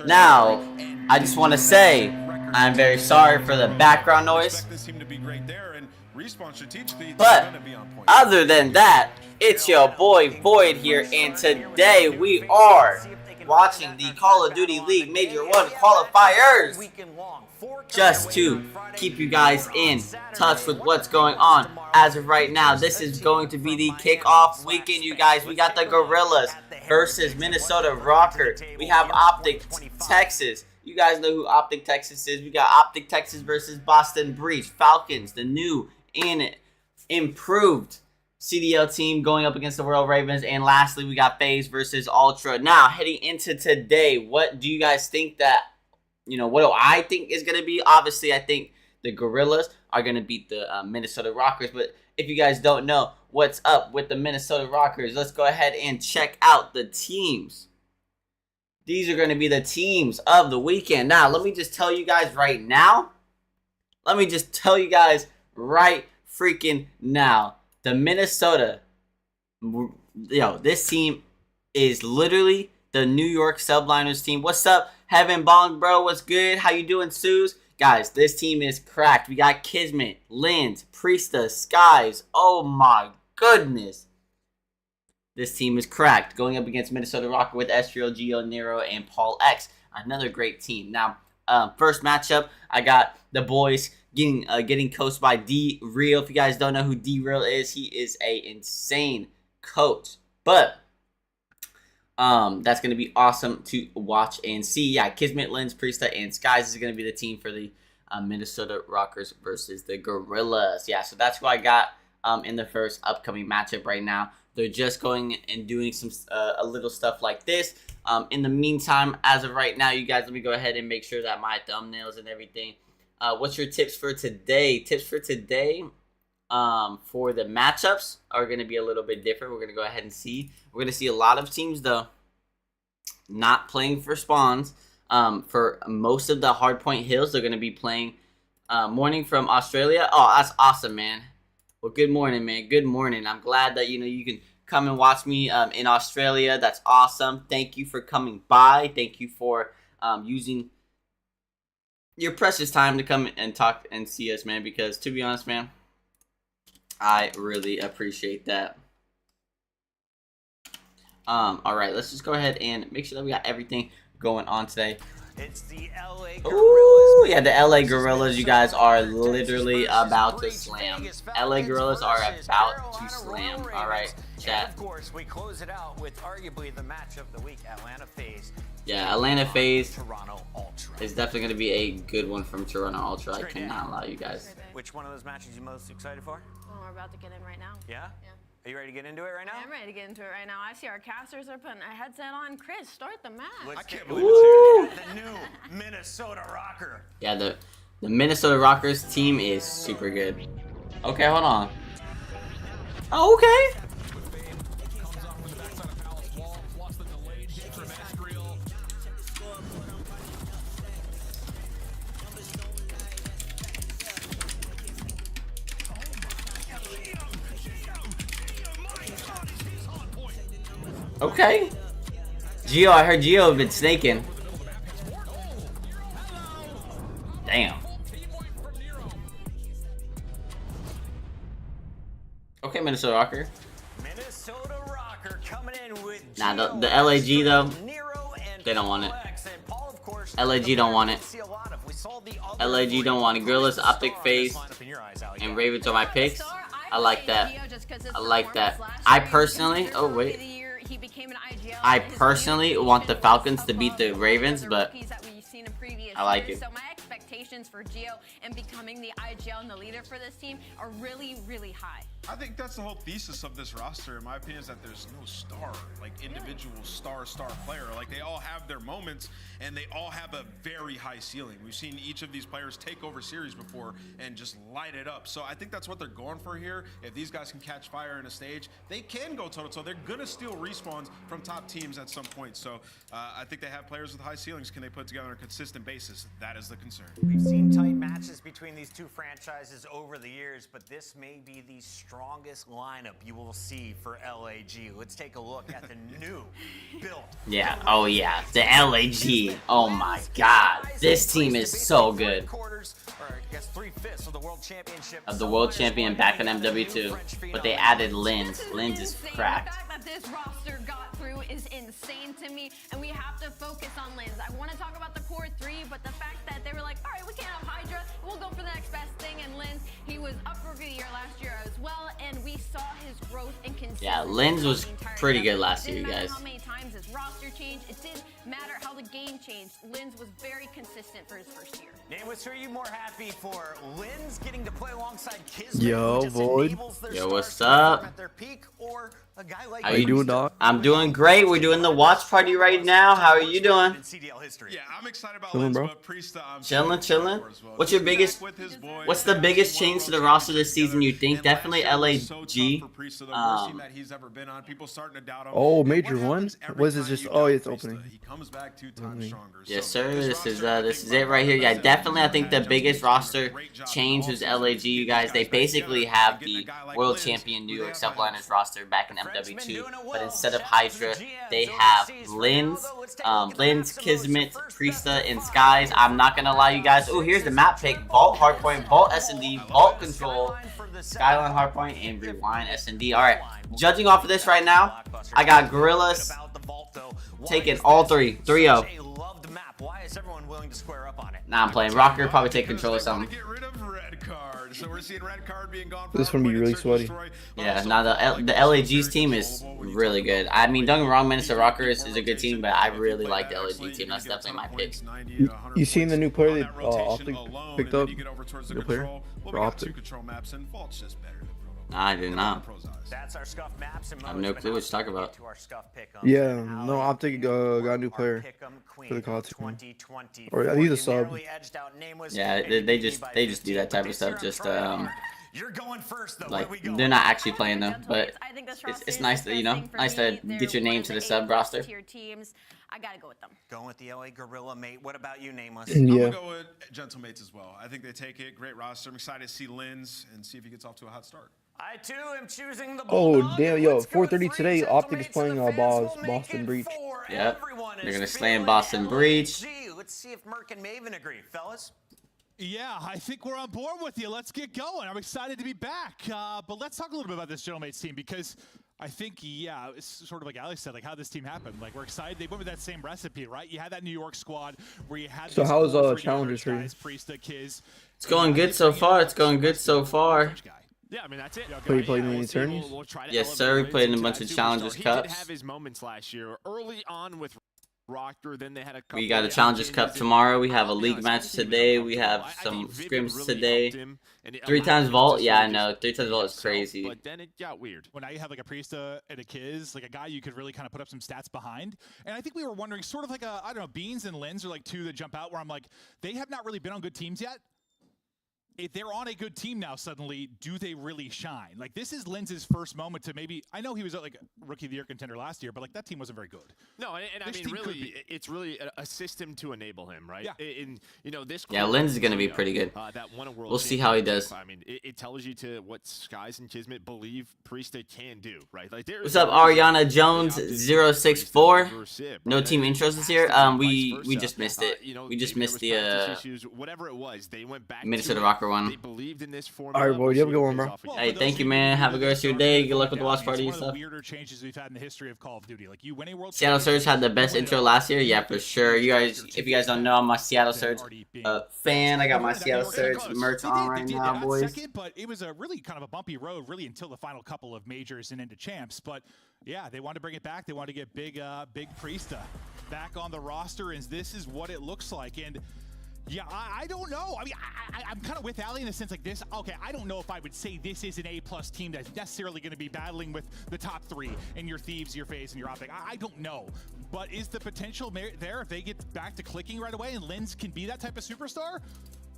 Now, I just want to say I'm very sorry for the background noise. But other than that, it's your boy Void here, and today we are watching the Call of Duty League Major 1 qualifiers just to keep you guys in touch with what's going on. As of right now, this is going to be the kickoff weekend, you guys. We got the Gorillas versus Minnesota Rocker. We have Optic Texas. You guys know who Optic Texas is. We got Optic Texas versus Boston Breach. Falcons, the new and improved CDL team going up against the World Ravens. And lastly, we got FaZe versus Ultra. Now, heading into today, what do you guys think that, what do I think is going to be? Obviously, I think the Gorillas are going to beat the Minnesota Rockers. But if you guys don't know what's up with the Minnesota Rockers, let's go ahead and check out the teams. These are going to be the teams of the weekend. Now, let me just tell you guys right now. Right freaking now. The Minnesota, this team is literally the New York Subliners team. What's up, Heaven Bong, bro? What's good? How you doing, Suze? Guys, this team is cracked. We got Kismet, Linz, Priesta, Skies. Oh my goodness. This team is cracked. Going up against Minnesota Rocker with Estriel, Geo, Nero, and Paul X. Another great team. Now, first matchup, I got the boys getting coached by D-Real. If you guys don't know who D-Real is, he is a insane coach. But that's going to be awesome to watch and see. Yeah, Kismet, Linz, Priesta, and Skies is going to be the team for the Minnesota Rockers versus the Gorillas. Yeah, so that's who I got in the first upcoming matchup right now. They're just going and doing some a little stuff like this. In the meantime, as of right now, you guys, let me go ahead and make sure that my thumbnails and everything. What's your tips for today? Tips for today for the matchups are going to be a little bit different. We're going to go ahead and see. We're going to see a lot of teams, though, not playing for spawns. For most of the hardpoint hills, they're going to be playing morning from Australia. Oh, that's awesome, man. Well, good morning, man. Good morning. I'm glad that, you can come and watch me in Australia. That's awesome. Thank you for coming by. Thank you for using your precious time to come and talk and see us, man, because to be honest, man, I really appreciate that. All right, let's just go ahead and make sure that we got everything going on today. It's the LA Gorillas. Ooh, yeah, the LA Gorillas, you guys are literally about to slam. LA Gorillas are about to slam. All right, chat. And of course, we close it out with arguably the match of the week, Atlanta FaZe. Yeah, Atlanta FaZe Toronto Ultra is definitely going to be a good one from Toronto Ultra. I cannot lie, you guys. Which one of those matches are you most excited for? Well, we're about to get in right now. Yeah? Yeah. Are you ready to get into it right now? Yeah, I'm ready to get into it right now. I see our casters are putting a headset on. Chris, start the match. I can't believe it's here. The new Minnesota Rocker. Yeah, the Minnesota Rockers team is super good. Okay, hold on. Oh, okay. Okay. Geo, I heard Geo had been snaking. Damn. Okay, Minnesota Rocker. Minnesota Rocker coming in with Nah, the LAG though, they don't want it. LAG don't want it. LAG don't want it. Gorillas, Optic, FaZe, and Ravens are my picks. I like that. I like that. I personally, oh wait. I personally want the Falcons to beat the Ravens, but I like it. So my expectations for Geo and becoming the IGL and the leader for this team are really, really high. I think that's the whole thesis of this roster, in my opinion, is that there's no star, like individual star player. Like they all have their moments and they all have a very high ceiling. We've seen each of these players take over series before and just light it up. So I think that's what they're going for here. If these guys can catch fire in a stage, they can go toe-to-toe. They're gonna steal respawns from top teams at some point. So I think they have players with high ceilings. Can they put together on a consistent basis? That is the concern. We've seen tight matches between these two franchises over the years, but this may be the strongest strongest lineup you will see for LAG. Let's take a look at the new build. Yeah, oh yeah, the LAG. Oh my god, this team is so good. Of the world champion back in MW2, but they added Lens. Lens is cracked. The fact that this roster got through is insane to me, and we have to focus on Lens. I want to talk about the core three, but the fact that they were like, all right, we can't have Hydra, we'll go for the next best thing, and Lens, he was up for the year last year as well, and we saw his growth and consistency. Yeah, Lens was pretty good last year, you It didn't guys. matter how many times his roster changed, it didn't matter how the game changed. Lens was very consistent for his first year. Nameless, are you more happy for Lens getting to play alongside Kismet, Yo, who just Void. enables their Yo, stars what's to perform up? at their peak, or a guy like How you doing, dog? I'm doing great. We're doing the watch party right now. How are you doing? in CDL history? Yeah, I'm excited about Chilling, Lens, bro. but Priesta, I'm Chilling, chilling. as well. What's your Just biggest- back with his boy. What's the biggest change to the roster this season, you think? And Definitely last year was so LAG. tough for Priesta, the worst team that he's ever been on. People starting to doubt him. Oh, And major what one? happens every Was it time just- you oh, doubt it's Priesta? opening. He comes back 2 times stronger. Yes, So sir. This roster, is I this think is it right here. Yeah, Rob definitely. I think the Jones biggest is doing a roster great job change all was season LAG. keeping You these guys, they back basically together. have Getting a the guy like world Lens, champion who New they York have Subliners roster back in Frenchman MW2, doing it but well. instead of Shout out to Hydra, the GMs they have overseas. Lens, Ronaldo, let's take a look at the Lens, maps and Kismet, those first Priesta, best and of Skies. I'm not gonna lie, you guys. Oh, here's the map pick: Vault, Hardpoint, Vault, S&D, Vault Control, Skyline, Hardpoint, and Rewind, S&D. All right, judging off of this right now, I got Gorillas taking all 3-0. Why is everyone willing to square up on it? Nah, I'm playing Rocker. Probably take control of Because they wanna something. Get rid of red card. So we're seeing red card being gone. This one be really sweaty. Yeah, now the LAG's team is really good. I mean, don't get me wrong, Minister Rocker is a good team, but I really like the LAG team. That's definitely my pick. You seen the new player that Optic picked up? New player? For Optic. Nah, I do not. That's our scuff maps and I have no clue what you're talking about. to our scuff pick'em. Yeah, no, Optic got a new player for the COD team. Or he's a sub. Yeah, they just do that type of stuff just You're going first, though. like Where we go? they're not actually playing them, but I think this it's roster nice is that, you know, disgusting for nice to me. They're get your name one to of the sub A+ roster. tier teams. I gotta go with them. Going with the LA Gorilla, mate. What about you, Nameless? I'm Yeah. gonna go with Gentlemates as well. I think they take it. Great roster. I'm excited to see Lens and see if he gets off to a hot start. I too am choosing the Oh, Bulldog. damn, yo, Let's go 4:30 three today, Optic is Gentlemates playing, and the fans will make Boston it Breach. four. Yep. Everyone They're is gonna slam feeling Boston Breach. LAG. Let's see if Merc and Maven agree, fellas. Yeah, I think we're on board with you. Let's get going. I'm excited to be back. But let's talk a little bit about this Gentlemates team because I think, yeah, it's sort of like Alex said, like how this team happened. Like we're excited. They went with that same recipe, right? You had that New York squad where you had. So these how's, core three challenges for you? guys, Priesta, Kiz. It's going good so far. It's going good so far. Yeah, I mean that's it. You played any attorneys? Yes, sir. We played in a bunch of Challengers He Cups. did have his moments last year, early on with Rocker. Then they had a couple We got a of Challengers Cup changes. tomorrow. We have a I'll be league honest, match this team today. is We comfortable. have I think some Vivid scrims really today. helped him, and it 3 allowed times him vault. to Yeah, I sort of know. just 3 times be vault is himself, crazy. But then it got weird. Well, now you have like a Priesta and a Kiz, like a guy you could really kind of put up some stats behind. And I think we were wondering, sort of like a, I don't know, Beans and Lens are like two that jump out where I'm like, they have not really been on good teams yet. If they're on a good team now, suddenly, do they really shine? Like, this is Lens's first moment to maybe, I know he was like Rookie of the Year contender last year, but like that team wasn't very good. No, and I This mean, team could really, be. it's really a system to enable him, right? Yeah. And you know, this. Yeah, core Lens is gonna be trio, pretty good. That won a world We'll see how he championship. does. I mean, it tells you to what Skies and Kismet believe Priesta can do, right? Like, What's up, Ariana Jones 064? No team intros this year. We just missed it. We just missed the whatever it was. They went back Minnesota to it. Rocker one. They believed in this formula. All right, boy, you have a good one, bro. Hey, thank you, man. Have a good rest of your day. Good luck with the watch party and It's one stuff. of the weirder changes we've had in the history of Call of Duty. Like you win a World Seattle Championship, Surge had the best you win intro it last year. Yeah, for sure. You guys, if you guys don't know, I'm a Seattle Surge fan. I got my Seattle Surge merch on right now, boys. Second, but it was a really kind of a bumpy road, really, until the final couple of majors and into champs. But yeah, they wanted to bring it back. They wanted to get big Priesta back on the roster, and this is what it looks like. And yeah, I don't know. I mean, I'm kind of with Ali in the sense like this. Okay, I don't know if I would say this is an A+ team that's necessarily going to be battling with the top three and your Thieves, your FaZe, and your Optic. I don't know. But is the potential there if they get back to clicking right away and Lens can be that type of superstar?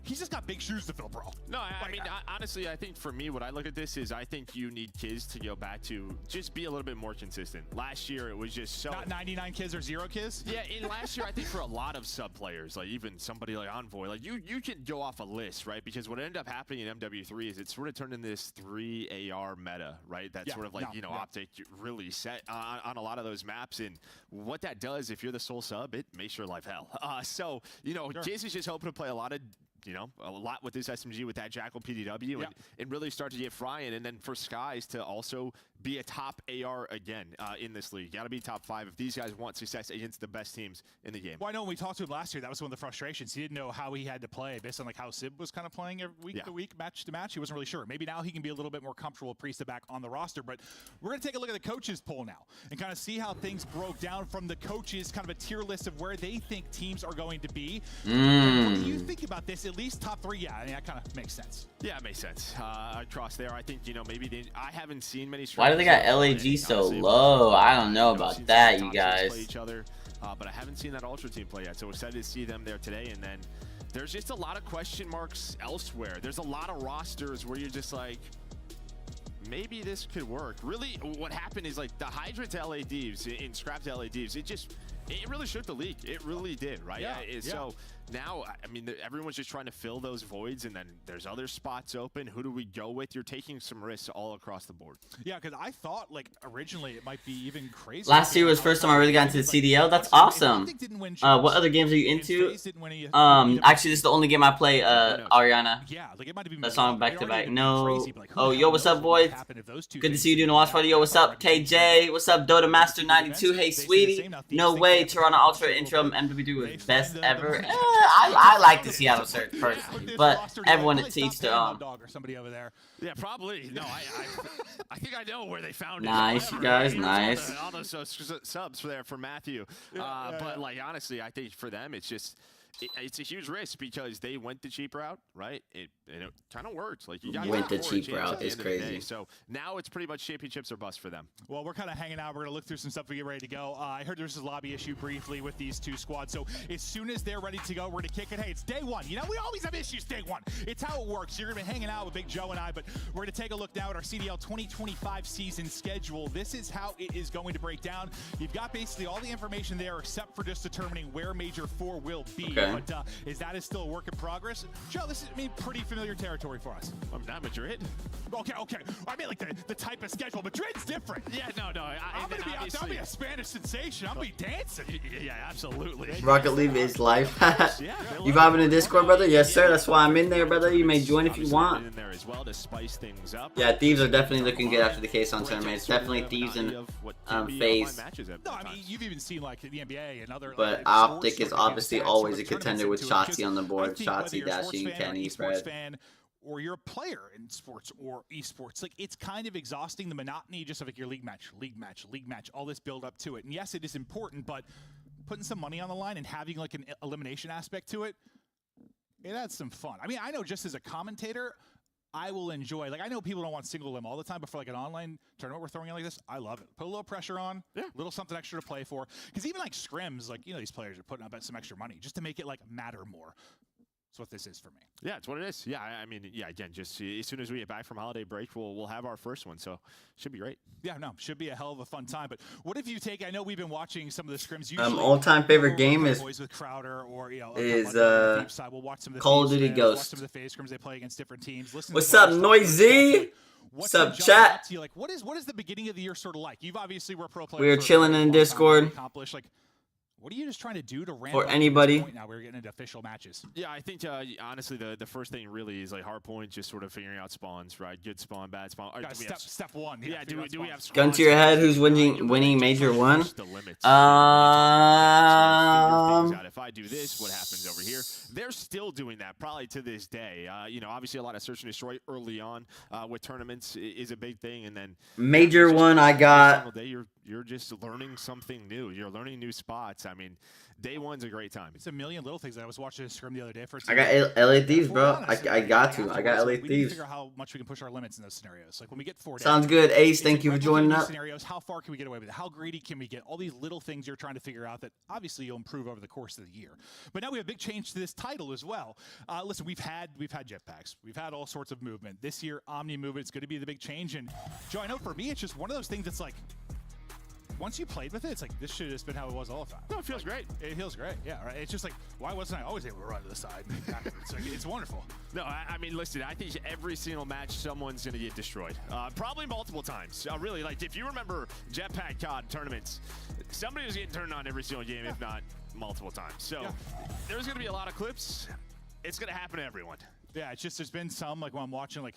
he's just got big shoes to fill, bro. No, I mean, honestly, I think for me, what I look at this is I think you need kids to go back to just be a little bit more consistent. Last year, it was just so... Not 99 kids or 0 kids? Yeah, in last year, I think for a lot of sub players, like even somebody like Envoy, like you can go off a list, right? Because what ended up happening in MW3 is it sort of turned into this 3 AR meta, right? That's sort of like, Optic really set on a lot of those maps. And what that does, if you're the sole sub, it makes your life hell. So, Jizz is just hoping to play a lot with this SMG with that Jackal PDW and really start to get frying. And then for Skies to also be a top AR again in this league. Got to be top 5 if these guys want success against the best teams in the game. Well, I know when we talked to him last year, that was one of the frustrations. He didn't know how he had to play based on like how Sib was kind of playing week to week, match to match. He wasn't really sure. Maybe now he can be a little bit more comfortable with Priesta back on the roster. But we're going to take a look at the coaches poll now and kind of see how things broke down from the coaches, kind of a tier list of where they think teams are going to be. What do you think about this? At least top 3, yeah, I mean, that kind of makes sense. Yeah, it makes sense. Across there, I think, maybe I haven't seen many. Why do they got LAG so low? I don't know about that, you guys. Each other, but I haven't seen that Ultra team play yet, so excited to see them there today. And then there's just a lot of question marks elsewhere. There's a lot of rosters where you're just like, maybe this could work. Really, what happened is like the Hydra to LA Thieves in Scrap to LA Thieves, it really shook the league. It really did, right? So now, I mean, everyone's just trying to fill those voids, and then there's other spots open. Who do we go with? You're taking some risks all across the board. Yeah, because I thought, like, originally it might be even crazy. Last year was the first time I really got into the CDL. That's awesome. What other games are you into? Actually, this is the only game I play, Ariana. Yeah, like it might have been that song back to back. No. Oh, yo, what's up, boys? Good to see you doing the watch party. Yo, what's up, KJ? What's up, Dota Master 92? Hey, sweetie. No way, Toronto Ultra intro MW2 was best ever. I like the Seattle Surge personally, but everyone to each their own. Yeah, probably. No, I think I know where they found it. Nice, you guys, nice. All those subs there for Matthew. But like honestly, I think for them it's just it's a huge risk because they went the cheap route, right? And it kind of worked. Like you got went the cheap route is crazy. So now it's pretty much championships or bust for them. Well, we're kind of hanging out. We're gonna look through some stuff we get ready to go. I heard there's a lobby issue briefly with these 2 squads. So as soon as they're ready to go, we're gonna kick it. Hey, it's day 1. You know, we always have issues day 1. It's how it works. You're gonna be hanging out with Big Joe and I, but we're gonna take a look now at our CDL 2025 season schedule. This is how it is going to break down. You've got basically all the information there except for just determining where Major 4 will be. Okay. But that is still a work in progress. Joe, this is pretty familiar territory for us. I'm not Madrid. Okay. I mean, like the type of schedule. Madrid's different. Yeah, no. I'll be a Spanish sensation. I'll be dancing. Yeah, absolutely. Rocket League is life. You vibing in Discord, brother? Yes, sir. That's why I'm in there, brother. You may join if you want. In there as well to spice things up. Yeah, Thieves are definitely looking good after the case on tournament. It's definitely Thieves and FaZe. No, I mean, you've even seen like the NBA and other. But Optic is obviously always a contender with Shotzi on the board. Shotzi, Dashing, Kenny, Fred. Or you're a player in sports or esports, like it's kind of exhausting, the monotony just of like your league match, all this build up to it. And yes, it is important, but putting some money on the line and having like an elimination aspect to it, it adds some fun. I mean, I know just as a commentator, I will enjoy, like I know people don't want single limb all the time, but for like an online tournament we're throwing in like this, I love it. Put a little pressure on, a little something extra to play for. Because even like scrims, like, you know, these players are putting up some extra money just to make it like matter more. That's what this is for me. Yeah, it's what it is. Yeah, I mean, yeah, again, just as soon as we get back from holiday break, we'll have our first one, so should be great. Yeah, no, should be a hell of a fun time. But what if you take? I know we've been watching some of the scrims. All-time favorite game is with Crowder or we'll watch some of the Call of Duty Ghost. Watch some of the FaZe scrims they play against different teams. What's up, Noisy? What's up, chat? Like, what is the beginning of the year sort of like? You've obviously were a pro player. We were chilling in Discord. Like, what are you just trying to do to ramp for up anybody? Point now we're getting into official matches. Yeah, I think honestly the first thing really is like hardpoint, just sort of figuring out spawns, right? Good spawn, bad spawn. Step 1. Yeah, do we have spawns? Gun to your head. Who's winning Major 1? The limits. If I do this, what happens over here? They're still doing that probably to this day. You know, obviously a lot of search and destroy early on with tournaments is a big thing, and then Major 1 I got. Day, you're just learning something new. You're learning new spots. I mean, day one's a great time. It's a million little things. I was watching a scrim the other day. I got LA Thieves, bro. I got to. I got LA We need to Thieves. figure out how much we can push our limits in those scenarios. Like when we get 4 days. Sounds good, Ace. Thank you for joining up. Scenarios, how far can we get away with it? How greedy can we get? All these little things you're trying to figure out that obviously you'll improve over the course of the year. But now we have a big change to this title as well. Listen, we've had jetpacks. We've had all sorts of movement. This year, Omni movement is going to be the big change. And Joe, I know for me, it's just one of those things that's like, once you played with it, it's like, this should have just been how it was all the time. No, it feels great. It feels great, yeah, right? It's just like, why wasn't I always able to run to the side? It's, like, it's wonderful. No, I mean, listen, I think every single match, someone's going to get destroyed. Probably multiple times. Really, like, if you remember Jetpack COD tournaments, somebody was getting turned on every single game, if not multiple times. So there's going to be a lot of clips. It's going to happen to everyone. Yeah, it's just, there's been some, like, when I'm watching, like,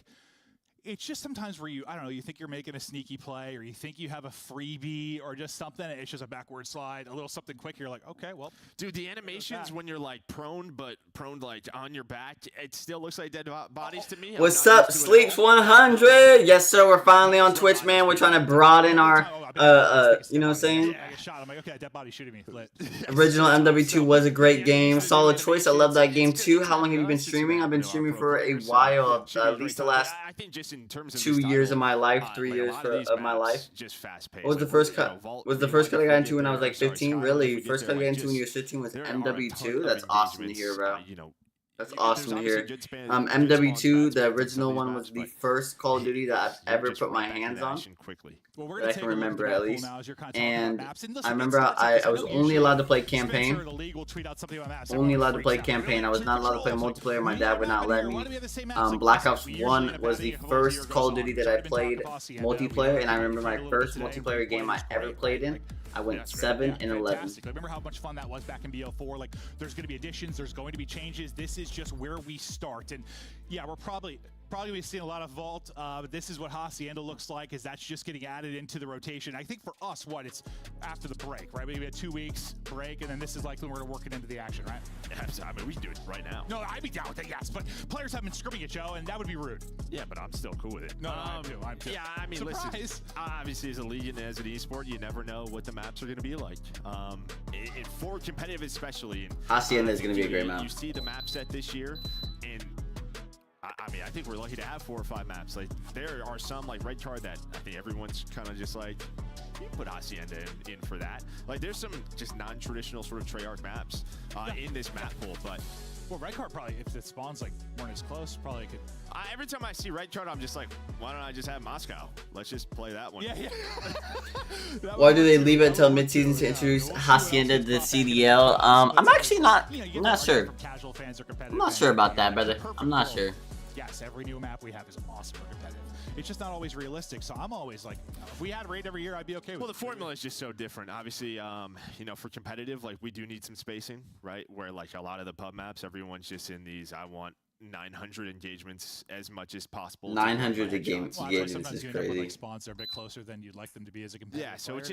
it's just sometimes where I don't know, you think you're making a sneaky play or you think you have a freebie or just something, it's just a backward slide, a little something quick, you're like, okay, well. Dude, the animations when you're like prone, but prone like on your back, it still looks like dead bodies to me. What's up, Sleeps 100? Yes, sir, we're finally on Twitch, man. We're trying to broaden our, you know what I'm saying? Yeah, I get shot. I'm like, okay, dead body shooting me. Lit. Original MW2 was a great game. Solid choice. I love that game too. How long have you been streaming? I've been streaming for a while, at least the last I think just in terms of 2 years of my life, 3 years of my life. Just fast paced. What was the first cut? Was the first cut I got into when I was like 15? Really? First cut I got into when you were 15 was MW2? That's awesome to hear, bro. That's awesome to hear. MW2, the original one, was the first Call of Duty that I've ever put my hands on. That I can remember at least. And I remember I was only allowed to play campaign. Only allowed to play campaign. I was not allowed to play multiplayer. My dad would not let me. Black Ops 1 was the first Call of Duty that I played multiplayer. And I remember my first multiplayer game I ever played in. I went 7 and 11. Remember how much fun that was back in BO4? Like, there's going to be additions, there's going to be changes. This is just where we start. And yeah, we're probably be seeing a lot of Vault. But this is what Hacienda looks like, is that's just getting added into the rotation. I think for us, it's after the break, right? We had 2 weeks break, and then this is likely we're going to work it into the action, right? Yeah, I mean, we can do it right now. No, I'd be down with it, yes. But players have been scrimming it, Joe, and that would be rude. Yeah, but I'm still cool with it. No, I'm too. Yeah, I mean, Surprise. listen, obviously as a league and as an esport, you never know what the maps are going to be like. For competitive especially. Hacienda is going to be a great map. You see the map set this year, and I mean, I think we're lucky to have 4 or 5 maps. Like, there are some, like Red Card, that I think everyone's kind of just like, you put Hacienda in for that. Like, there's some just non-traditional sort of Treyarch maps in this map pool, but... Well, Red Card probably, if the spawns like weren't as close, probably could. Every time I see Red Card, I'm just like, why don't I just have Moscow? Let's just play that one. Yeah. Why do they leave it until mid-season to introduce Hacienda to the CDL? I'm actually not sure. I'm not sure about that, brother. I'm not sure. Yes, every new map we have is awesome or competitive. It's just not always realistic, so I'm always like, if we had raid every year, I'd be okay with it. Well, the formula is just so different. Obviously, you know, for competitive, like, we do need some spacing, right? Where, like, a lot of the pub maps, everyone's just in these, I want 900 engagements as much as possible. 900 engagements is crazy. Like, spawns are a bit closer than you'd like them to be as a competitive Yeah, so player.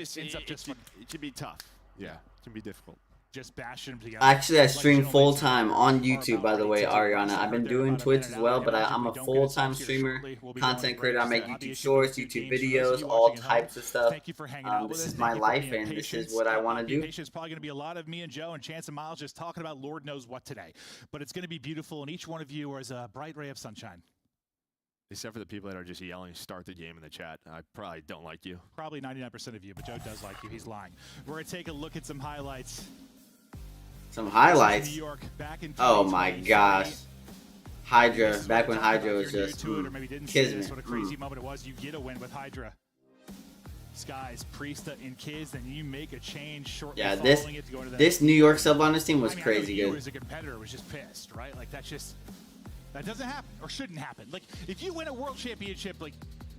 it can be tough. Yeah, it can be difficult. Just bashing them together. Actually, I stream full-time on YouTube, by the way, Ariana. I've been doing Twitch as well, but I'm a full-time streamer, content creator. I make YouTube shorts, YouTube videos, all types of stuff. This is my life, and this is what I want to do. It's probably going to be a lot of me and Joe and Chance and Miles just talking about Lord knows what today. But it's going to be beautiful, and each one of you is a bright ray of sunshine. Except for the people that are just yelling, start the game in the chat. I probably don't like you. Probably 99% of you, but Joe does like you. He's lying. We're going to take a look at some highlights. Some highlights. New York, back in oh my gosh. Hydra, back when Hydra was just kismet. What a crazy moment it was. You get a win with Hydra. Skies, Priesta, and Kiz, then you make a change shortly following it to go into this New York sub on this team was crazy good. You as a competitor was just pissed, right? Like, that doesn't happen or shouldn't happen. Like, if you win a world championship, like,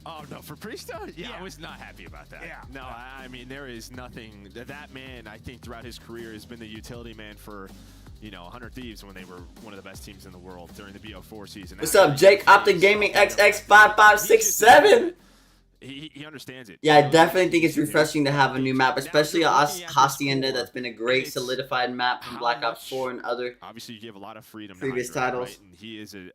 oh, no, for Priesta? Yeah, I was not happy about that. Yeah. No, I mean, there is nothing. That man, I think, throughout his career has been the utility man for, you know, 100 Thieves when they were one of the best teams in the world during the BO4 season. What's up, Jake? Optic Gaming XX5567. He understands it. Yeah, I definitely think it's refreshing to have a new map, especially Hacienda. That's been a great solidified map from Black Ops 4 and other. Obviously, you give a lot of freedom previous to Hydra, titles. Right? And he is an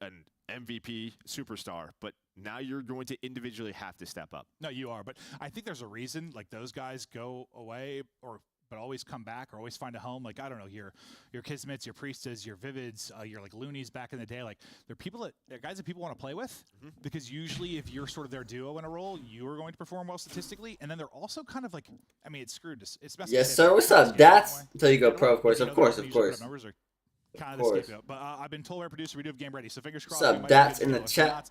MVP superstar, but now you're going to individually have to step up. No, you are, but I think there's a reason, like, those guys go away or but always come back or always find a home. Like, I don't know, your Kismets, your Priestas, your Vivids, your like Loonies back in the day. Like, they're guys that people want to play with because usually if you're sort of their duo in a role, you are going to perform well statistically. And then they're also kind of like, I mean, it's screwed. It's yes, sir. What's up? That's until you go pro, of course. Numbers are kind of the scapegoat. But I've been told our producer we do have game ready, so fingers crossed. What's up? That's in the chat.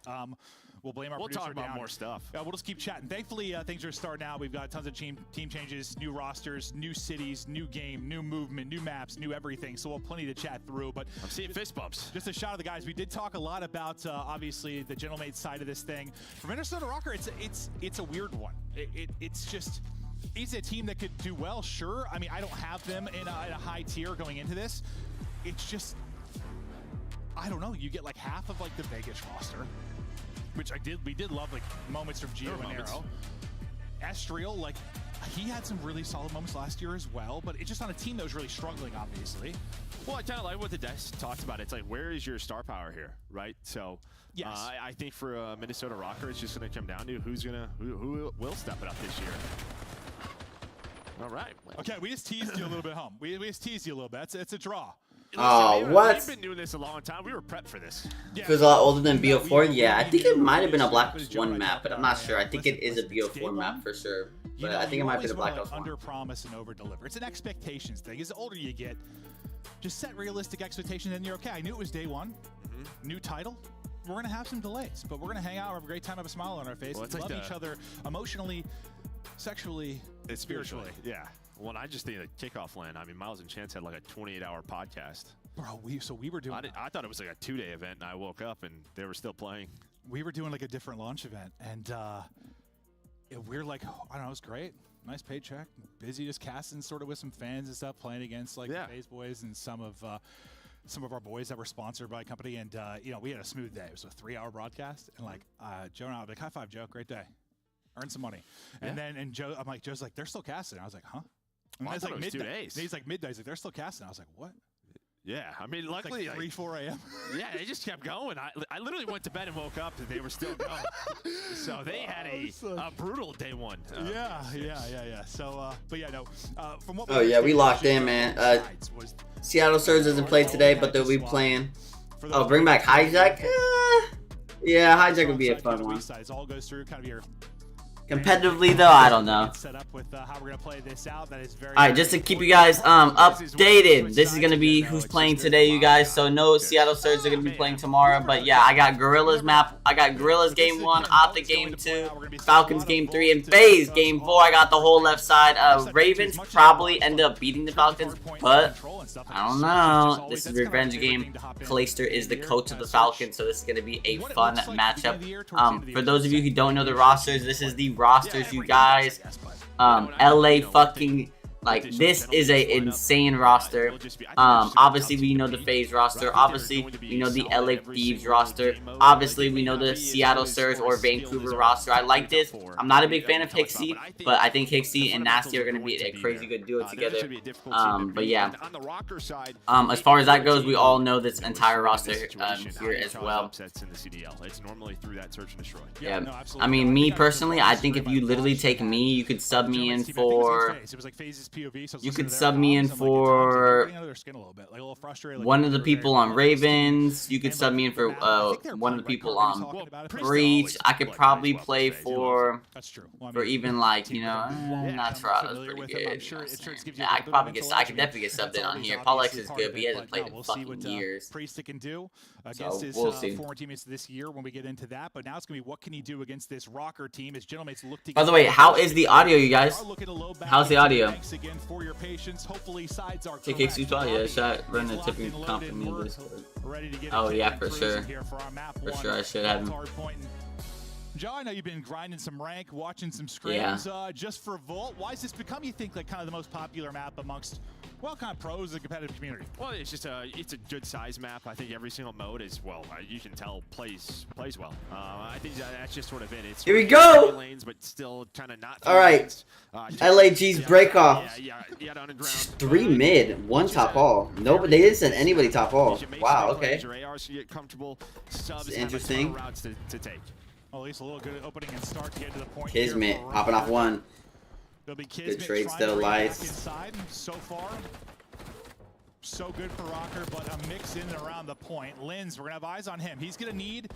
We'll blame our producer. We'll talk about more stuff. We'll just keep chatting. Thankfully, things are starting out. We've got tons of team changes, new rosters, new cities, new game, new movement, new maps, new everything. So we'll have plenty to chat through. But I'm seeing fist bumps. Just a shot of the guys. We did talk a lot about obviously the Gentlemate side of this thing. For Minnesota Rocker, it's a weird one. It's just. Is a team that could do well, sure. I mean, I don't have them in a high tier going into this. It's just, I don't know. You get like half of like the Vegas roster, which we did love like moments from Gio and Arrow. Estriel, like he had some really solid moments last year as well, but it's just on a team that was really struggling, obviously. Well, I kind of like what the desk talked about. It's like, where is your star power here, right? So, yes. I think for Minnesota Rocker, it's just going to come down to who will step it up this year. All right. Okay, we just teased you a little bit, home. We just teased you a little bit. It's a draw. Listen, what? We've been doing this a long time. We were prepped for this. Yeah. Feels a lot older than BO4. Yeah, I think it might have been a Black Ops 1 map, but I'm not sure. I think it is a BO4 map for sure. But I think it might be the Black Ops 1. Under promise and over deliver. It's an expectations thing. As the older you get, just set realistic expectations and you're okay. I knew it was day one. New title. We're going to have some delays, but we're going to hang out, have a great time, have a smile on our face, love each other emotionally, sexually, and spiritually. Yeah. Well, I just think the kickoff land. I mean, Miles and Chance had like a 28-hour podcast. Bro, we were doing. I thought it was like a 2-day event, and I woke up and they were still playing. We were doing like a different launch event, and we're like, I don't know, it was great, nice paycheck, busy, just casting sort of with some fans and stuff, playing against like the FaZe boys and some of our boys that were sponsored by a company, and we had a smooth day. It was a 3-hour broadcast, and like Joe and I was like, high five, Joe, great day, earn some money, and Joe, Joe's like, they're still casting. I was like, huh? And I thought like it was midday. 2 days. And he's like midday. He's like, they're still casting. I was like, what? Yeah, I mean, luckily, it's like 3, 4 a.m. Yeah, they just kept going. I literally went to bed and woke up and they were still going. So they had a brutal day one. Yeah. So, but yeah, no. From what we locked in, man. Seattle Surge doesn't play today, but they'll be playing. Oh, bring back Hijack? Yeah, Hijack would be a fun one. It all goes through kind of your. Competitively though, I don't know. Set up with how we're gonna play this out. That is very. All right, just to keep you guys updated, this is gonna be who's playing today, you guys. So no Seattle Surge are gonna be playing tomorrow, but yeah, I got Gorillas map. I got Gorillas game 1, Optic game 2, Falcons game 3, and FaZe game 4. I got the whole left side. Ravens probably end up beating the Falcons, but I don't know. This is a revenge game. Clayster is the coach of the Falcons, so this is gonna be a fun matchup. For those of you who don't know the rosters, this is the rosters, you guys. LA fucking, like, this is a insane roster. Obviously we know the FaZe roster. Obviously we know the LA Thieves roster. Obviously we know the Seattle Surge or Vancouver roster. I like this. I'm not a big fan of Hixie, but I think Hixie and Nasty are going to be a crazy good duo together. But yeah, as far as that goes, we all know this entire roster here as well. It's normally through that search and destroy. Yeah, I mean, me personally, I think if you literally take me, you could sub me in for. You could sub me in for one of the people on Ravens. You could sub me in for one of the people on Breach. I could probably play for even like, not Toronto's pretty good. Yeah, I could definitely get subbed in on here. Paulex is good, but he hasn't played in fucking years. Against his we'll see. former teammates this year when we get into that, but now it's gonna be what can he do against this Rocker team as Gentlemates look to. By the way, how is the audio, you guys? How's the audio? Take yeah, shot run the tipping company Discord. Oh yeah, for sure. For sure, I should have him. Joe, I know you've been grinding some rank, watching some scrims just for Volt. Why has this become, you think, like kind of the most popular map amongst, well, kind of pros and competitive community? Well, it's just it's a good size map. I think every single mode is, well, you can tell plays well. I think that's just sort of it. It's here we go. Lanes, but still kind of not. All right. LAG's break off. Yeah, 3 mid, 1 top all. No, but they didn't send anybody top all. Wow. Okay. This is interesting. At least a little good opening and start to get to the point. Kismet popping off 1. Good trade still, Lice. Inside so far. So good for Rocker, but a mix in and around the point. Linz, we're gonna have eyes on him. He's gonna need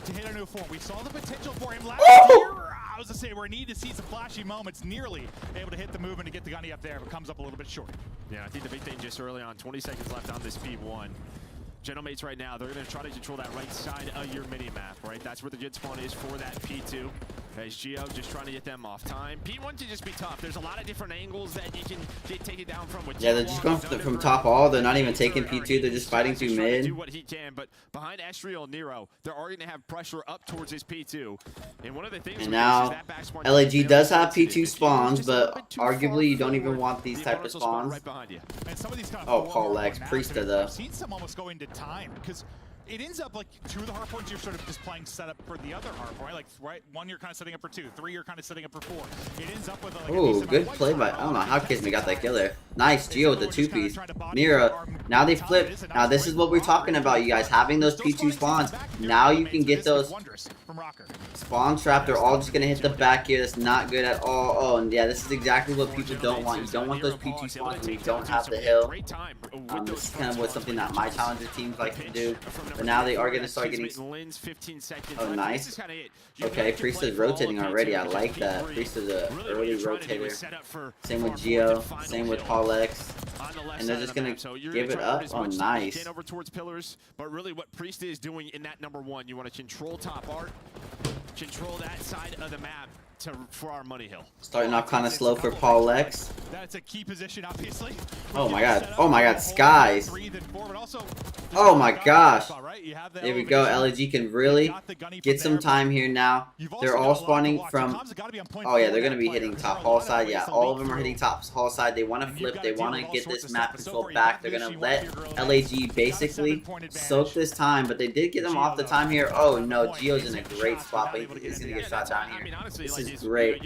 to hit a new form. We saw the potential for him last year. I was gonna say we're need to see some flashy moments. Nearly able to hit the movement to get the gunny up there, but comes up a little bit short. Yeah, I think the big thing just early on, 20 seconds left on this P1. Gentlemates right now, they're going to try to control that right side of your mini-map, right? That's where the good spawn is for that P2. As Geo just trying to get them off time. P1 can just be tough. There's a lot of different angles that you can get taken down from. With yeah, they're just going from top all. They're not even taking P2. They're just fighting through mid. Do what he can, but behind Estriel and Nero, they're already going to have pressure up towards his P2. And one of the things and now LAG does have P2 spawns, but arguably you don't even want these type of spawns. Oh, Paul Lex, Priesta though. I've seen some almost going to time because it ends up like 2 of the hard points you're sort of just playing setup for the other hard point, like right 1 you're kind of setting up for 2, 3 you're kind of setting up for 4. It ends up with like ooh, good play by, I don't know how Kismet got that kill there. Nice Geo with the 2-piece. Nero, now they flip. Now this is what we're talking about, you guys, having those P2 spawns. Now you can get those spawn trap. They're all just gonna hit the back here. That's not good at all. Oh, and yeah, this is exactly what people don't want. You don't want those P2 spawns when you don't have the hill. This is kind of what something that my challenger teams like to do. But now they are going to start getting... Oh, nice. Okay, Priesta's rotating already. I like that. Priesta's an early rotator. Same with Geo. Same with Paul X. And they're just going to give it up. Oh, nice. Over towards pillars, but really what Priest is doing in that number 1, you want to control top art, control that side of the map for our money hill. Starting off kind of slow for Paul X. That's a key position, obviously. Oh my god. Oh my god, Skies. Oh my gosh. There we go. LAG can really get some time here now. They're all spawning from... Oh yeah, they're going to be hitting top hall side. Yeah, all of them are hitting top hall side. They want to flip. They want to get this map control back. They're going to let LAG basically soak this time, but they did get them off the time here. Oh no, Geo's in a great spot, but he's going to get shot down here. This is great.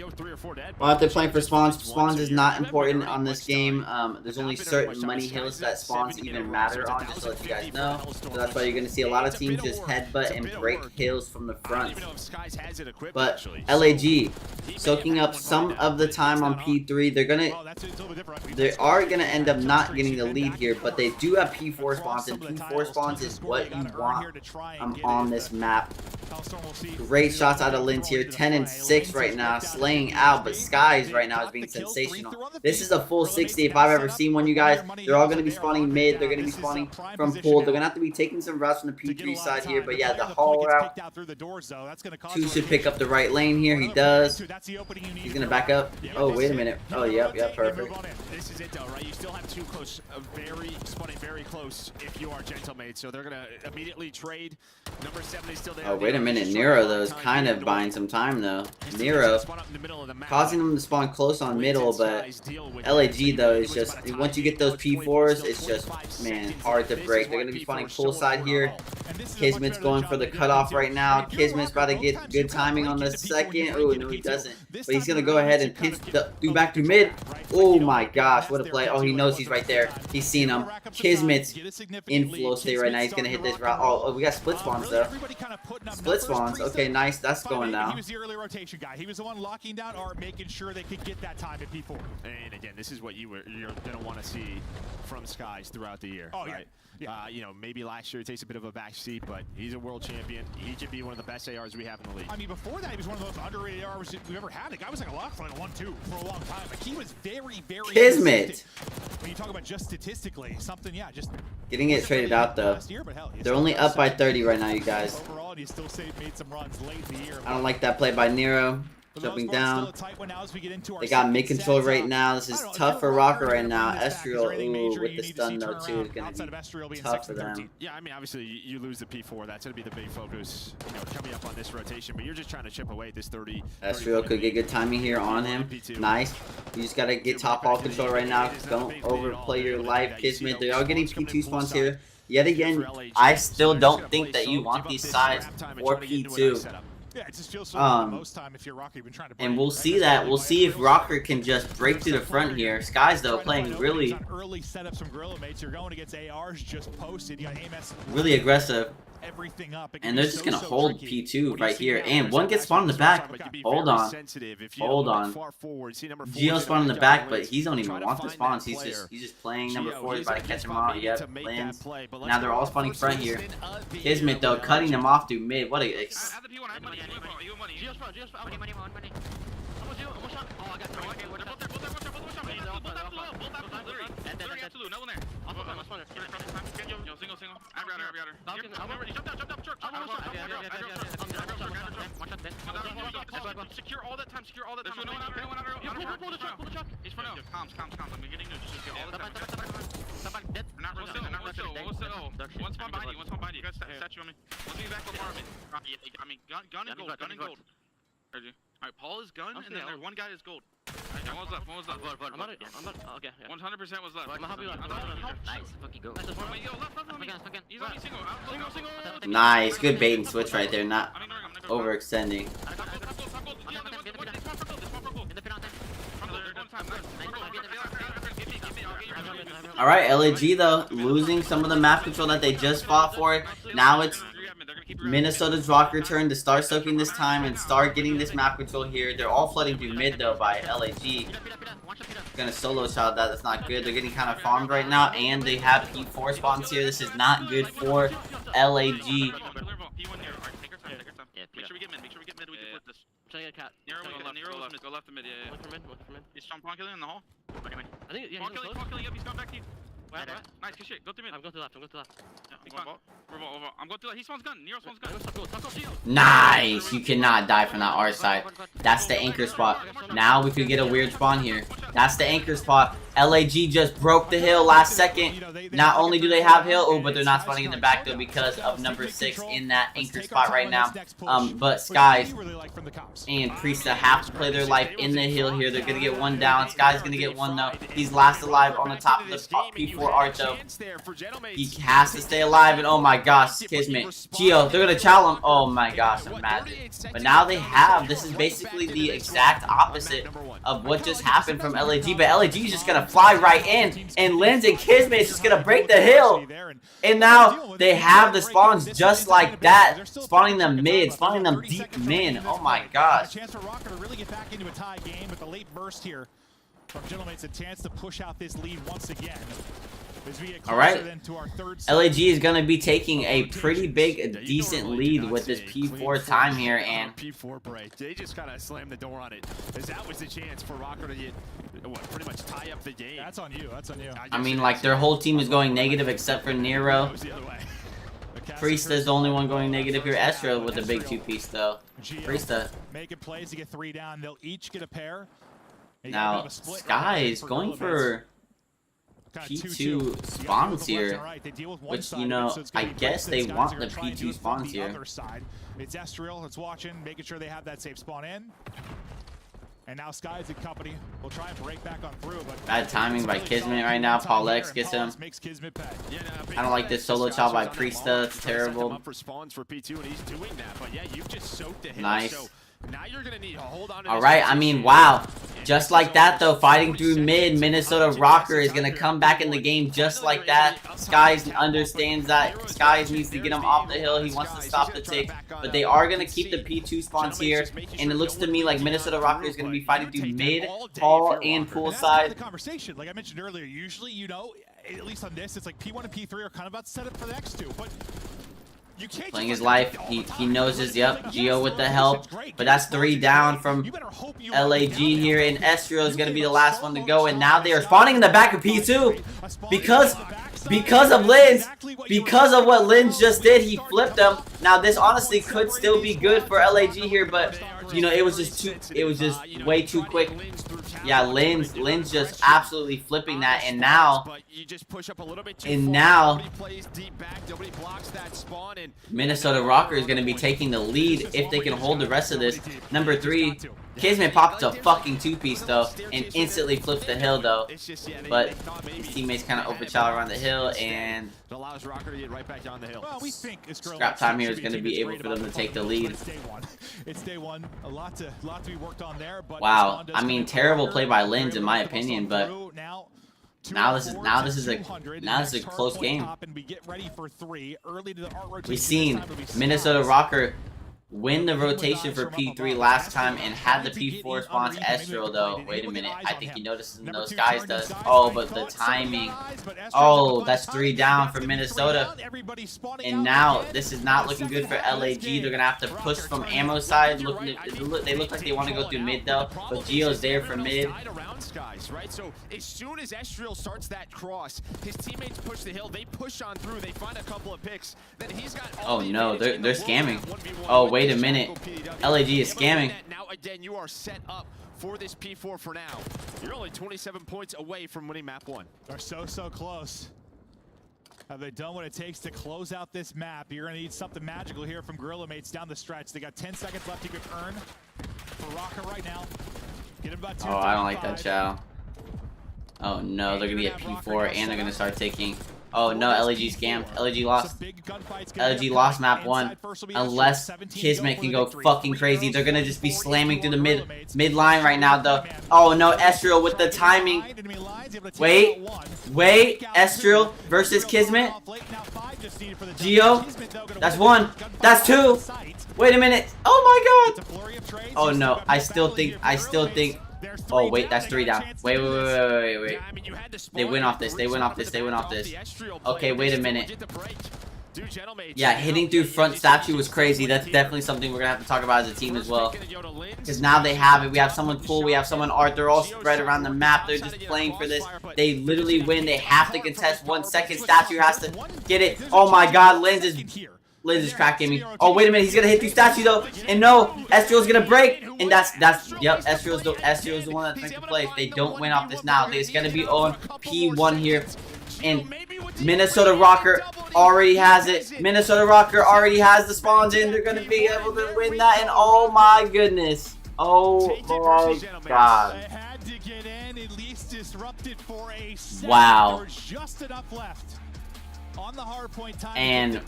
Well, if they're playing for spawns, spawns is not important on this game. There's only certain money hills that spawns even matter on, just to let you guys know. So that's why you're going to see a lot of teams just headbutt and break hills from the front. But LAG soaking up some of the time on P3. They are gonna end up not getting the lead here, but they do have P4 spawns, and P4 spawns is what you want on this map. Great shots out of Linz here. 10 and 6 right now, slaying out, but Skies right now is being sensational. This is a full 60 if I've ever seen one, you guys. They're all going to be spawning mid. They're going to be spawning from pool. They're going to have to be taking some routes from the P3 side here, but yeah, the haul route. 2 should pick up the right lane here. He does. He's going to back up. Oh, wait a minute. Oh, yep, perfect. This is it though, right? You still have 2 close, spawning very close if you are Gentlemate, so they're going to immediately trade. Number 7 is still there. Oh, wait a minute. Nero, though, is kind of buying some time, though. Nero causing them to spawn close on middle, but LAG, though, is just, once you get those P4s, it's just, man, hard to break. They're going to be spawning poolside here. Kismet's going for the cutoff right now. Kismet's about to get good timing on the second. Oh, no, he doesn't. But he's going to go ahead and pinch through back to mid. Oh, my gosh, what a play. Oh, he knows he's right there. He's seen him. Kismet's in flow state right now. He's going to hit this route. Oh, we got split spawns, though. Split spawns. Okay, nice. That's going down. He was the early rotation guy. He was the one locking down or making sure they could get that time at P4. And again, this is what you're going to want to see from Skies throughout the year. Oh, right? Yeah. You know, maybe last year he takes a bit of a backseat, but he's a world champion. He could be one of the best ARs we have in the league. I mean, before that, he was one of the most underrated ARs we've ever had. The guy was like a lock for like a 1-2 for a long time. Like, he was very, very Kismet. When you talk about just statistically, something, yeah, just getting it traded out, though. They're only up by 30 right now, you guys. Overall, he still made some runs late in the year. I don't like that play by Nero. Jumping down. They got mid control right now. This is tough for Rocker right now. Estriel, ooh, with the stun though too, is going to be tough for them. Yeah, I mean, obviously you lose the P4. That's going to be the big focus, you know, coming up on this rotation. But you're just trying to chip away at this 30. Estriel could get good timing here on him. Nice. You just got to get top ball control right now. Don't overplay your life. Kismet, they are getting P2 spawns here. Yet again, I still don't think that you want these sides for P2. Yeah, it just feels so most time if you're Rocker, you've been trying to and we'll see that. We'll see if Rocker can just break through the front here. Skies, though, playing really early setups from Gorilla Mates. You're going against ARs just posted. You got AMS really aggressive. everything up. And they're just gonna hold P2 right here, and one gets spawned in the back. Hold on, hold on. Gio spawned in the back, but he don't even want the spawns. He's just playing number 4. He's about to catch him out. Yep, lands. Now they're all spawning front here. Kismet though cutting them off through mid. What a Secure all that time. Secure all that time. He's front of comms. I'm beginning to secure all the time. One spawn behind you. You guys statue on me. Let's be back with Marvin. I mean, gun and gold. Alright, Paul is gun, and then there's one guy is gold. One was left. I'm not, okay. 100% was left. Nice, fucking go. He's on me single. nice, good bait and switch right there. Not overextending. Alright, LAG though, losing some of the map control that they just fought for. Now it's Minnesota's Rocker turn to start soaking this time and start getting this map control here. They're all flooding through mid though by LAG. Gonna solo shot that. That's not good. They're getting kind of farmed right now, and they have P4 spawns here. This is not good for LAG. Make sure we get mid. We can flip this. Go left to mid. Yeah. He's Pawn killing in the hall. I think Pawn killing. Yep, he's coming back to you. Nice, good shit. Go to mid. I'm going to left. Yeah, I'm going to left. He spawns gun. Nero spawns gun. Nice! You cannot die from that R side. That's the anchor spot. Now we could get a weird spawn here. That's the anchor spot. LAG just broke the hill last second. Not only do they have hill, but they're not spawning in the back though because of number 6 in that anchor spot right now. But Skies and Priesta have to play their life in the hill here. They're gonna get one down. Sky's gonna get one though. He's last alive on the top of the P4 arch though. He has to stay alive, and oh my gosh, Kismet. Gio, they're gonna challenge him. Oh my gosh, imagine. But now they have, this is basically the exact opposite of what just happened from LAG. But LAG is just gonna fly right in, and Lens and Kismet is just gonna break the hill. And now they have the spawns just like that, spawning them mid, spawning them deep mid. Oh my gosh. Chance for Rocker to really get back into a tie game with the late burst here from Gentlemates. A chance to push out this lead once again. Alright, LAG is going to be taking a pretty big, decent lead with this P4 time here, and P4 break. They just kind of slammed the door on it, as that was the chance for Rocker to get, pretty much tie up the game. That's on you, that's on you. I mean, like, their whole team is going negative except for Nero. Priesta is the only one going negative here. Estra with a big 2-piece, though. Priesta. Making plays to get 3 down. They'll each get a pair. Now, Sky is going for P2 spawns here, which, you know, I guess they want the P2 spawns here. It's Estriel that's watching, making sure they have that safe spawn in. And now Skies and company will try and break back on through. But bad timing by Kismet right now. Paul X gets him. I don't like this solo chop by Priesta. It's terrible. Nice. Alright, I mean, wow. Just like that, though, fighting through mid, Minnesota Rocker is going to come back in the game just like that. Skies understands that. Skies needs to get him off the hill. He wants to stop the tick. But they are going to keep the P2 spawns here. And it looks to me like Minnesota Rocker is going to be fighting through mid, hall, and poolside. The conversation, like I mentioned earlier, usually, you know, at least on this, it's like P1 and P3 are kind of about to set up for the next two. But playing his life, he knows his, yep, Gio with the help, but that's 3 down from LAG here, and Estriel is going to be the last one to go, and now they are spawning in the back of P2, because of Lins, because of what Lins just did, he flipped them. Now this honestly could still be good for LAG here, but, you know, it was just way too quick. Yeah, Lins just absolutely flipping that, and now Minnesota Rocker is going to be taking the lead if they can hold the rest of this. Number 3, Kismet popped a fucking 2-piece though, and instantly flips the hill though. But his teammates kind of overchild around the hill, and scrap time here is going to be able for them to take the lead. It's day one. A lot to be worked on there. But wow, I mean, terrible play by Lins in my opinion, but Now this is a close game. We've seen Minnesota Rocker win the rotation for P3 last time and had the P4 spawns. Estro though, wait a minute, I think he notices those guys does. Oh, but the timing. Oh, that's 3 down for Minnesota. And now this is not looking good for LAG. They're gonna have to push from ammo side. They look like they want to go through mid though, but Gio's there for mid. Right? So as soon as Estriel starts that cross, his teammates push the hill, they push on through, they find a couple of picks, then he's got all oh no, they're scamming. Oh, wait a minute. LAG is scamming. Now again, you are set up for this P4 for now. You're only 27 points away from winning map 1. They're so close. Have they done what it takes to close out this map? You're gonna need something magical here from Gorilla Mates down the stretch. They got 10 seconds left. You could earn for Rocker right now. Get him about 2. Oh, I don't like that, Chow. Oh no, they're gonna get P4 and they're gonna start taking. Oh no, LAG scammed. LAG lost. LAG lost map 1. Unless Kismet can go fucking crazy. They're gonna just be slamming through the mid line right now though. Oh no, Estriel with the timing. Wait. Estriel versus Kismet. Gio. That's 1. That's 2. Wait a minute. Oh my god. Oh no, I still think. Oh wait, that's 3 down. Wait. They win off this. Okay, wait a minute. Yeah, hitting through front statue was crazy. That's definitely something we're gonna have to talk about as a team as well. Because now they have it. We have someone Pool, we have someone Art. They're all spread around the map. They're just playing for this. They literally win. They have to contest 1 second. Statue has to get it. Oh my god, Lens is cracking me. Oh wait a minute, he's gonna hit through statue though, and no, Estriel's gonna break, and that's yep, Estriel's the one that's meant to play. If they don't win off this now, it's gonna be on P1 here, and Minnesota Rocker already has it. Minnesota Rocker already has the spawns in. They're gonna be able to win that, and oh my goodness, oh my god. Wow. And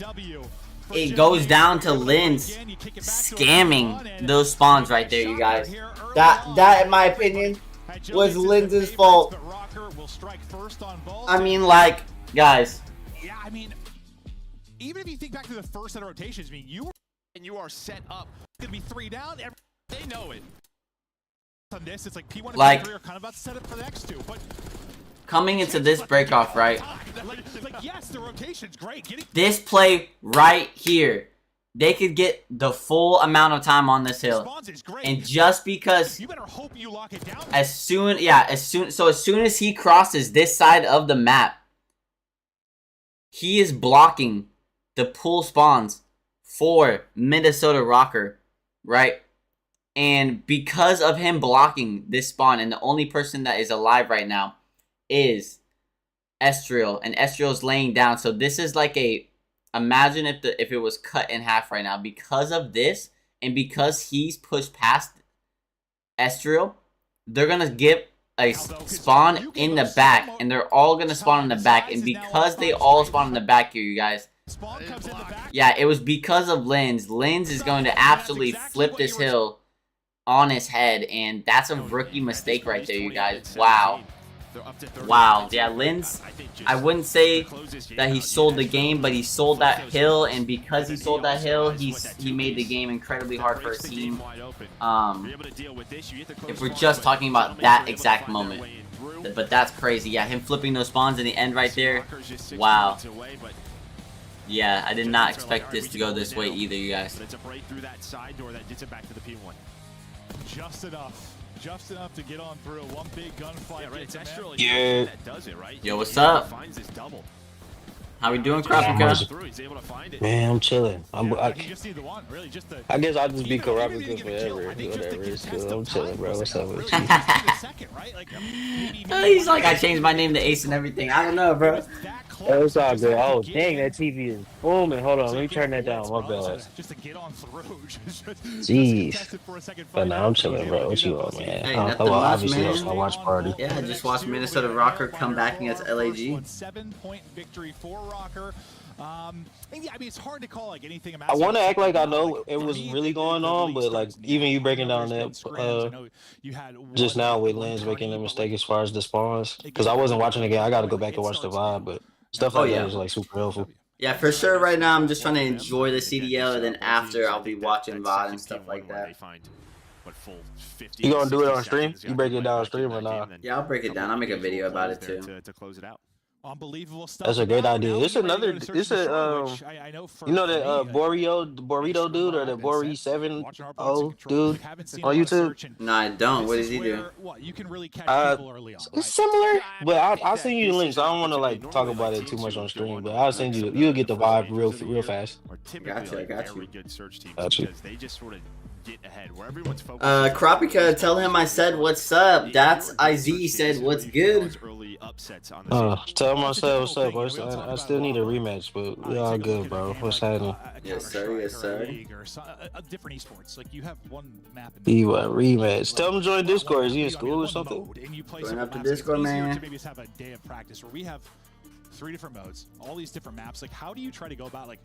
it goes down to Lens scamming those spawns right there, you guys. That in my opinion was Lens's fault. I mean, like, guys. Yeah, I mean, even if you think back to the first set of rotations, I mean, you are set up. It's gonna be 3 down. They know it. On this, it's like P1 and P3 are kind of about to set up for the next 2, but coming into this breakoff, right? Like yes, the rotation's great. This play right here, they could get the full amount of time on this hill. And just because, you better hope you lock it down. as soon as he crosses this side of the map, he is blocking the pool spawns for Minnesota Rocker, right? And because of him blocking this spawn, and the only person that is alive right now is Estriel, and Estriel's laying down. So this is like imagine if it was cut in half right now. Because of this, and because he's pushed past Estriel, they're gonna get a spawn in the back, and they're all gonna spawn in the back. And because they all spawn in the back here, you guys, yeah, it was because of Lens. Lens is going to absolutely flip this hill on his head, and that's a rookie mistake right there, you guys. Wow. Yeah, Lens, I wouldn't say that he sold the game, but he sold that hill, and because he sold that hill, he made the game incredibly hard for his team. If we're just talking about that exact moment. But that's crazy. Yeah, him flipping those spawns in the end right there. Wow. Yeah, I did not expect this to go this way either, you guys. Just enough to get on through. 1 big gunfight. Yeah. Yo, what's up? How we doing, Krapika? Man, I'm chilling. I just need the one, really, just the, guess I'll just be Krapika forever. Whatever. It's cool. I'm chilling, bro. What's up with you? He's like, I changed my name to Ace and everything. I don't know, bro. Oh, it's all good. Oh, dang, that TV is booming. Hold on, let me turn that down. My bad. Jeez. But now I'm chilling, bro. What you want, man? Hey, Obviously, that's my watch party. Yeah, I just watched Minnesota Rocker come back against LAG. 7-point victory for Rocker. And yeah, I mean, it's hard to call like anything. I want to act like I know it was really going on, but like even you breaking down that just now with Lens making a mistake as far as the spawns, because I wasn't watching the game. I got to go back and watch the VOD, but stuff like that is like super helpful. Yeah, for sure. Right now, I'm just trying to enjoy the CDL, and then after, I'll be watching VOD and stuff like that. You gonna do it on stream? You break it down on stream or not? Yeah, I'll break it down. I'll make a video about it too. To close it out. Unbelievable stuff. That's a great idea. It's another. It's a you know that Burrito dude or the Bori 7 dude on YouTube? No, I don't. What does he do? It's similar, but I'll send you the links. I don't want to like talk about it too much on stream, but I'll send you. You'll get the vibe real fast. Gotcha, I got you. Got you. They just sort of get ahead where everyone's focused. Kropika, tell him I said what's up. That's IZ said what's good. Tell him I said what's up, bro. I still need a rematch, but we all good, bro. What's happening? Yes, sir. Yes, sir. Different esports, like you have one map. Rematch. Tell him to join Discord. Is he in school or something? Join up to Discord, man. Maybe just have a day of practice where we have 3 different modes, all these different maps. Like, how do you try to go about like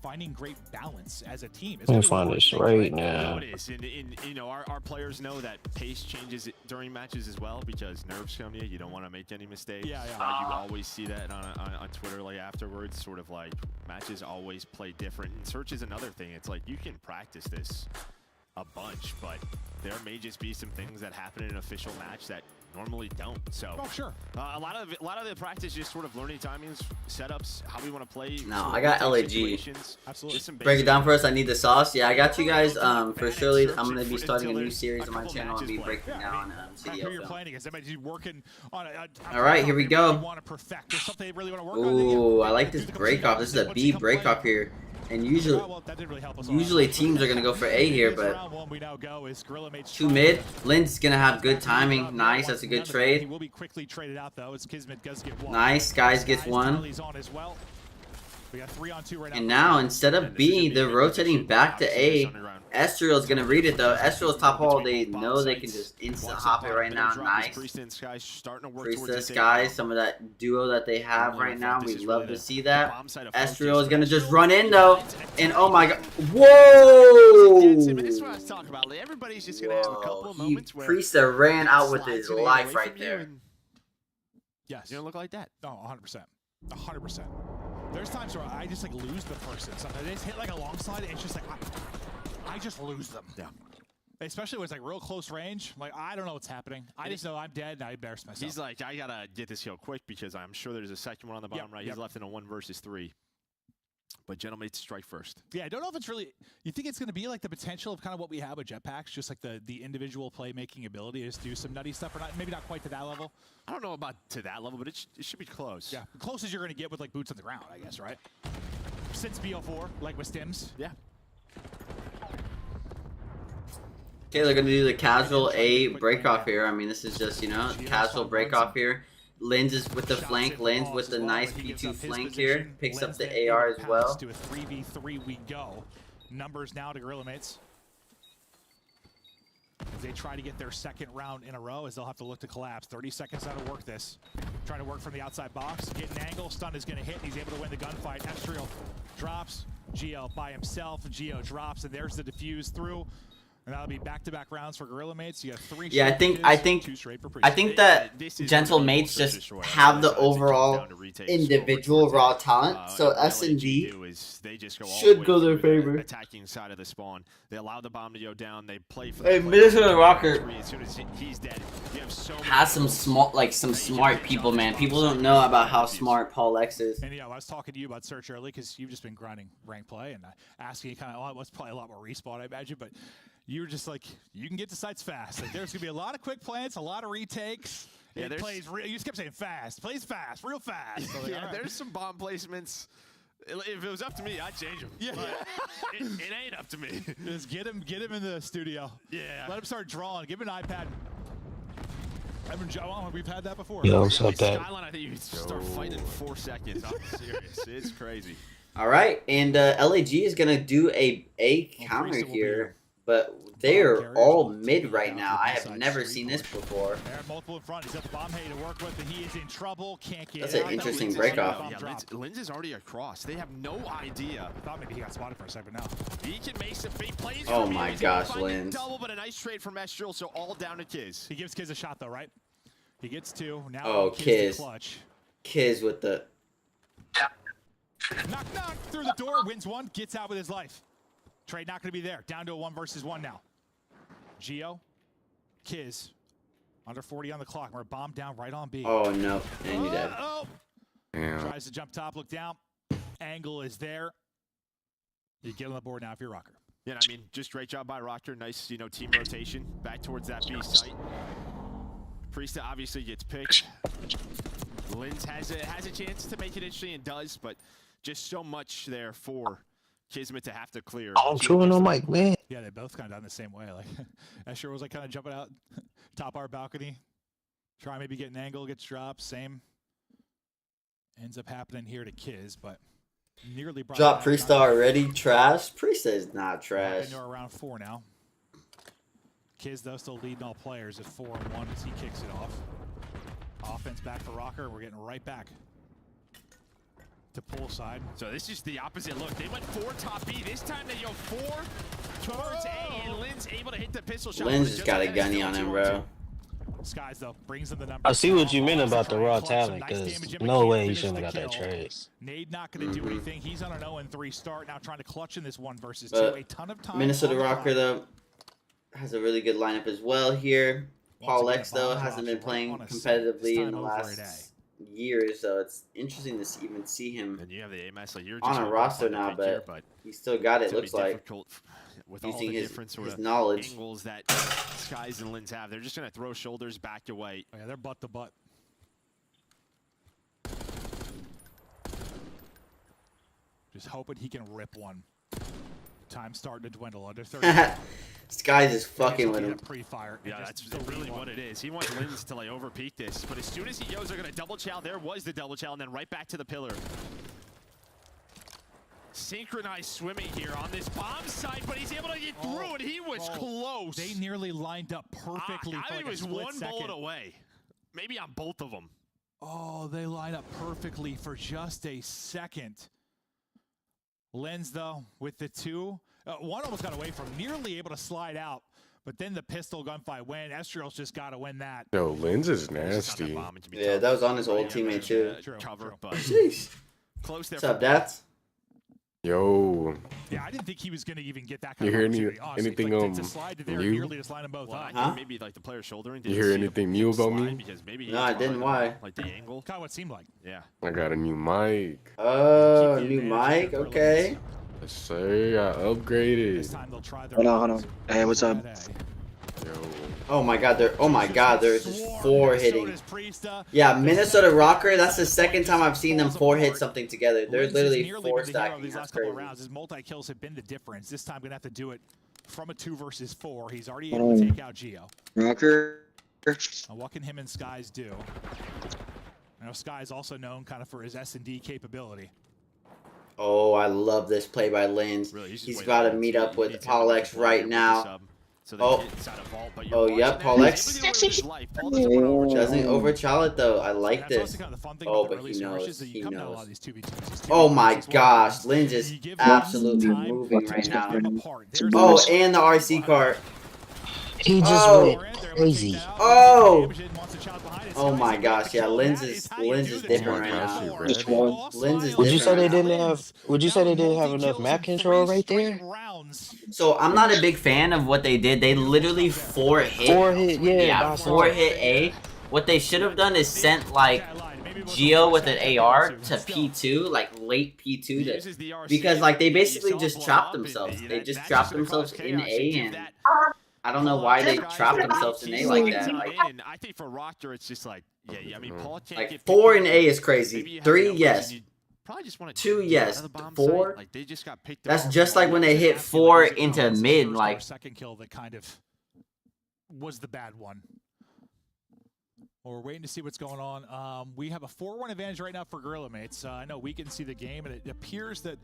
finding great balance as a team? I'm find this right now. It is, and you know our players know that pace changes during matches as well because nerves come to you. You don't want to make any mistakes. Yeah. You always see that on Twitter, like afterwards, sort of like matches always play different. And search is another thing. It's like you can practice this a bunch, but there may just be some things that happen in an official match that normally don't. So sure. A lot of the practice just sort of learning timings, setups, how we want to play. No, I got LAG. Absolutely. Break it down for us. I need the sauce. Yeah, I got you guys. For surely, I'm gonna be starting a new series on my channel and be breaking down CDL film. All right, here we go. Ooh, I like this break off. This is a B break off here. And usually teams are going to go for A here, but 2 mid. Lynn's going to have good timing. Nice, that's a good trade. Nice, Guys gets 1. And now, instead of B, they're rotating back to A. Estriel's going to read it, though. Estriel's top hole. They know they can just instant hop it right now. Nice. Priestess, Sky, some of that duo that they have right now. We'd love to see that. Estriel is going to just run in, though. And, oh, my God. Whoa! This is what I was talking about. Everybody's just going to have a couple of moments where Priestess ran out with his life right there. Yes. You don't look like that. No, 100%. 100%. There's times where I just like lose the person. Sometimes they just hit like a long slide and it's just like I just lose them. Yeah. Especially when it's like real close range. Like I don't know what's happening. I just know I'm dead and I embarrass myself. He's like, I gotta get this kill quick because I'm sure there's a second one on the bottom right. He's left in a 1 versus 3. But gentlemen, strike first. Yeah, I don't know if it's really. You think it's going to be like the potential of kind of what we have with jetpacks, just like the individual playmaking ability to just do some nutty stuff, or not? Maybe not quite to that level. I don't know about to that level, but it should be close. Yeah, the closest you're going to get with like boots on the ground, I guess, right? Since BO4, like with stims. Yeah. Okay, they're going to do the casual A break off here. I mean, this is just, you know, casual break off here. Lens is with the flank. Lens with the nice P2 flank here. Picks up the AR as well. To a 3v3 we go. Numbers now to Gorilla Mates. As they try to get their second round in a row, as they'll have to look to collapse. 30 seconds now to work this. Trying to work from the outside box. Get an angle. Stun is going to hit. And he's able to win the gunfight. Estriel drops. Geo by himself. Geo drops. And there's the defuse through. And that'll be back-to-back rounds for Gorilla Mates. You have 3. Yeah, I think that Gentle Mates just have the overall individual raw talent. So S&D should go their favor. Attacking side of the spawn. They allow the bomb to go down. They play for the Minnesota Rocker as soon as he's dead. You have so has some smart people, man. People don't know about how smart Paul X is. And yeah, I was talking to you about Search early because you've just been grinding rank play and asking you kind of, what's probably a lot more respawn, I imagine, but you were just like, you can get to sites fast. Like, there's going to be a lot of quick plants, a lot of retakes. Yeah, it plays you just kept saying fast. Plays fast, real fast. So like, yeah, there's some bomb placements. If it was up to me, I'd change them. Yeah. It ain't up to me. Just get him in the studio. Yeah. Let him start drawing. Give him an iPad. We've had that before. Yo, what's up, Dad? Skyline, I think you start fighting in 4 seconds. I'm serious. It's crazy. All right, and LAG is going to do a counter here. but they're all mid right now. I have never seen this before. Multiple in front. He's got the bomb hay to work with, but he is in trouble. Can't get That's out. an interesting breakoff. Yeah, Linz is already across. They have no idea. I thought maybe he got spotted for a second now. He can make some big plays. Oh my gosh, Linz. Double, but a nice trade from Estrel, so all down to Kiz. He gives Kiz a shot though, right? He gets 2. Now oh, Kiz. Clutch. Kiz with the knock knock through the door, wins 1, gets out with his life. Trade not going to be there. Down to a 1 versus 1 now. Geo, Kiz, under 40 on the clock. We're bombed down right on B. Oh no, and you're dead. Tries to jump top, look down. Angle is there. You get on the board now if you're Rocker. Yeah, I mean, just great job by Rocker. Nice, team rotation back towards that B site. Priesta obviously gets picked. Linz has a chance to make it interesting and does, but just so much there for Kismet to have to clear. I'm chewing on Mike, man. Yeah, they both kind of done the same way. Like Escher was like kind of jumping out top our balcony, try maybe get an angle, gets dropped, same. Ends up happening here to Kiz, but nearly brought drop Priesta already. Trash. Priesta is not trash. Into around 4 now. Kiz though still leading all players at 4-1 as he kicks it off. Offense back for Rocker. We're getting right back to poolside. So this is the opposite look. They went 4 top B. This time they go 4 towards A, and Linz able to hit the pistol shot. Linz just got a gunny on him, bro. Skies though brings them the number. I see what you meant about the raw talent, because no way he shouldn't have got that trade. Nade not going to do anything. He's on an 0-3 start now, trying to clutch in this 1 versus 2. A ton of time. Minnesota Rocker though has a really good lineup as well here. Paul X though hasn't been playing competitively in the last years, so it's interesting to even see him and you have the AMS, like you're on a roster now, but he still got it. Looks like with using all the his different sort of knowledge angles that Skies and Linz have. They're just gonna throw shoulders back away. Oh, yeah, they're butt to butt. Just hoping he can rip one. Time starting to dwindle under 30. Skies is fucking with him. Pre-fire. Yeah, that's really what it is. He wants Linz to like overpeak this, but as soon as he knows they're gonna double chow, there was the double chow, and then right back to the pillar. Synchronized swimming here on this bomb site, but he's able to get through, and he was close. They nearly lined up perfectly. I think it was 1 bullet away, maybe on both of them. Oh, they line up perfectly for just a second. Linz though with the 2. 1 almost got away from, nearly able to slide out, but then the pistol gunfight win. Estriel's just got to win that. Yo, Linz is nasty. Yeah, that was on his old teammate too. Cover, but Jeez. Close there. What's up, Dats? Yo. Yeah, I didn't think he was going to even get that kind you of hear anything to slide to there, new? nearly to slide them both well, up. maybe like the player shouldering. You hear anything new about me? Because maybe no, I didn't. Why? Like the angle. Kind of what it seemed like. Yeah. I got a new mic. Oh, new mic. Okay. Let's say I upgraded. This time they'll try their Hold on. Hey, what's up? Yo. Oh my God! There's just 4 hitting. Yeah, Minnesota Rocker. That's the second time I've seen them 4 hit something together. They're literally 4 stacking. These That's last couple crazy. rounds, his multi-kills have been the difference. This time gonna have to do it from a 2 versus 4. He's already able to take out Geo. Rocker. Now, what can him and Skies do? I know Skies also known kind of for his S&D capability. Oh, I love this play by Linz. Really, He's got to meet up with Paul X right now. So oh, yep, Paul X doesn't doesn't overchill it though. I like That's this. also kind of the fun thing Oh, about the but early he skirmishes knows. that you He come to a lot of knows. these 2v2s. Oh my gosh, Linz is absolutely moving right now. Oh, and the RC cart. He just Oh. went crazy. Oh! Oh my gosh, yeah, Linz is different right now. Linz is Would you say they different. didn't have? Would you say they didn't have enough map control right there? So I'm not a big fan of what they did. They literally 4 hit. 4 hit, yeah. Yeah, 4 hit A. What they should have done is sent like Geo with an AR to P2, like late P2, because like they basically just trapped themselves. They just trapped themselves in A, and I don't know why they trapped themselves in A like that. Like, I think for Rocker, it's just like, yeah, I mean, Paul can't like get 4 in A is crazy. 3, yes. Probably just want 2, yes. 4. Like they just got picked That's off just like when they hit 4 into mid. Like, second kill that kind of was the bad one. Well, we're waiting to see what's going on. We have a 4-1 advantage right now for Gorilla Mates. I know we can see the game, and it appears that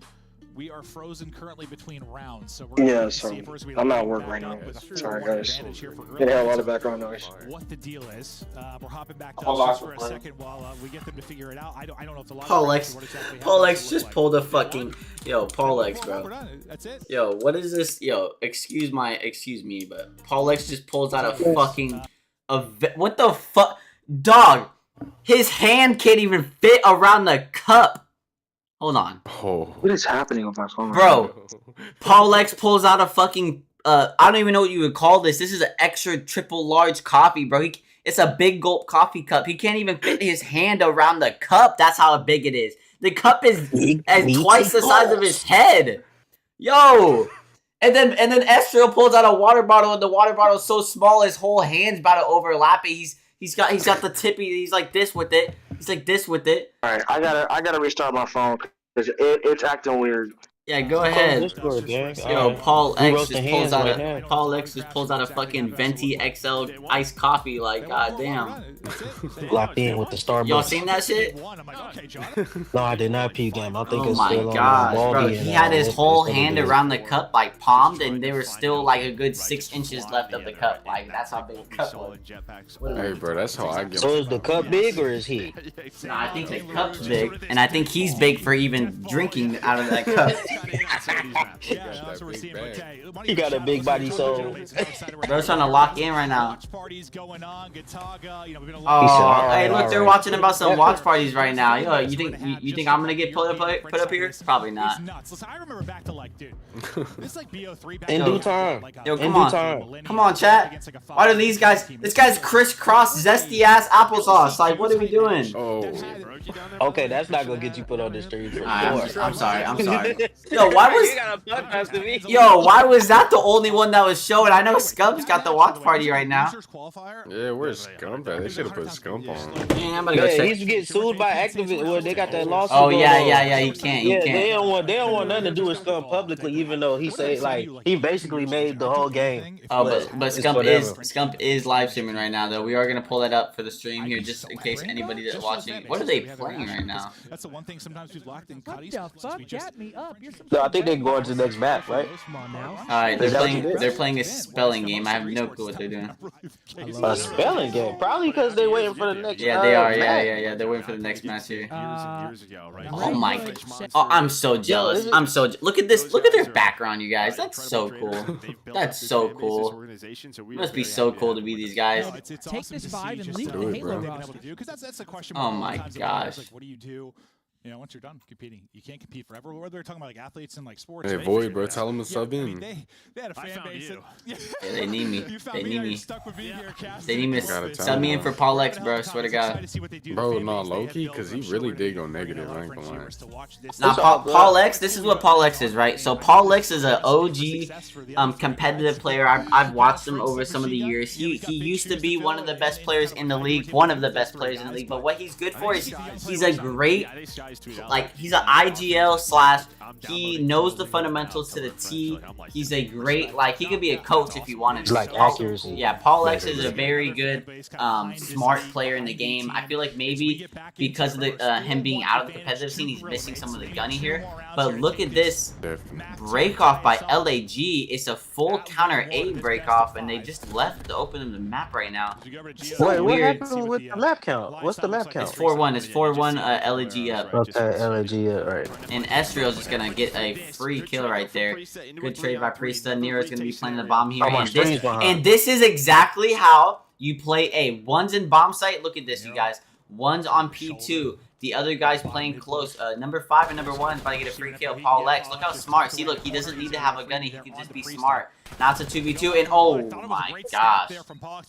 we are frozen currently between rounds. So Yeah, so I'm at work right now. Sorry, guys. Gonna have a lot of background noise. What the deal is? We're hopping back to us for a second while we get them to figure it out. I don't know if the Paul X just pulled a fucking Paul X, bro. That's it. Yo, what is this? Yo, excuse me, but Paul X just pulls out a fucking what the fuck, dog? His hand can't even fit around the cup. Hold on. Oh. What is happening with my phone? Bro, Paul X pulls out a fucking, I don't even know what you would call this. This is an extra triple large coffee, bro. It's a big gulp coffee cup. He can't even fit his hand around the cup. That's how big it is. The cup is twice the size of his head. Yo. And then Estriel pulls out a water bottle, and the water bottle is so small his whole hand's about to overlap it. He's got the tippy. He's like this with it. He's like this with it. All right, I gotta restart my phone because it's acting weird. Yeah, go ahead. Discord, gang. Yo, Paul X just pulls out right Paul X just pulls out a fucking venti XL iced coffee. Like, goddamn. Locked in with the Starbucks. Y'all seen that shit? No, I did not peep them. I think Oh it's my still gosh, on bro! Baldy He and, had his whole it's hand gonna around the cup, like palmed, and there was still like a good 6 inches left of the cup. Like, that's how big the cup was. Hey, bro, that's how I get. So is the cup big or is he? Nah, I think the cup's big, and I think he's big for even drinking out of that cup. He got a big body, so Bro's trying to lock in right now. He Oh, said, hey, look, all they're right. watching about some watch parties right now. Yo, you think I'm gonna get put up here? Probably not. I remember back to like, dude, this like BO3 back In due time. Yo, In come due on. time. Come on, chat. Why do these guys? This guy's crisscross zesty ass applesauce. Like, what are we doing? Oh. Okay, that's not gonna get you put on the street. I'm sorry. Yo, why was? You got a podcast to me. Yo, why was that the only one that was showing? I know Scump's got the watch party right now. Yeah, where's Scump at? They should have put Scump on. Yeah, I'm gonna go check. He's getting sued by activists. Well, they got that lawsuit. Oh going yeah, on. he can't. Yeah, they don't want nothing to do with Scump publicly, even though he said like he basically made the whole game. Oh, but Scump is live streaming right now though. We are gonna pull that up for the stream here, just in case anybody that's watching. What are they playing right now? That's the one thing sometimes we've lacked in What the fuck? Get me up. You're some No, I think they're going to the next map, right? Come on now. All right, they're playing a spelling game. I have no clue what they're doing. A spelling game, probably because they're waiting for the next. Yeah, they are. match. Yeah. They're waiting for the next match here. Years ago, right? Oh my! Oh, I'm so jealous. Look at this. Look at their background, you guys. That's so cool. That's so cool. Must be so cool to be these guys. Take this vibe and leave the Halo roster. Because that's the question. Oh my gosh. Like, what do you do? You know, once you're done competing, you can't compete forever. Whether they're talking about like athletes and like sports. Hey, right? Void, bro, tell him to sub I in. mean, they had a fan base. Yeah, they need me. They need me. They need me to Gotta tell sub me him. in for Paul X, bro. Swear to God. Bro, no, low-key, because he really did go negative, I ain't gonna lie. Now, Paul X, this is what Paul X is, right? So Paul X is an OG competitive player. I've watched him over some of the years. He used to be one of the best players in the league, but what he's good for is he's a great, like, he's an IGL / he knows the fundamentals to the T. He's a great, like, he could be a coach if you wanted to. Like accuracy. Yeah, Paul X is a very good, smart player in the game. I feel like maybe because of the him being out of the competitive scene, he's missing some of the gunny here. But look at this break off by LAG. It's a full counter A break off, and they just left to open the map right now. So Wait, what weird. happened with the map count? What's the map count? It's 4-1. It's 4-1 LAG up. Okay, LAG, right. And Estriel's just gonna get a free kill right there. Good trade by Priesta. Nero's gonna be playing the bomb here. And this is exactly how you play a one's in bomb site. Look at this, you guys. One's on P2. The other guy's playing close. Number 5 and number 1 is about to get a free kill. Paul X. Look how smart. See, look, he doesn't need to have a gunny. He can just be smart. Now it's a 2v2, and oh my gosh.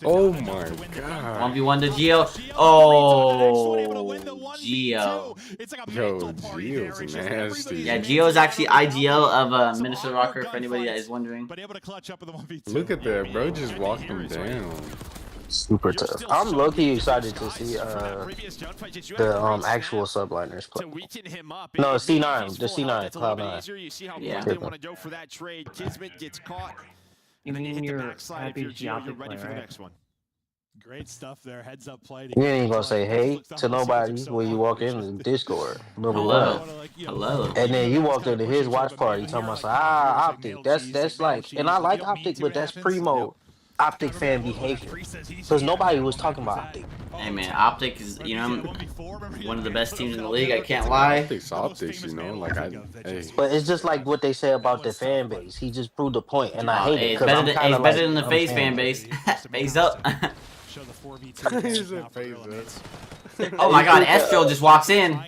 Oh my god. 1v1 to Geo. Oh, Geo. Yo, Geo's nasty. Yeah, Geo is actually IGL of Minnesota Rocker, for anybody that is wondering. Look at that, bro. Just walked him down. Super tough. I'm low-key excited to see the actual subliners play. No, C9, the C9, Cloud9. Yeah. You mean you're happy to see Optic play, right? Great stuff there. Heads up play. You ain't gonna say hey to nobody when you walk in the Discord. Number Hello. one. Hello. And then you walked into his watch party talking about Optic. That's like, and I like Optic, but that's primo Optic fan behavior. Because nobody was talking about Optic. Hey man, Optic is, you know, one of the best teams in the league. I can't lie. Optics, you know, like hey. But it's just like what they say about the fan base. He just proved a point, and I hate it. It's better than the FaZe fan base. FaZe up. Oh my God, Estrel just walks in.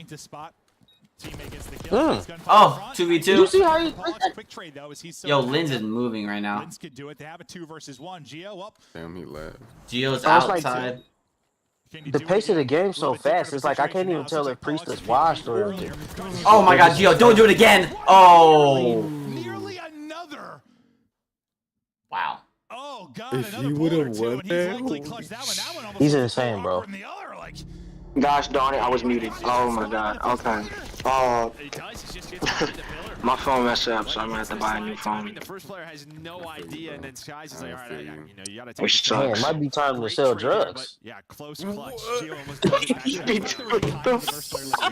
Oh, 2v2. You see how he... Yo, Linz is moving right now. Linz could do it. They have a 2 versus 1. Geo up. Damn, he left. Geo's outside. The pace of the game so fast. It's like I can't even tell if Priest is washed or if Oh my God, Geo, don't do it again. Oh. Nearly another. Wow. Oh God, if he would have won that, he's insane, bro. Gosh darn it, I was muted. Oh my God. Okay. Oh. My phone messed up, so I'm gonna have to buy a new phone. The first player has no idea, and then Skies is like, all right, you know, you gotta take Which sucks. It might be time to sell drugs. Yeah, close clutch.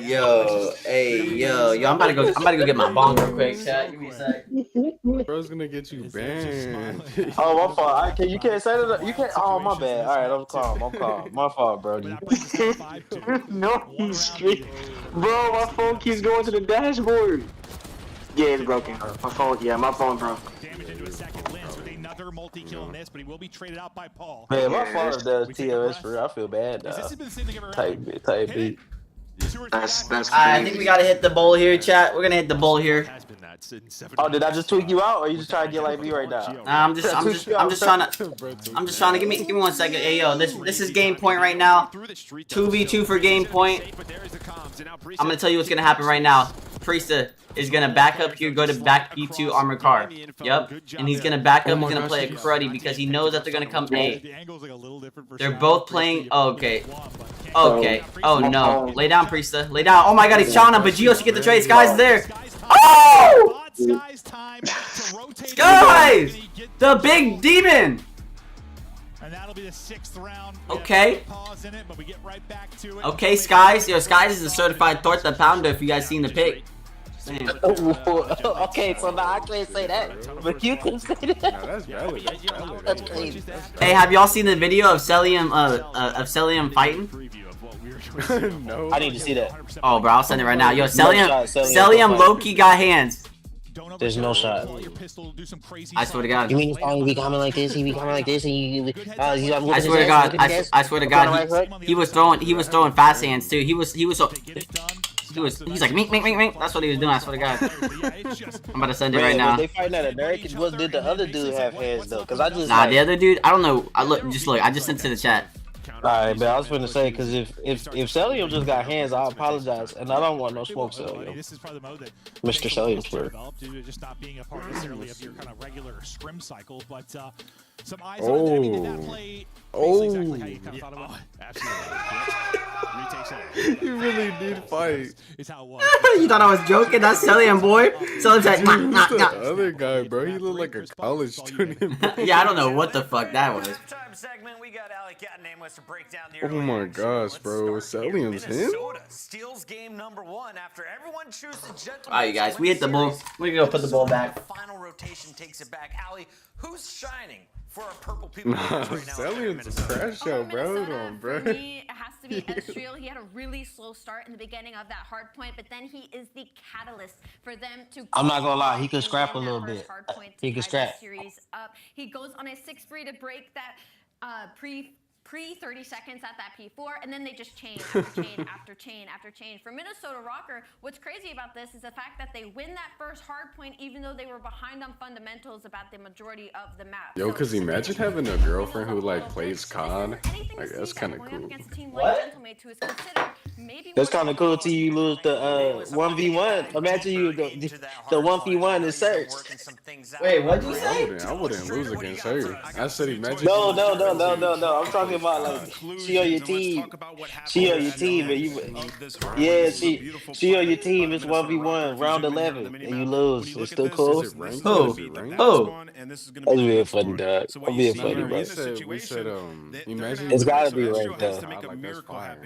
Yo, hey, yo, I'm about to go get my bong real quick, chat. Give me a sec. Bro's gonna get you banned. Oh, my fault. You can't say that. You can't. Oh, my bad. All right, I'm calm. My fault, Brody. No, he's street. Bro, my phone keeps going to the dashboard. Yeah, it's broken. My phone, yeah, my phone broke. Damage into a second. Linz with another multi-kill on this, but he will be traded out by Paul. Man, my father does TOS for real. I feel bad, Type beat. That's I think we gotta hit the bowl here, chat. We're gonna hit the bowl here. Oh, did I just tweak you out, or you just trying to get like me right now? Nah, I'm just trying to give me 1 second. Hey yo, this is game point right now. 2v2 for game point. I'm gonna tell you what's gonna happen right now. Priesta is gonna back up here, go to back B2 armor car. Yep, and he's gonna back up. He's gonna play a cruddy because he knows that they're gonna come A. They're both playing. Oh, okay. Okay. Oh no. Lay down, Priesta. Lay down. Oh my God, he's shot him, but Geo should get the trade. Sky's there. Oh! Skies! The big demon! And that'll be the 6th round. Okay. Okay, Skies. Yo, Skies is a certified torta pounder if you guys seen the pic. Okay, so now I can't say that, but you can say that. No, that's valid. That's crazy. Hey, have y'all seen the video of Celium fighting? No. I need to see that. Oh, bro, I'll send it right now. Yo, Celium low-key got hands. There's no shot. I swear to God. You mean he be coming like this? He be coming like this, and I swear to God. I swear to God. He was throwing fast hands too. He's like mink. That's what he was doing. I swear to God. I'm about to send it right now. They fighting at American. What did the other dude have hands though? Cause I just the other dude. I don't know. Look. I just sent it to the chat. Alright, but I was gonna say, because if Celium just got hands, I apologize, and I don't want no smoke, Celium. Mr. Celium, swear. Just not being a part necessarily of your kind of regular scrim cycle, but some eyes on that. I mean, did that play exactly how you kind of thought about it? You really did fight. Is how it was. You thought I was joking? That's Celium, boy. Celium's like, the other guy, bro. He looked like a college student. Yeah, I don't know what the fuck that was. Oh my gosh, bro. Celium's him? Alright, you guys. We hit the bull. We're gonna go put the ball back. Final rotation takes it back. Allie, who's shining for our purple people? Celium's a crash show, bro. Hold on, bro. For me, it has to be Estrel. He had a really slow start in the beginning of that hard point, but then he is the catalyst for them to. I'm not gonna lie, he could scrap a little bit. He could scrap. Series up. He goes on a 6-free to break that pre 30 seconds at that P4, and then they just chain after chain after chain after chain. For Minnesota Rocker, what's crazy about this is the fact that they win that first hard point even though they were behind on fundamentals about the majority of the map. Yo, cause imagine having a girlfriend who like plays COD. Like that's kind of cool. What? That's kind of cool till you lose the 1v1. Imagine you the 1v1 in search. Wait, what'd you say? I wouldn't lose against her. I said imagine. No. I'm talking about like she on your team. She on your team, and you. Yeah, she on your team. It's 1v1, round 11, and you lose. It's still cool. Is it ranked? Who? Is it ranked? Who? That's being funny, dog. I'm being funny, No, bro. we said imagine It's you gotta play be Smash ranked, though. COD, like that's fire.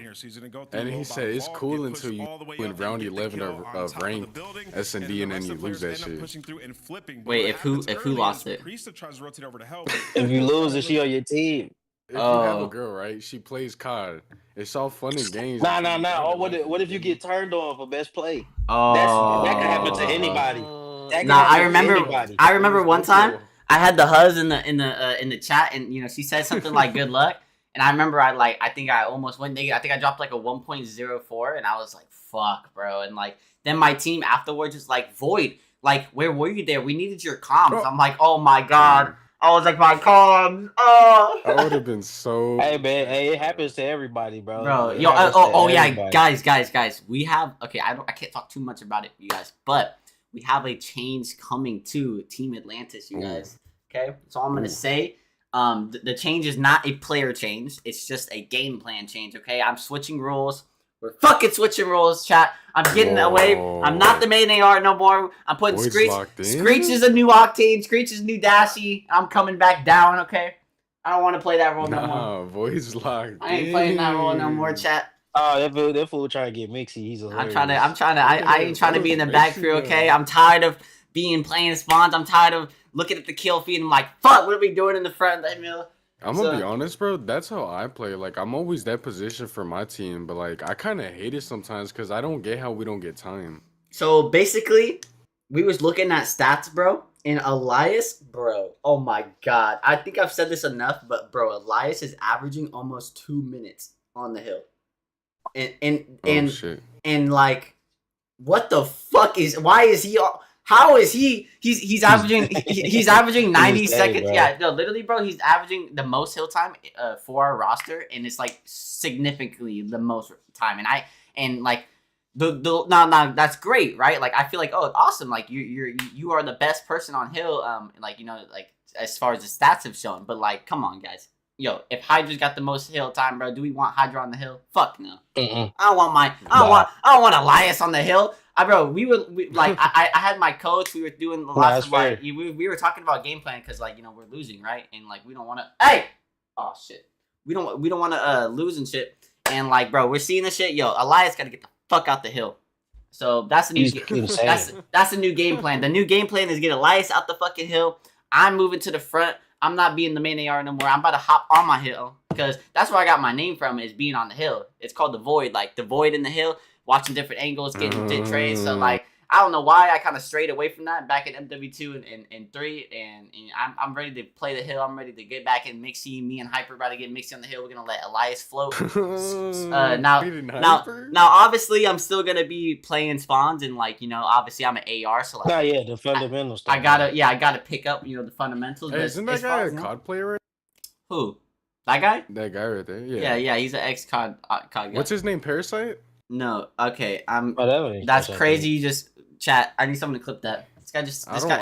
And he said it's cool until you win round 11 of ranked S&D and then you lose that shit. Wait, if who lost it? If you lose, is she on your team? If you have a girl, right, she plays COD. It's all fun and games. Nah. Or what if you get turned on for best play? Oh. That can happen to anybody. Nah, I remember one time I had the huzz in the chat, and you know she said something like "good luck," and I remember I think I almost went negative. I think I dropped like a 1.04, and I was like, "Fuck, bro!" And like then my team afterwards was like, "Void, like where were you there? We needed your comms." I'm like, "Oh my god." I was like, my comms. Oh. I would have been so. Hey man, it happens to everybody, bro. Bro, It yo, happens to yeah, everybody. guys. We have I can't talk too much about it, you guys, but we have a change coming to Team Atlantis, you guys. Okay, so I'm gonna say, the change is not a player change. It's just a game plan change. Okay, I'm switching rules. We're fucking switching rules, chat. I'm getting away. I'm not the main AR no more. I'm putting Screech. Screech is a new Octane. Screech is new Dashy. I'm coming back down, okay? I don't want to play that role no more. Nah, Void's locked. I ain't playing that role no more, chat. Oh, that fool trying to get mixy. He's hilarious. I ain't trying to be in the back crew, okay? I'm tired of playing spawns. I'm tired of looking at the kill feed and I'm like, fuck, what are we doing in the front? I'm gonna be honest, bro. That's how I play. Like, I'm always that position for my team, but like, I kind of hate it sometimes because I don't get how we don't get time. So basically, we was looking at stats, bro, and Elias, bro. Oh my god, I think I've said this enough, but bro, Elias is averaging almost 2 minutes on the hill, and like, what the fuck is? Why is he? How is he? He's averaging he's averaging 90 seconds. Bro. Yeah, no, literally, bro. He's averaging the most hill time for our roster, and it's like significantly the most time. And like no, that's great, right? Like I feel like, oh, awesome. Like you are the best person on hill. Like you know, like as far as the stats have shown. But like, come on, guys. Yo, if Hydra's got the most hill time, bro, do we want Hydra on the hill? Fuck no. I don't want Elias on the hill. Bro, I had my coach. We were doing lots of like we were talking about game plan because like you know we're losing, right? And like we don't want to. Hey, oh shit, we don't want to lose and shit. And like, bro, we're seeing this shit. Yo, Elias got to get the fuck out the hill. So that's a new that's a new game plan. The new game plan is get Elias out the fucking hill. I'm moving to the front. I'm not being the main AR no more. I'm about to hop on my hill because that's where I got my name from, is being on the hill. It's called the Void, like the Void in the hill, watching different angles, getting dit trades. So like, I don't know why I kind of strayed away from that back in MW2 and 3, and I'm ready to play the hill. I'm ready to get back in Mixie. Me and Hyper about to get Mixie on the hill. We're gonna let Elias float. Now, obviously, I'm still gonna be playing spawns, and like you know, obviously, I'm an AR, so like, the fundamentals. I gotta pick up the fundamentals. Hey, isn't that guy a COD player? Who? That guy? That guy right there. Yeah. He's an ex COD guy. What's his name? Parasite? No. Okay. That's crazy. You just chat. I need someone to clip that. I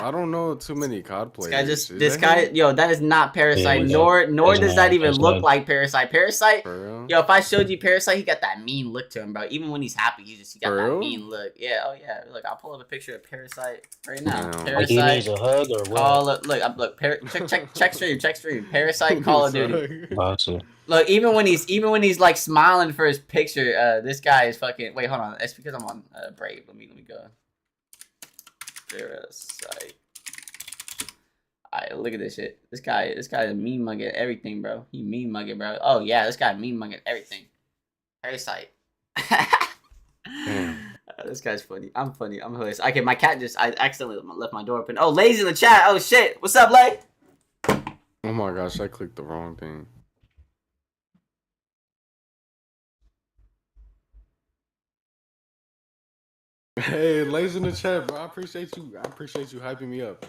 don't know too many COD players. This guy, yo, that is not Parasite. Nor does that even look like Parasite. Parasite, yo, if I showed you Parasite, he got that mean look to him, bro. Even when he's happy, he got that mean look. Yeah, oh yeah. Look, I'll pull up a picture of Parasite right now. Parasite. Like he needs a hug or what? Check stream. Parasite Call of Duty. Gotcha. Look, even when he's like smiling for his picture, this guy is fucking. Wait, hold on. It's because I'm on Brave. Let me go. Parasite. Alright, look at this shit. This guy is mean mugging everything, bro. He mean mugging, bro. Oh yeah, this guy mean mugging everything. Parasite. This guy's funny. I'm funny. I'm hilarious. Okay, my cat I accidentally left my door open. Oh, Lay's in the chat. Oh shit. What's up, Lay? Oh my gosh, I clicked the wrong thing. Hey, Lay's in the chat, bro. I appreciate you hyping me up.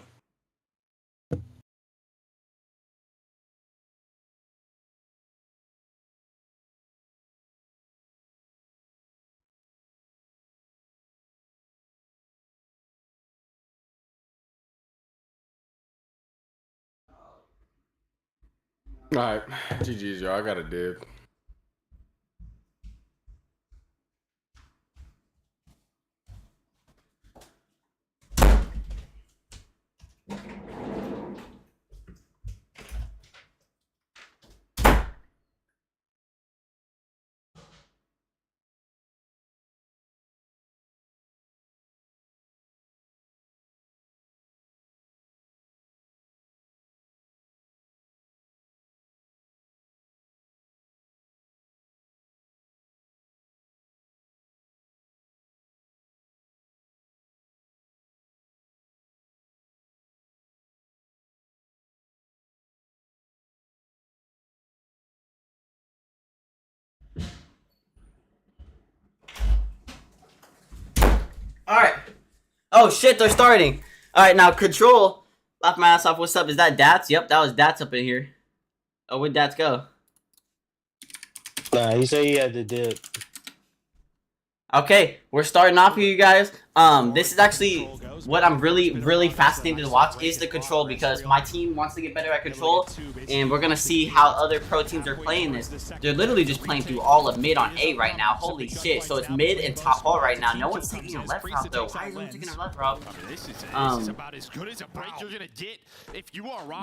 Alright, GG's, y'all. I got a dip. Alright. Oh shit, they're starting. Alright, now control. Laugh my ass off. What's up? Is that Dats? Yep, that was Dats up in here. Oh, where'd Dats go? Nah, he said he had the dip. Okay, we're starting off here, you guys. This is actually what I'm really fascinated to watch is the control, because my team wants to get better at control, and we're gonna see how other pro teams are playing this. They're literally just playing through all of mid on A right now. Holy shit! So it's mid and top hall right now. No one's taking a left route though. Why is no one taking a left route?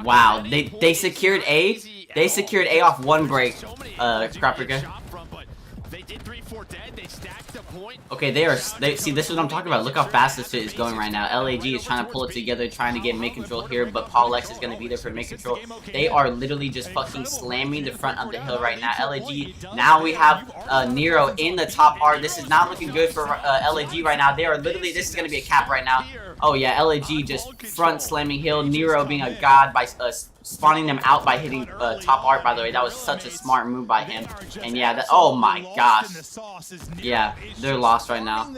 Wow, they secured A. They secured A off one break. Scrapper. They did 3-4 dead. They stacked the point. Okay, see, this is what I'm talking about. Look how fast this shit is going right now. LAG is trying to pull it together, trying to get mid control here, but Paul X is going to be there for mid control. They are literally just fucking slamming the front of the hill right now. LAG, now we have Nero in the top R. This is not looking good for LAG right now. They are literally, this is going to be a cap right now. Oh yeah, LAG just front slamming hill. Nero being a god by spawning them out by hitting top art, by the way. That was such a smart move by him. And yeah, oh my gosh. Yeah, they're lost right now.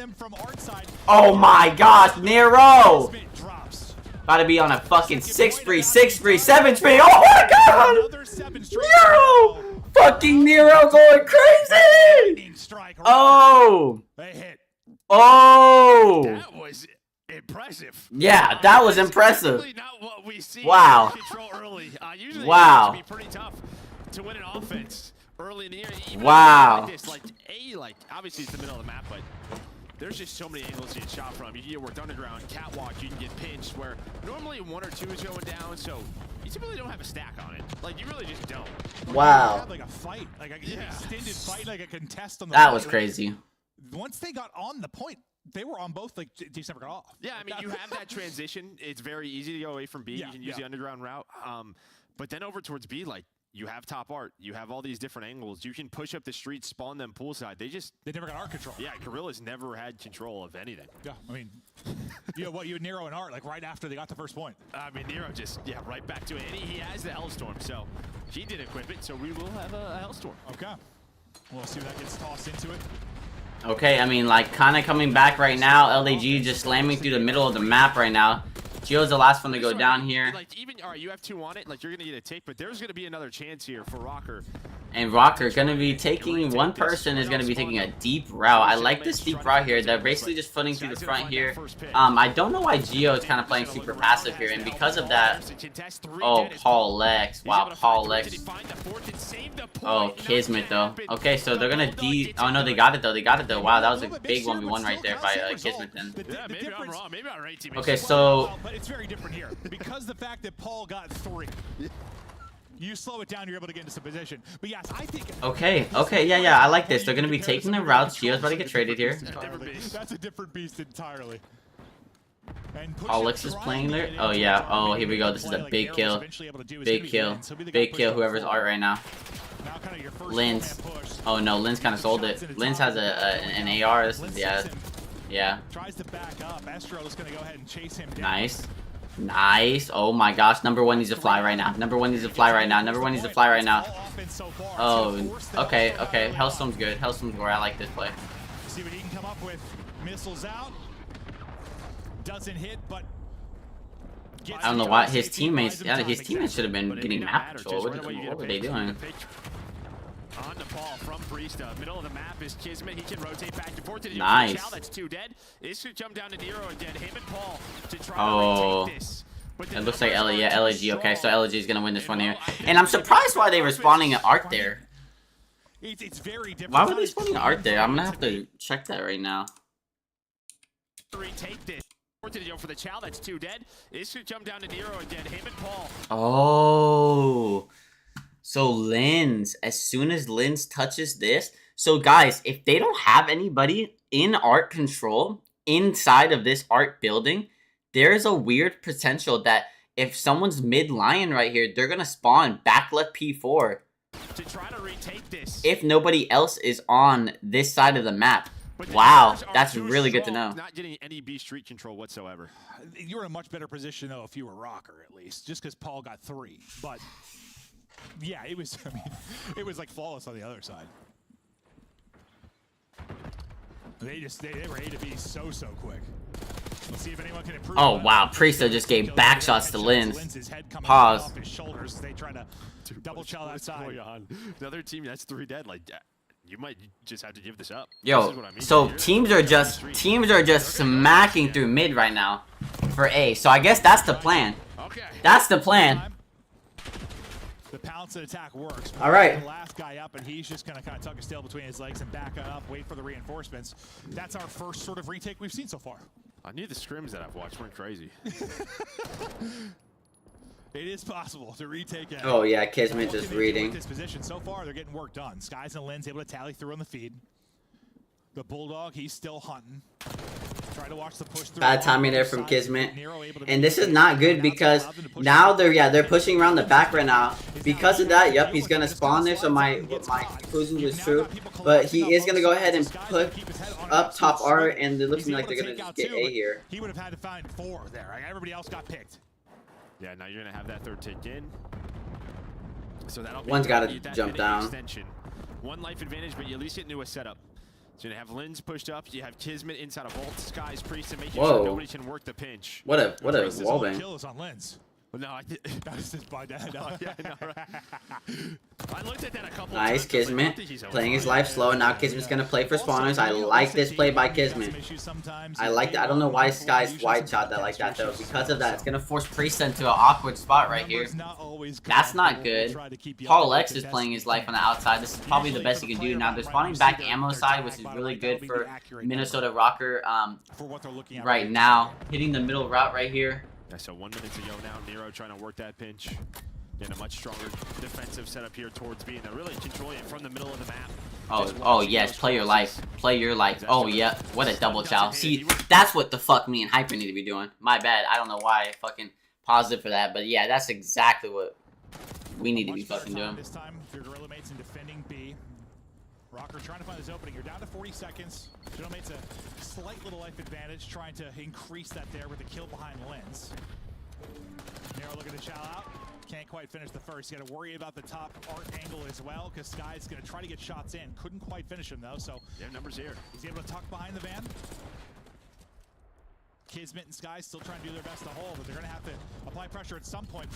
Oh my gosh, Nero! About to be on a fucking 6-free, 6-free, 7-free. Oh my god! Nero! Fucking Nero going crazy! Oh! Oh! That was impressive. Yeah, that was impressive. Not what we see wow. Usually wow. It can be pretty tough to win an offense early in the year. Even wow. Like this, like obviously it's the middle of the map, but there's just so many angles you get shot from. You can get worked underground, catwalk, you can get pinched, where normally 1 or 2 is going down, so you typically don't have a stack on it. Like, you really just don't. Wow. You have like a fight, like an extended fight, like a contest on the That was crazy. Once they got on the point, they were on both, like, December got off. Yeah, I mean, you have that transition. It's very easy to go away from B. You can use the underground route. But then over towards B, like, you have top art. You have all these different angles. You can push up the street, spawn them poolside. They never got art control. Yeah, Gorilla's never had control of anything. Yeah, I mean, you had Nero and Art, like, right after they got the first point. I mean, Nero just, right back to it. And he has the Hellstorm, so he did equip it, so we will have a Hellstorm. Okay. We'll see if that gets tossed into it. Okay, I mean, like, kind of coming back right now. LAG just slamming through the middle of the map right now. Gio's the last one to go down here. Like, even, all right, you have 2 on it. Like, you're going to get a take, but there's going to be another chance here for Rocker. And Rocker going to be taking, one person is going to be taking a deep route. I like this deep route here. They're basically just footing through the front here. I don't know why Gio is kind of playing super passive here, and because of that, oh, Paul Lex. Wow, Paul Lex. Oh, Kismet, though. Okay, so they're going to oh, no, they got it, though. They got it, though. Wow, that was a big 1v1 right there by Kismet, then. Yeah, maybe I'm wrong. Maybe I'm right. Okay, so... But it's very different here, because the fact that Paul got 3. You slow it down, you're able to get into some position. But yes, I think... Okay, yeah, I like this. They're going to be taking the routes. Gio's about to get traded here. That's a different beast entirely. Alex is playing there. Oh, yeah. Oh, here we go. This is a big kill. Big kill. Big kill, whoever's art right now. Linz. Oh, no, Linz kind of sold it. Linz has an AR. This is, yeah. Tries to back up. Astro's going to go ahead and chase him down. Nice. Nice. Oh my gosh. Number 1 needs to fly right now. Number 1 needs to fly right now. Number 1 needs to fly right now. Oh, okay. Hellstorm's good. Hellstorm's good. I like this play. See what he can come up with. Missiles out. Doesn't hit, but I don't know why his teammates. Yeah, his teammates should have been getting map control. What were they doing? On the ball from Priesta. Middle of the map is Kismet. He can rotate back and forth. Nice. That's 2 dead. This should jump down to Nero and dead. Him and Paul to try to retake this. It looks like LAG. Okay, so LAG is gonna win this one here. And I'm surprised why they were spawning an art there. It's very different. Why were they spawning an art there? I'm gonna have to check that right now. Retake this. For the chow, that's 2 dead. This should jump down to Nero again. Him and Paul. Oh, so Lens. As soon as Lens touches this, so guys, if they don't have anybody in art control inside of this art building, there is a weird potential that if someone's mid lion right here, they're gonna spawn back left P4 to try to retake this. If nobody else is on this side of the map. Wow, that's really good to know. Not getting any B street control whatsoever. You're in a much better position though if you were Rocker at least, just because Paul got 3. But yeah, it was. I mean, it was like flawless on the other side. They were A to B so quick. Let's see if anyone can improve. Oh wow, Priesta just gave back shots to Lens. Pause. His shoulders. They try to double chow that side. Another team that's 3 dead. Like you might just have to give this up. Yo, so teams are just smacking through mid right now for A. So I guess that's the plan. Okay. That's the plan. The pounce and attack works. All right. The last guy up, and he's just gonna kind of tuck his tail between his legs and back up, wait for the reinforcements. That's our first sort of retake we've seen so far. I knew the scrims that I've watched weren't crazy. It is possible to retake it. Oh yeah, Kismet just reading. This position so far, they're getting work done. Skies and Lens able to tally through on the feed. The Bulldog, he's still hunting. Try to watch the push through. Bad timing there from Kismet. And this is not good because now they're pushing around the back right now. Because of that, yep, he's gonna spawn there. So my conclusion was true. But he is gonna go ahead and put up top R, and it looks like they're gonna just get A here. He would have had to find 4 there. Everybody else got picked. Yeah, now you're gonna have that 3rd tick in. So that'll be one's gotta jump down. Extension. 1 life advantage, but you at least get into a setup. So you're gonna have Lens pushed up. You have Kismet inside of Vault, Skies, Priest, and making sure nobody can work the pinch. What a wallbang. Kill is on Lens. Well, no, I did. That was just by dad. Yeah, I know, right? I looked at that a couple nice, times. Kismet. Playing his life slow. Now Kismet's going to play for spawners. I like this play by Kismet. I like that. I don't know why Sky's wide shot that like that, though. Because of that, it's going to force Priest into an awkward spot right here. That's not good. Paul X is playing his life on the outside. This is probably the best he can do. Now, they're spawning back ammo side, which is really good for Minnesota Rocker right now. Hitting the middle route right here. Yeah, so 1 minute to go now. Nero trying to work that pinch. And a much stronger defensive setup here towards B. And they're really controlling it from the middle of the map. Oh yes, play your life. Play your life. Oh yeah, what a double chow. See, that's what the fuck me and Hyper need to be doing. My bad. I don't know why I fucking paused it for that. But yeah, that's exactly what we need to be fucking doing. This time for your Gorilla mates in defending B. Rocker trying to find this opening. You're down to 40 seconds. Gorilla mates a slight little life advantage, trying to increase that there with a kill behind Lens. Nero looking to chow out. Can't quite finish the first. You got to worry about the top art angle as well, because Sky's going to try to get shots in. Couldn't quite finish him though, so yeah, numbers here. He's able to tuck behind the van. Kismet and Sky still trying to do their best to hold, but they're going to have to apply pressure at some point.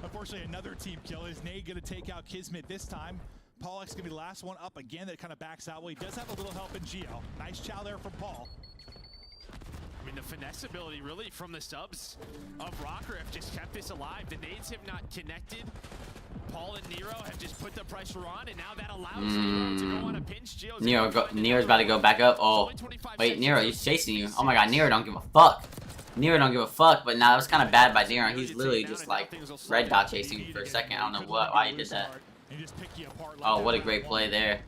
Unfortunately, another team kill. Is Nate going to take out Kismet this time? Paul X going to be the last one up again that kind of backs out. Well, he does have a little help in Geo. Nice chow there from Paul. I mean, the finesse ability really from the subs of Rocker have just kept this alive. The nades have not connected. Paul and Nero have just put the pressure on, and now that allows Nero to go on a pinch. Nero's about to go back up. Oh, wait, Nero, he's chasing you. Oh my god, Nero don't give a fuck. Nero don't give a fuck, but now that was kind of bad by Nero. He's literally just like red dot chasing for a second. I don't know why he did that. Oh, what a great play there.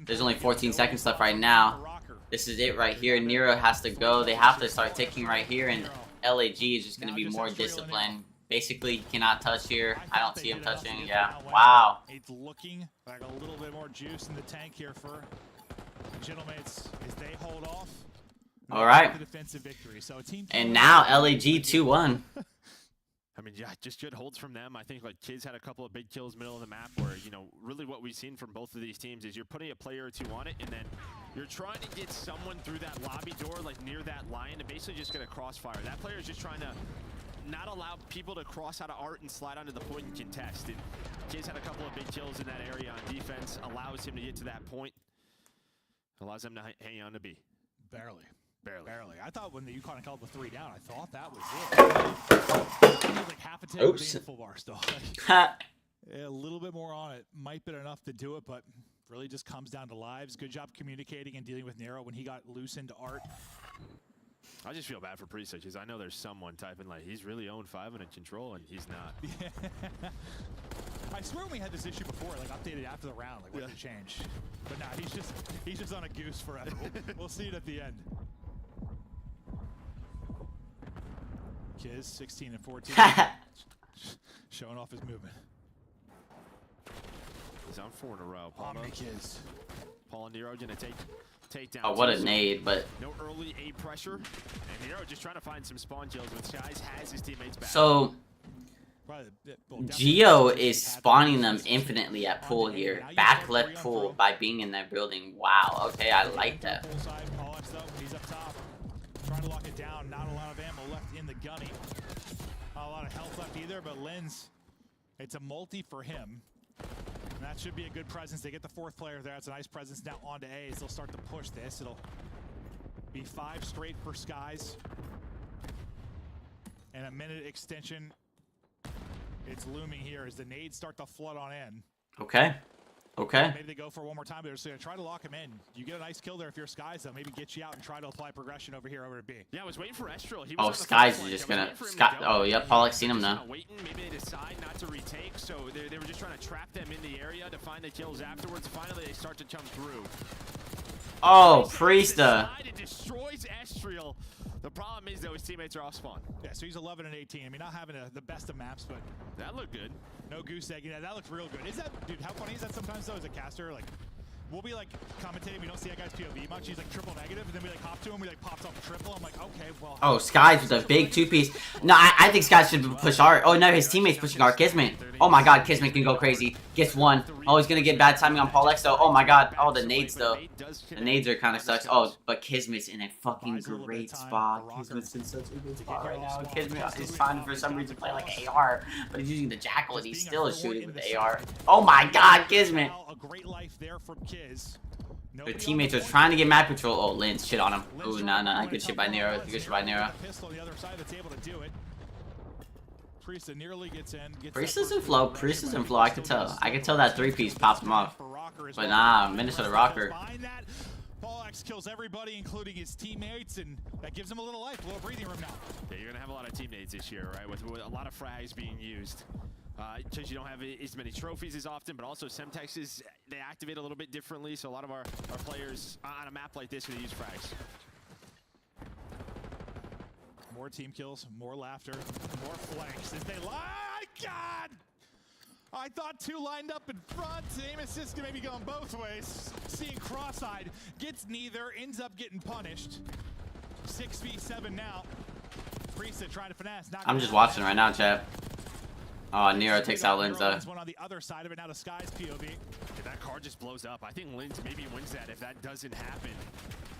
There's only 14 seconds left right now. This is it right here. Nero has to go. They have to start ticking right here, and LAG is just going to be more disciplined. Basically, he cannot touch here. I don't see him touching. Yeah. Wow. It's looking like a little bit more juice in the tank here for Gentlemates as they hold off. All right. And now LAG 2-1. I mean, yeah, just good holds from them. I think like Kids had a couple of big kills middle of the map where, you know, really what we've seen from both of these teams is you're putting a player or two on it, and then you're trying to get someone through that lobby door, like near that line, and basically just get a crossfire. That player is just trying to not allow people to cross out of art and slide onto the point and contest. And Kids had a couple of big kills in that area on defense, allows him to get to that point, allows them to hang on to B. Barely. I thought when the UConn called the 3 down, I thought that was it. take Oops. being full bar still. A little bit more on it might be enough to do it, but really just comes down to lives. Good job communicating and dealing with Nero when he got loose into art. I just feel bad for Priest because I know there's someone typing like he's really owned 5 in control and he's not. I swear we had this issue before, like updated after the round, like what did change? But nah, he's just on a goose forever. We'll see it at the end. Kiz 16 and 14, showing off his movement. He's on 4 in a row. Paul and Nero gonna take down. Oh, what a nade, but no early A pressure. And Nero just trying to find some spawn kills, but Skies has his teammates back. so Geo is spawning them infinitely at pool here. Backlit pool by being in that building. Wow, okay, I like that. He's up top, trying to lock it down. Not a lot of ammo left in the gunny. Not a lot of health left either, but Lens, it's a multi for him. And that should be a good presence. They get the 4th player there. It's a nice presence now onto A's. They'll start to push this. It'll be 5 straight for Skies. And a minute extension. It's looming here as the nades start to flood on in. Okay. Okay. Maybe they go for one more time, but they're just going to try to lock him in. You get a nice kill there if you're Skies, though. Maybe get you out and try to apply progression over here over to B. Yeah, I was waiting for Estrel. Oh, Skies is just gonna. Oh, yep. Pollock's seen him now. Waiting. Maybe they decide not to retake, so they were just trying to trap them in the area to find the kills afterwards. Finally, they start to come through. Oh, Priesta. It destroys Estrel. The problem is, though, his teammates are off spawn. Yeah, so he's 11 and 18. I mean, not having the best of maps, but that looked good. No goose egg. Yeah, that looked real good. Is that, dude, how funny is that sometimes, though, as a caster? Like, we'll be, like, commentating. We don't see that guy's POV much. He's, like, triple negative, and then we, like, hop to him. We, like, pops off triple. I'm like, okay, well. Oh, Skies with a big 2-piece. No, I think Skies should push art. Oh, no, his teammate's pushing art. Kismet. Oh, my God, Kismet can go crazy. Gets 1. Oh, he's going to get bad timing on Paul X, though. Oh, my God. Oh, the nades, though. The nades are kind of sucks. Oh, but Kismet's in a fucking great spot. Kismet's in such a good spot right now. Kismet is trying for some reason to play like AR, but he's using the Jackal, and he still is shooting with the AR. Oh, my God, Kismet. A great life there from Kiz. Their teammates are trying to get map control. Oh, Lynch shit on him. Oh, no. Good shit by Nero. Good shit by Nero. Priesta nearly gets in. Priest is in flow. Priest is in flow. I can tell. I can tell that 3-piece popped him off. But nah, Minnesota Rocker. Paul X kills everybody, including his teammates, and that gives him a little life, a little breathing room now. Yeah, you're gonna have a lot of teammates this year, right? With a lot of frags being used. Because you don't have as many trophies as often, but also Semtexes, they activate a little bit differently, so a lot of our players on a map like this are gonna use frags. More team kills, more laughter, more flanks as they lie. God! I thought 2 lined up in front. Aim assist can maybe going both ways. Seeing cross-eyed, gets neither, ends up getting punished. 6v7 now. Priesta trying to finesse. I'm just watching right now, chat. Oh, Nero takes out Linz though. One on the other side of it now to Sky's POV. If that card just blows up, I think Linz maybe wins that if that doesn't happen.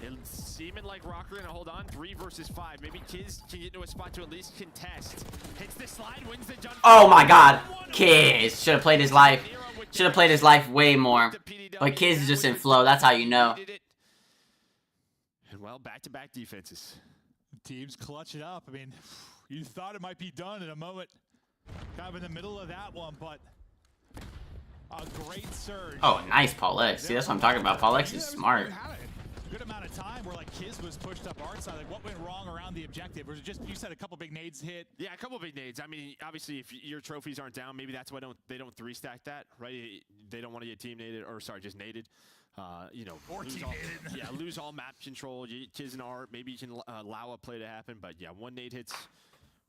It's seeming like Rocker gonna hold on 3 versus 5. Maybe Kiz can get into a spot to at least contest. Hits the slide, wins the jump. Oh my God, Kiz should have played his life. Should have played his life way more. But Kiz is just in flow. That's how you know. And well, back-to-back defenses. Teams clutch it up. I mean, you thought it might be done in a moment. Kind of in the middle of that one, but a great surge. Oh, nice, Paul X. See, that's what I'm talking about. Paul X is smart. Good amount of time where like Kiz was pushed up our side. Like, what went wrong around the objective? Was it just you said a couple big nades hit? Yeah, a couple big nades. I mean, obviously, if your trophies aren't down, maybe that's why they don't 3-stack that, right? They don't want to get team naded, or sorry, just naded. You know, or lose all, yeah, lose all map control. Kiz and art, maybe you can allow a play to happen, but yeah, 1 nade hits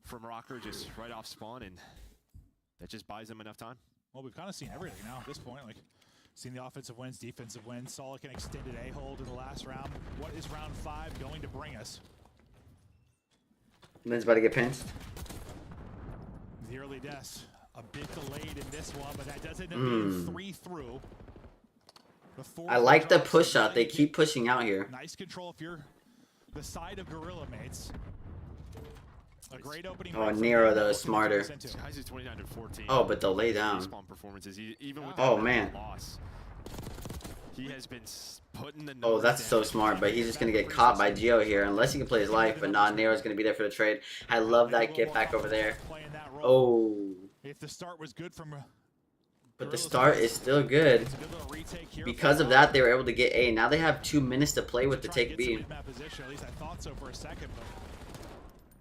from Rocker just right off spawn, and that just buys them enough time. Well, we've kind of seen everything now at this point. Like, seen the offensive wins, defensive wins. Solid an extended A-hold in the last round. What is round 5 going to bring us? Lynn's about to get pinched. The early deaths a bit delayed in this one, but that does end up being 3 through. I like the push out. They keep pushing out here. Nice control if you're the side of Gorilla mates. A great opening. Oh, Nero though is smarter. Oh, but they'll lay down. Oh man. He has been putting the oh, that's so smart, but he's just gonna get caught by Geo here unless he can play his life. But nah, Nero's gonna be there for the trade. I love that get back over there. Oh. If the start was good from... But the start is still good. Because of that, they were able to get A. Now they have 2 minutes to play with to take B. At least I thought so for a second, but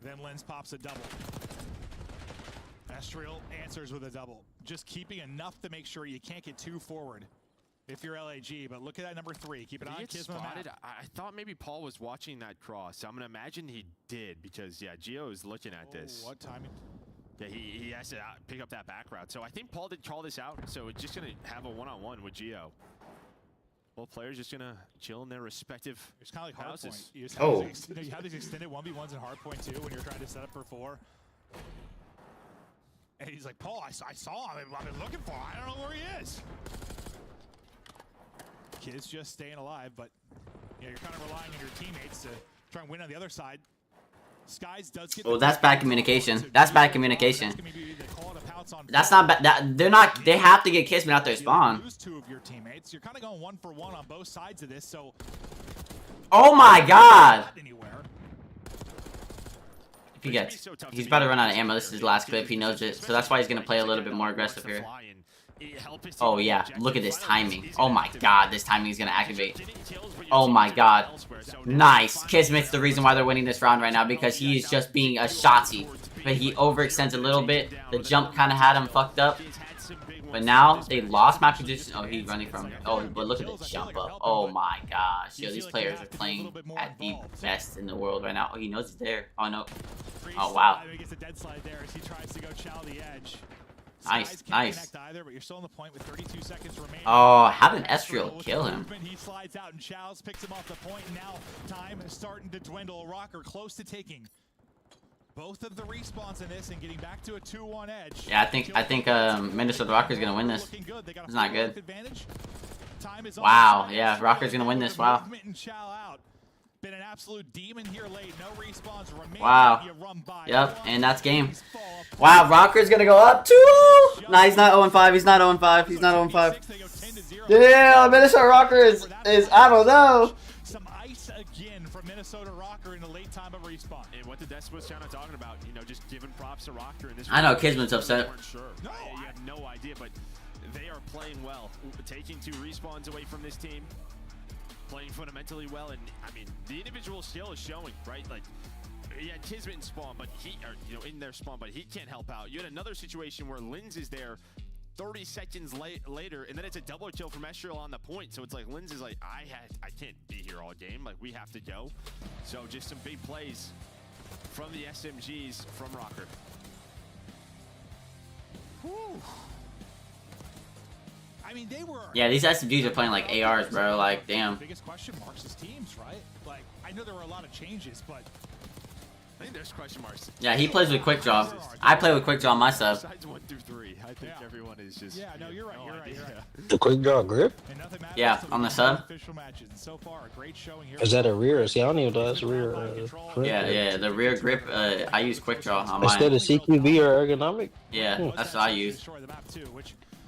then Lens pops a double. Estriel answers with a double. Just keeping enough to make sure you can't get too forward if you're LAG, but look at that number 3. Keep an eye on Kismet. I thought maybe Paul was watching that cross. I'm going to imagine he did because, yeah, Gio is looking at this. What timing? Yeah, he has to pick up that back route. So I think Paul did call this out. So it's just going to have a one-on-one with Gio. Both players just going to chill in their respective It's kind of like houses. Hardpoint. You have these extended 1v1s in Hardpoint too when you're trying to set up for 4. And he's like, Paul, I saw him. I've been looking for him. I don't know where he is. Kid's just staying alive, but you know, you're kind of relying on your teammates to try and win on the other side. Skies does get that's bad communication. That's bad communication. That's not bad. They're not. They have to get Kismet out their spawn. Lose 2 of your teammates. You're kind of going 1-for-1 on both sides of this. So. Oh my God. If he gets, he's about to run out of ammo. This is his last clip. He knows it, so that's why he's gonna play a little bit more aggressive here. Oh yeah, look at this timing. Oh my God, this timing is gonna activate. Oh my God, nice. Kismet's the reason why they're winning this round right now because he is just being a shotty. But he overextends a little bit. The jump kind of had him fucked up. But now they lost map position. Oh, he's running from. Oh, but look at the jump up. Oh my gosh, yo, these players are playing at the best in the world right now. Oh, he knows it's there. Oh no. Oh wow. Nice, nice. Oh, how did Estriel kill him? He slides out and Chow's picks him off the point. Now time is starting to dwindle. Rocker close to taking both of the respawns in this and getting back to a 2-1 edge. Yeah, I think Minnesota Rocker's gonna win this. It's not good. Wow, yeah, Rocker's gonna win this. Wow. Been an absolute demon here late. No respawns remain. Wow. Yep, and that's game. Wow, Rocker's gonna go up too. Nah, he's not 0-5. He's not 0-5. He's not 0-5. Yeah, Minnesota Rocker is I don't know. Some ice again from Minnesota Rocker in the late time of respawn. And what the Des was kind of talking about, you know, just giving props to Rocker in this. I know Kismet's upset. Sure. No, you have no idea, but they are playing well, taking 2 respawns away from this team. Playing fundamentally well, and I mean the individual skill is showing, right? Like, yeah, Kismet in spawn, but in their spawn, but he can't help out. You had another situation where Lins is there 30 seconds later, and then it's a double kill from Estriel on the point. So it's like Lins is like, I can't be here all game. Like, we have to go. So just some big plays from the SMGs from Rocker. Whew. I mean, they were. Yeah, these SMGs are playing like ARs, bro. Like, damn. Biggest question marks is teams, right? Like, I know there were a lot of changes, but I think there's question marks. Yeah, he plays with quick draw. I play with quick draw on my sub. Besides 1 through 3, I think everyone is just. Yeah, no, you're right. You're right. The quick draw grip? Yeah, on the sub. So far, a great showing here. Is that a rear? See, I don't even know that's a rear. Yeah, the rear grip. I use quick draw on mine. Instead of CQB or ergonomic? Yeah, that's what I use.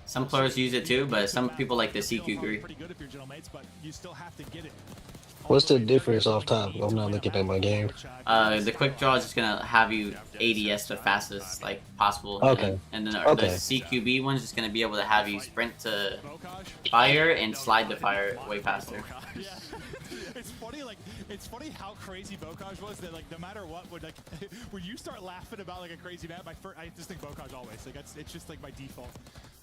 Some players use it too, but some people like the CQ grip. What's the difference off top? I'm not looking at my game. The quick draw is just gonna have you ADS the fastest like possible. Okay. And then the CQB one's just gonna be able to have you sprint to fire and slide to fire way faster. It's funny how crazy Bocage was that like no matter what would like when you start laughing about like a crazy map, I just think Bocage always like it's just like my default.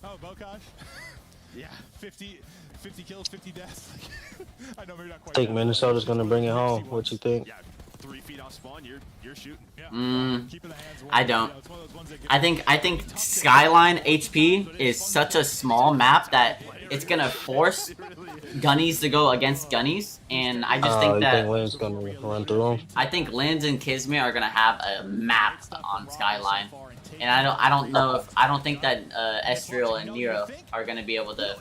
Oh, Bocage. Yeah, 50 kills, 50 deaths. I know maybe not quite. I think Minnesota's gonna bring it home. What you think? Yeah, 3 feet off spawn, you're shooting. I don't. I think Skyline HP is such a small map that it's gonna force Gunnies to go against Gunnies, and I just think that Lynn's gonna run through them. I think Lins and Kismet are gonna have a map on Skyline, and I don't think that Estriel and Nero are gonna be able to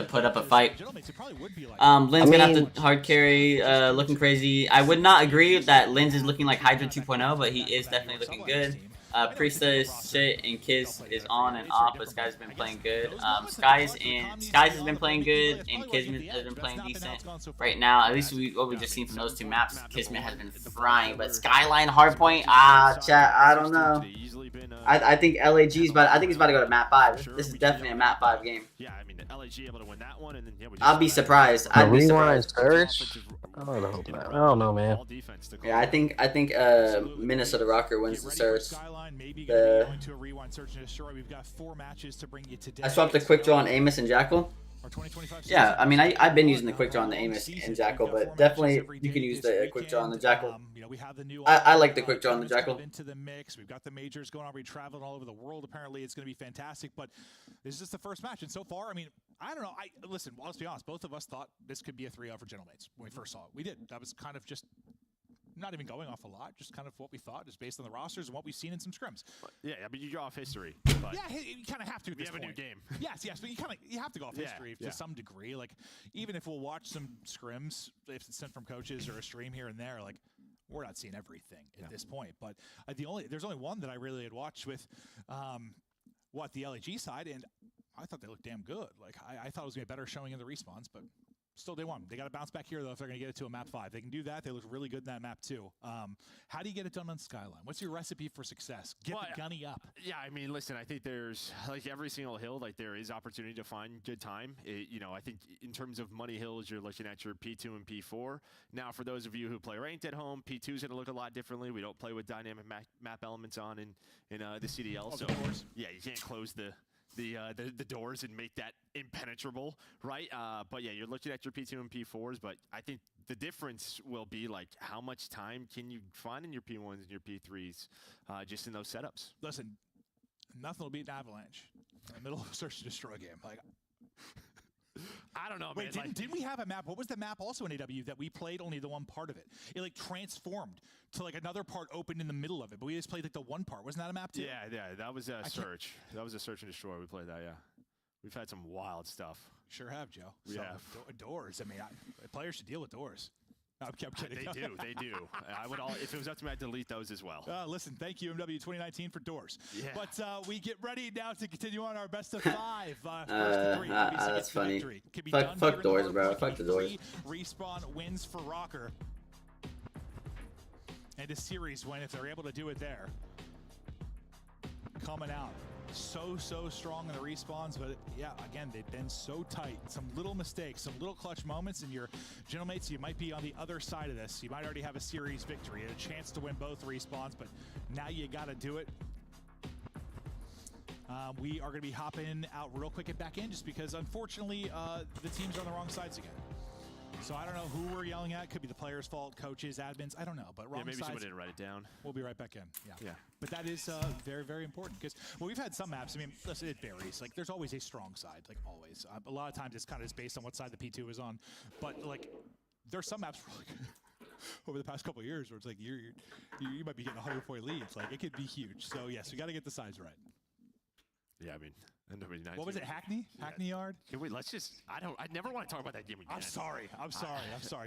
put up a fight. Lynn's gonna have to hard carry, looking crazy. I would not agree that Lins is looking like Hydra 2.0, but he is definitely looking good. Priesta is shit and Kiz is on and off, but Sky's been playing good. Skies has been playing good and Kismet has been playing decent right now. At least what we've just seen from those two maps, Kismet has been frying. But Skyline Hardpoint, chat, I don't know. I think LAG is about. I think he's about to go to map 5. This is definitely a map 5 game. Yeah, I mean, LAG able to win that one, and then I'll be surprised. I'd be surprised. I don't know, man. Yeah, I think Minnesota Rocker wins the search. I swapped the quick draw on Amos and Jackal. Yeah, I mean, I've been using the quick draw on the Amos and Jackal, but definitely you can use the quick draw on the Jackal. I like the quick draw on the Jackal. Into the mix, we've got the majors going on. We're traveling all over the world. Apparently, it's going to be fantastic. But this is just the first match, and so far, I mean, I don't know. Listen. Let's be honest. Both of us thought this could be a 3-0 for Gentlemates when we first saw it. We did. That was kind of just. Not even going off a lot, just kind of what we thought, just based on the rosters and what we've seen in some scrims. Yeah, I mean, you go off history. But yeah, you kind of have to. We have a new game. Yes, but you have to go off history to some degree. Like, even if we'll watch some scrims, if it's sent from coaches or a stream here and there, like, we're not seeing everything at this point. But there's only one that I really had watched with, the LAG side, and I thought they looked damn good. Like, I thought it was gonna be a better showing in the respawns, but. Still, they won. They got to bounce back here, though, if they're going to get it to a map 5. They can do that. They look really good in that map, too. How do you get it done on Skyline? What's your recipe for success? Get the gunny up. Yeah, I mean, listen, I think there's, like, every single hill, like, there is opportunity to find good time. I think in terms of money hills, you're looking at your P2 and P4. Now, for those of you who play ranked at home, P2 is going to look a lot differently. We don't play with dynamic map elements on in the CDL. So, yeah, you can't close the doors and make that impenetrable, right? But yeah, you're looking at your P2 and P4s, but I think the difference will be like how much time can you find in your P1s and your P3s just in those setups. Listen, nothing will beat an Avalanche in the middle of a search and destroy game. Like, I don't know, Wait, man. didn't we have a map? What was the map also in AW that we played only the one part of it? It like transformed to like another part opened in the middle of it, but we just played like the one part. Wasn't that a map too? Yeah, that was a search. That was a search and destroy. We played that, yeah. We've had some wild stuff. Sure have, Joe. Yeah. Doors. I mean, players should deal with doors. I'm kidding. They do. I would if it was up to me, I'd delete those as well. Listen, thank you, MW 2019 for doors. Yeah. But we get ready now to continue on our best of 5. First to 3. That's funny. Fuck doors, bro. Fuck the doors. Respawn wins for Rocker. And a series win if they're able to do it there. Coming out. So strong in the respawns, but yeah, again, they've been so tight. Some little mistakes, some little clutch moments, and your Gentlemates, you might be on the other side of this. You might already have a series victory, a chance to win both respawns, but now you got to do it. We are going to be hopping out real quick and back in just because, unfortunately, the teams are on the wrong sides again. So I don't know who we're yelling at. Could be the players' fault, coaches, admins. I don't know, but wrong maybe sides. Somebody didn't write it down. We'll be right back in. Yeah. But that is very, very important because we've had some maps. I mean, listen, it varies. Like, there's always a strong side, like always. A lot of times it's kind of just based on what side the P2 is on. But like, there's some maps where, like, over the past couple of years where it's like you might be getting a 100-point lead. Like, it could be huge. So yes, we got to get the sides right. Yeah, I mean. What was it, Hackney? Yeah. Hackney Yard? Can we, let's just, I never want to talk about that game again. I'm sorry,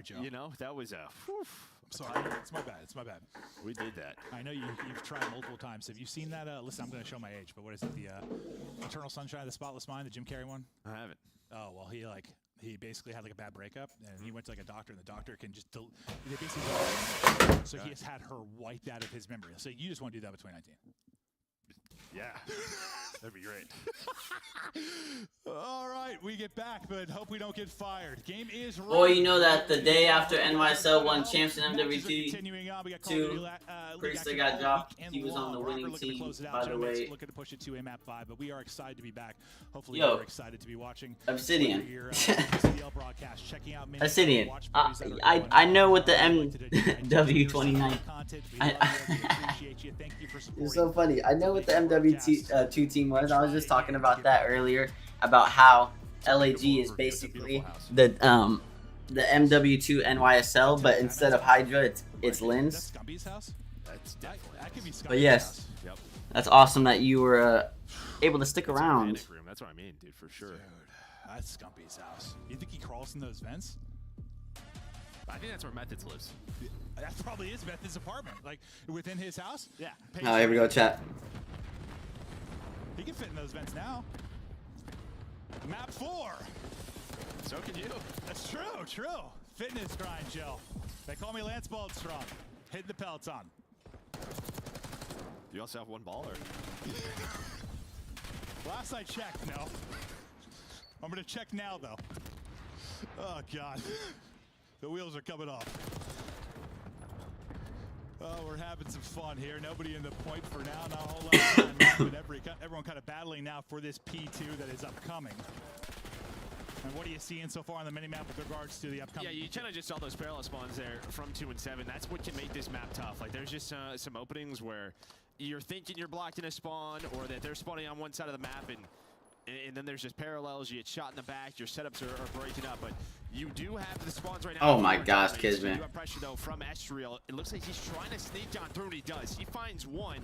Joe. You know, that was a, I'm sorry. It's my bad. We did that. I know you've tried multiple times. Have you seen that? Listen, I'm going to show my age, but what is it? The Eternal Sunshine of the Spotless Mind, the Jim Carrey one? I haven't. Oh, well, he basically had like a bad breakup, and he went to like a doctor, and the doctor can just, they basically, so he has had her wiped out of his memory. So you just want to do that with 2019? Yeah. That'd be great. All right, we get back, but hope we don't get fired. Game is Well, you know that the day after NYSL won champs in MWT 2, Priesta got dropped. He was on the winning team, by the way. Looking to push it to a map 5, but we are excited to be back. Hopefully, Yo, you're excited to be watching. Obsidian. Checking out Obsidian. I know what the MW 29. It's so funny. I know what the MW2 team was. I was just talking about that earlier, about how LAG is basically the MW2 NYSL, but instead of Hydra, it's Lens. But yes, that's awesome that you were able to stick around. That's what I mean, dude, for sure. Dude, that's Scumpy's house. You think he crawls in those vents? I think that's where Methods lives. That probably is Methods' apartment, like within his house. Yeah. Oh, here we go, chat. can fit in those vents now. Map 4. So can you. That's true, true. Fitness grind, Jill. They call me Lance Baldstrong. Hitting the Peloton. You also have one baller. Last I checked, no. I'm gonna check now, though. Oh, God. The wheels are coming off. Oh, we're having some fun here. Nobody in the point for now. Not a whole lot of time left, but everyone kind of battling now for this P2 that is upcoming. And what are you seeing so far on the minimap with regards to the upcoming? Yeah, you kind of just saw those parallel spawns there from 2 and 7. That's what can make this map tough. Like, there's just some openings where you're thinking you're blocked in a spawn, or that they're spawning on one side of the map, and then there's just parallels. You get shot in the back. Your setups are breaking up, but you do have the spawns right now. Oh my gosh, Kismet. You have pressure though from Estriel. It looks like he's trying to sneak down through, and he does. He finds one.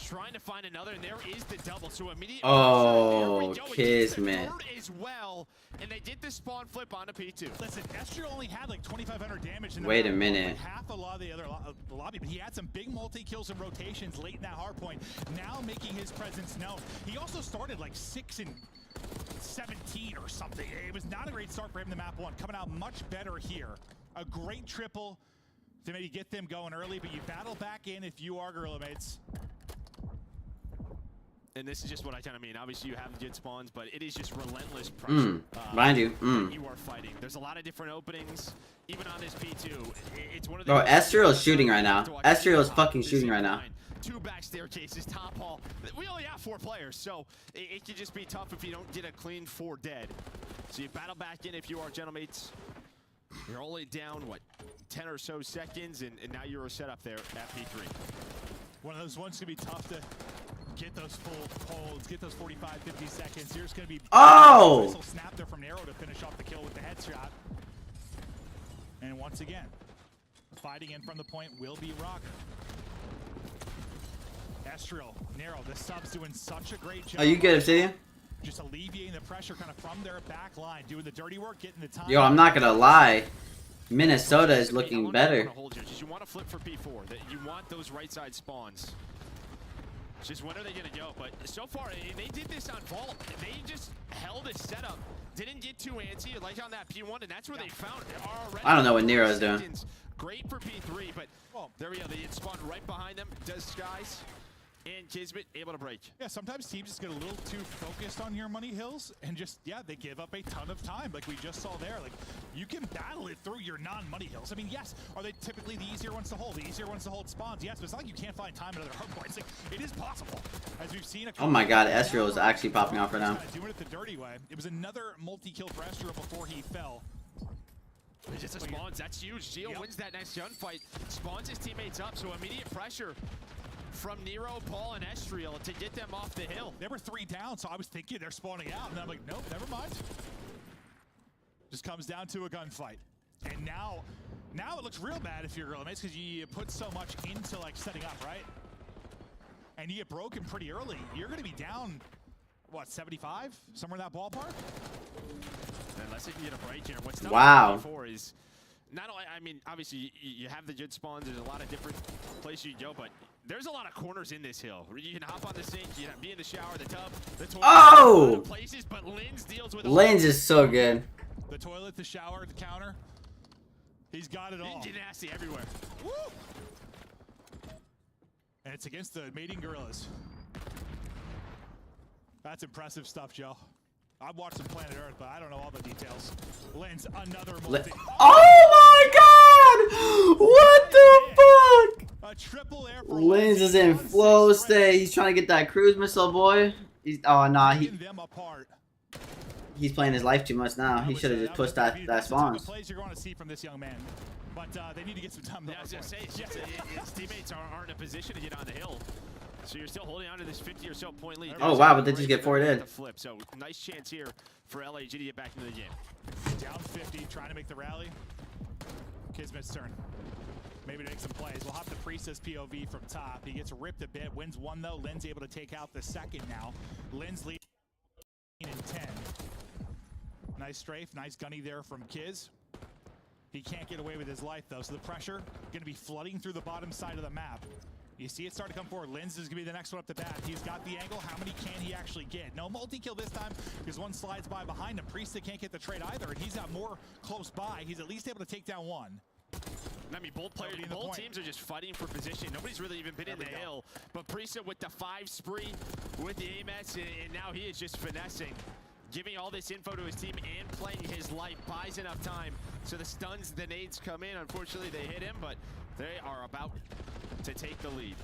Trying to find another, and there is the double. So immediately, oh, Kismet. As well, and they did the spawn flip onto P2. Listen, Estriel only had like 2,500 damage in the Wait a minute. Half a lot of the other lobby, but he had some big multi-kills and rotations late in that hard point, now making his presence known. He also started like 6 and 17 or something. It was not a great start for him in map 1. Coming out much better here. A great triple to maybe get them going early, but you battle back in if you are Gorilla Mates. And this is just what I kind of mean. Obviously, you have good spawns, but it is just relentless pressure. Mind you. You are fighting. There's a lot of different openings, even on this P2. It's one of the. Bro, Estriel is shooting right now. Estriel is fucking shooting right now. 2 back staircases, top hall. We only have 4 players, so it can just be tough if you don't get a clean 4 dead. So you battle back in if you are Gentlemates. You're only down, what, 10 or so seconds, and now you're set up there at P3. One of those ones going to be tough to get those full holds, get those 45, 50 seconds. Here's going to be oh! Snap there from Narrow to finish off the kill with the headshot. And once again, fighting in from the point will be Rocker. Estriel, Narrow, the subs doing such a great job. Oh, you good, Obsidian? Just alleviating the pressure kind of from their back line, doing the dirty work, getting the time. Yo, I'm not gonna lie. Minnesota is looking better. You want to flip for P4. That you want those right side spawns. It's just when are they gonna go? But so far, they did this on Vault. They just held a setup. Didn't get too antsy like on that P1, and that's where they found it already. I don't know what Nero's doing. Great for P3, but there we go. They spawned right behind them. Does Skies. And Kismet able to break. Yeah, sometimes teams just get a little too focused on your money hills and just, yeah, they give up a ton of time like we just saw there. Like, you can battle it through your non-money hills. I mean, yes, are they typically the easier ones to hold? The easier ones to hold spawns? Yes, but it's not like you can't find time at other hard points. Like, it is possible. As we've seen oh my god, Estriel is actually popping off right now. Doing it the dirty way. It was another multi-kill for Estriel before he fell. It's just a spawns. That's huge. Gio wins that next gunfight. Spawns his teammates up, so immediate pressure from Nero, Paul, and Estriel to get them off the hill. There were 3 down, so I was thinking they're spawning out, and I'm like, nope, never mind. Just comes down to a gunfight. And now it looks real bad if you're Gorilla Mates, because you put so much into like setting up, right? And you get broken pretty early. You're going to be down, what, 75? Somewhere in that ballpark? Unless you can get a break here. What's wow. For is not only, I mean, obviously you have the good spawns. There's a lot of different places you can go, but there's a lot of corners in this hill. You can hop on the sink, you can be in the shower, the tub, the toilet. Oh! Places, but Lens deals with Lens is so good. The toilet, the shower, the counter. He's got it all. Ninja nasty everywhere. Woo! And it's against the mating gorillas. That's impressive stuff, Joe. I've watched some Planet Earth, but I don't know all the details. Lens, another multi. Oh my god! What the fuck? A triple air. Lens is in flow state. He's trying to get that cruise missile, boy. He's, oh nah, he's playing his life too much now. He should have just pushed that spawns. Plays you're going to see from this young man, but they need to get some time. Yeah, I was gonna say, his teammates aren't in a position to get on the hill. So you're still holding on to this 50 or so point lead. Oh wow, but they just get 4 in. Flip. So nice chance here for LAG to get back into the game. Down 50, trying to make the rally. Kismet's turn. Maybe to make some plays. We'll have the Priestess POV from top. He gets ripped a bit. Wins 1 though. Lynn's able to take out the second now. Lynn's leading in 10. Nice strafe. Nice gunny there from Kiz. He can't get away with his life though. So the pressure going to be flooding through the bottom side of the map. You see it start to come forward. Linz is going to be the next one up the bat. He's got the angle. How many can he actually get? No multi-kill this time because one slides by behind him. Priesta can't get the trade either, and he's got more close by. He's at least able to take down one. I mean, both teams are just fighting for position. Nobody's really even been in the hill. But Priesta with the 5 spree, with the AMS, and now he is just finessing. Giving all this info to his team and playing his life, buys enough time. So the stuns, the nades come in. Unfortunately, they hit him, but they are about to take the lead.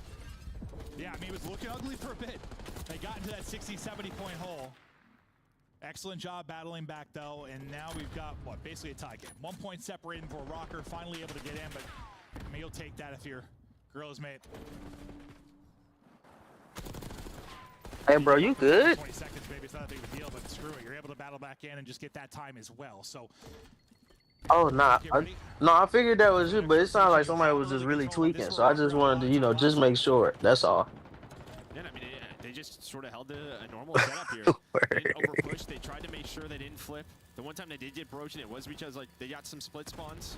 Yeah, I mean, it was looking ugly for a bit. They got into that 60, 70-point hole. Excellent job battling back, though, and now we've got, what, basically a tie game. 1 point separating for Rocker, finally able to get in, but I mean, you'll take that if you're Gorillaz mate. Hey, bro, you good? 20 seconds, baby. It's not that big of a deal, but screw it. You're able to battle back in and just get that time as well. So, oh, nah. I figured that was you, but it sounded like somebody was just really tweaking. So I just wanted to, you know, just make sure. That's all. Yeah, I mean, they just sort of held a normal setup here. They didn't overpush. They tried to make sure they didn't flip. The one time they did get broken, it was because, like, they got some split spawns.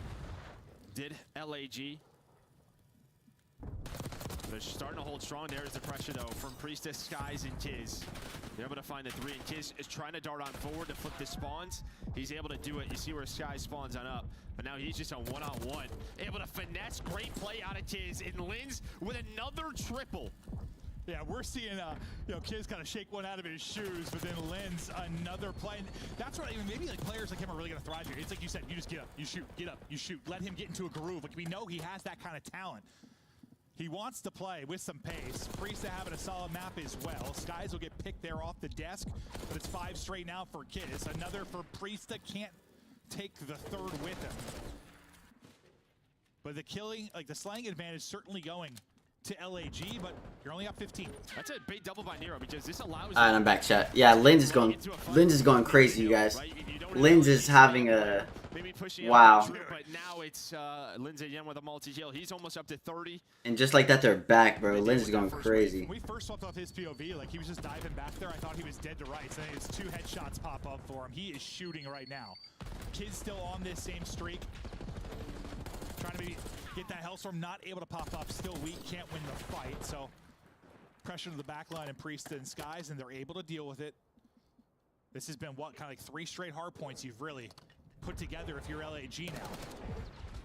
Did LAG. They're starting to hold strong. There's the pressure, though, from Priestess, Skies, and Kiz. They're able to find the 3, and Kiz is trying to dart on forward to flip the spawns. He's able to do it. You see where Skies spawns on up, but now he's just a one-on-one. Able to finesse. Great play out of Kiz, and Linz with another triple. Yeah, we're seeing, you know, Kiz kind of shake one out of his shoes, but then Linz another play. And that's what maybe like players like him are really going to thrive here. It's like you said, you just get up, you shoot, get up, you shoot. Let him get into a groove. Like we know he has that kind of talent. He wants to play with some pace. Priesta having a solid map as well. Skies will get picked there off the desk, but it's 5 straight now for Kiz. Another for Priesta. Can't take the 3rd with him. But the killing, like the slaying advantage certainly going to LAG, but you're only up 15. That's a big double by Nero because this allows. Alright, I'm back, chat. Yeah, Linz is going crazy, you guys. Linz is having a wow. But now it's Linz again with a multi-kill. He's almost up to 30. And just like that, they're back, bro. Linz is going crazy. When we first swapped off his POV, like he was just diving back there. I thought he was dead to rights. And his 2 headshots pop up for him. He is shooting right now. Kid's still on this same streak. Trying to maybe get that Hellstorm, not able to pop up. Still weak, can't win the fight. So pressure to the backline and Priesta and Skies, and they're able to deal with it. This has been what, kind of like 3 straight hard points you've really put together if you're LAG now.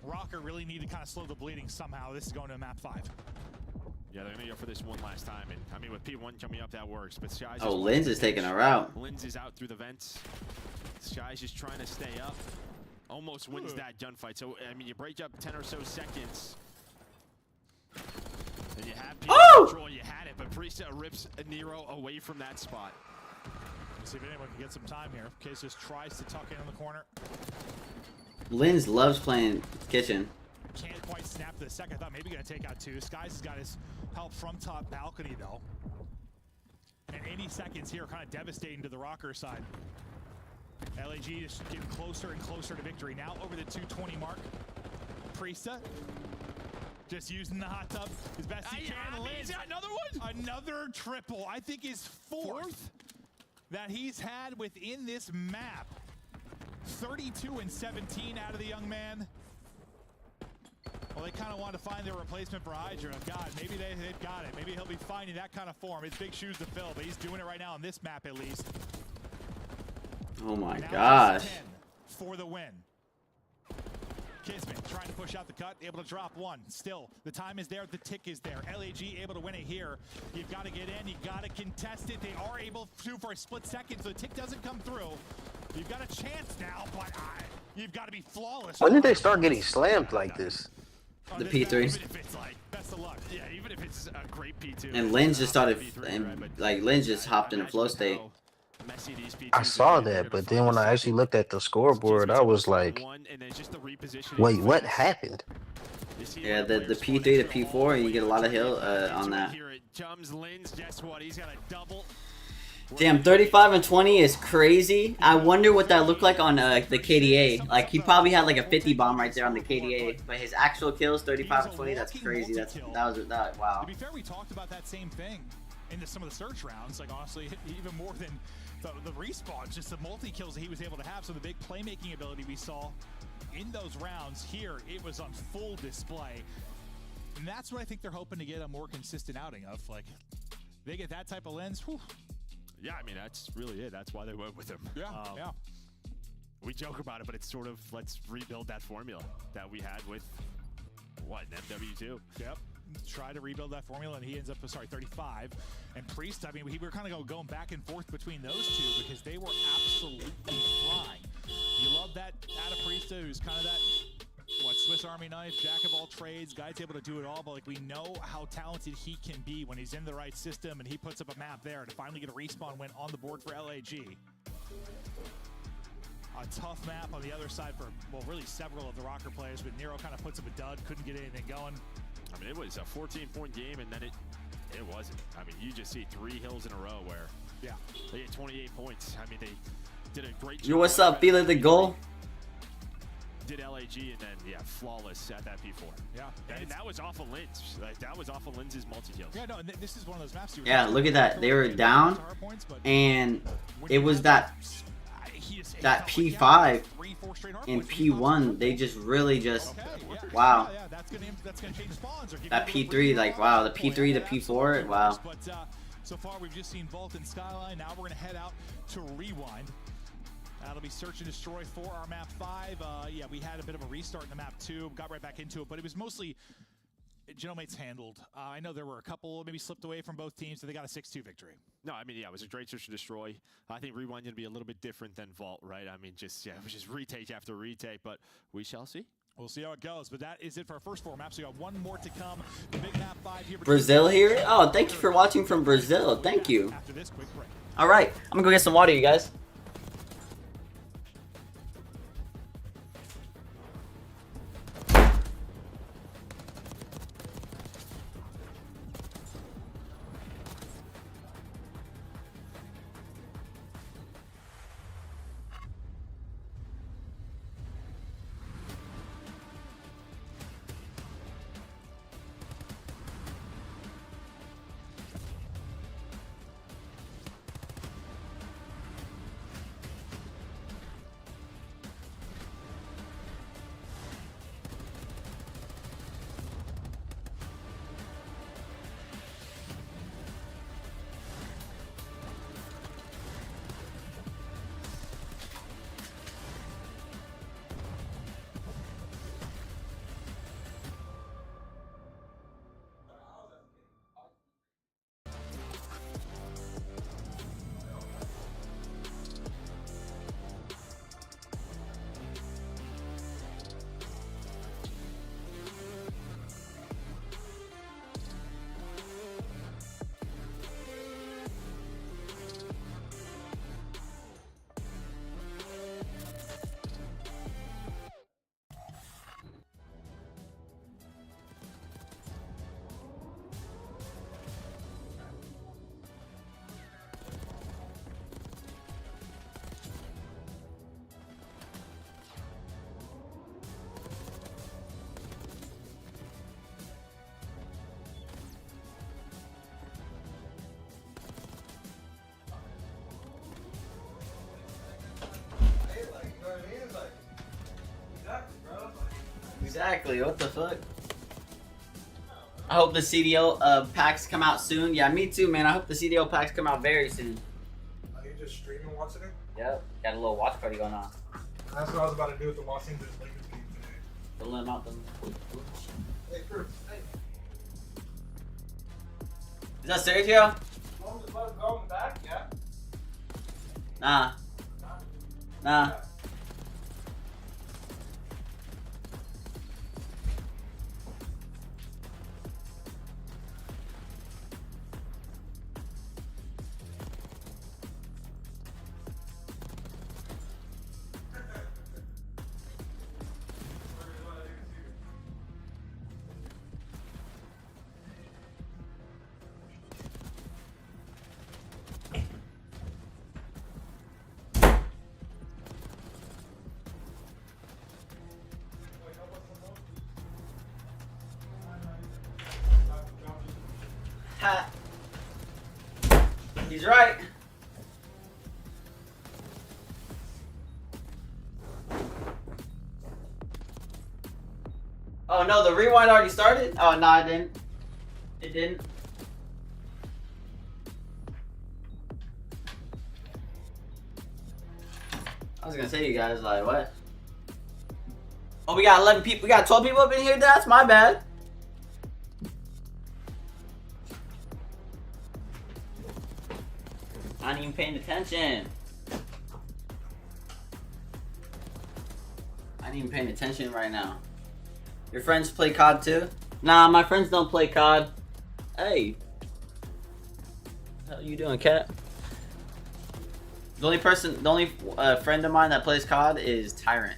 Rocker really need to kind of slow the bleeding somehow. This is going to map 5. Yeah, they're going to go for this one last time. And I mean, with P1 coming up, that works. But Skies. Oh, Linz is taking her out. Linz is out through the vents. Skies just trying to stay up. Almost wins that gunfight. So, I mean, you break up 10 or so seconds. And you have P1 control. You had it, but Priesta rips Nero away from that spot. Let's see if anyone can get some time here. Kiz just tries to tuck in the corner. Linz loves playing kitchen. Can't quite snap the second. I thought maybe going to take out 2. Skies has got his help from top balcony, though. And 80 seconds here kind of devastating to the Rocker side. LAG just getting closer and closer to victory. Now over the 220 mark. Priesta just using the hot tub as best he can. Is that another one? Another triple. I think his 4th that he's had within this map. 32 and 17 out of the young man. Well, they kind of want to find their replacement for Hydra. God, maybe they've got it. Maybe he'll be finding that kind of form. It's big shoes to fill, but he's doing it right now on this map at least. Oh my gosh. 10 for the win. Kismet trying to push out the cut, able to drop 1. Still, the time is there, the tick is there. LAG able to win it here. You've got to get in, you've got to contest it. They are able to for a split second, so the tick doesn't come through. You've got a chance now, but you've got to be flawless. When did they start getting slammed like this? The P3s. Even if it's like, best of luck. Yeah, even if it's a great P2. And Linz just started, like Linz just hopped in a flow state. I saw that, but then when I actually looked at the scoreboard, I was like, wait, what happened? Yeah, the P3 to P4, you get a lot of heal on that. Damn, 35 and 20 is crazy. I wonder what that looked like on the KDA. Like, he probably had like a 50 bomb right there on the KDA, but his actual kills, 35 and 20, that's crazy. That was wow. To be fair, we talked about that same thing in some of the search rounds. Like, honestly, even more than the respawns, just the multi-kills that he was able to have. So the big playmaking ability we saw in those rounds here, it was on full display. And that's what I think they're hoping to get a more consistent outing of. Like, they get that type of lens. Whew. Yeah, I mean, that's really it. That's why they went with him. Yeah, We joke about it, but it's sort of, let's rebuild that formula that we had with, what, an MW2? Yep. Try to rebuild that formula, and he ends up, 35. And Priest, I mean, we were kind of going back and forth between those two because they were absolutely flying. You love that out of Priest, who's kind of that, Swiss Army knife, jack of all trades, guy's able to do it all, but like we know how talented he can be when he's in the right system, and he puts up a map there to finally get a respawn win on the board for LAG. A tough map on the other side for, well, really several of the Rocker players, but Nero kind of puts up a dud, couldn't get anything going. I mean, it was a 14-point game, and then it wasn't. I mean, you just see 3 hills in a row where they had 28 points. I mean, they did a great job. Yo, what's up? Feeling the goal? Did LAG, and then, flawless at that P4. Yeah. And that was off of Linz. Like, that was off of Linz's multi-kills. Yeah, no, and this is one of those maps. Yeah, look at that. They were down, and it was that P5 and P1. They just really just, wow. That P3, like, wow. The P3, the P4, wow. But so far, we've just seen Vault and Skyline. Now we're going to head out to Rewind. That'll be search and destroy for our map 5. Yeah, we had a bit of a restart in the map 2, got right back into it, but it was mostly Genomates handled. I know there were a couple maybe slipped away from both teams, so they got a 6-2 victory. No, I mean, yeah, it was a great search and destroy. I think Rewind going to be a little bit different than Vault, right? I mean, just, it was just retake after retake, but we shall see. We'll see how it goes, but that is it for our first 4 maps. We got one more to come. The big map 5 here. Brazil here? Oh, thank you for watching from Brazil. Thank you. After this quick break. All right, I'm gonna go get some water, you guys. Exactly, what the fuck? I hope the CDO packs come out soon. Yeah, me too, man. I hope the CDO packs come out very soon. Are you just streaming watching it? Yep, got a little watch party going on. That's what I was about to do with the Los Angeles Lakers game today. Don't let them out them. Hey, Chris, hey. Is that Sergio? Want to let him go in the back? Yeah? Nah. Nah. Ha. He's right. Oh no, the rewind already started? Oh no, it didn't. It didn't. I was gonna say to you guys, like, what? Oh, we got 11 people. We got 12 people up in here. That's my bad. I ain't even paying attention. I ain't even paying attention right now. Your friends play COD too? Nah, my friends don't play COD. Hey. What you doing, cat? The only friend of mine that plays COD is Tyrant.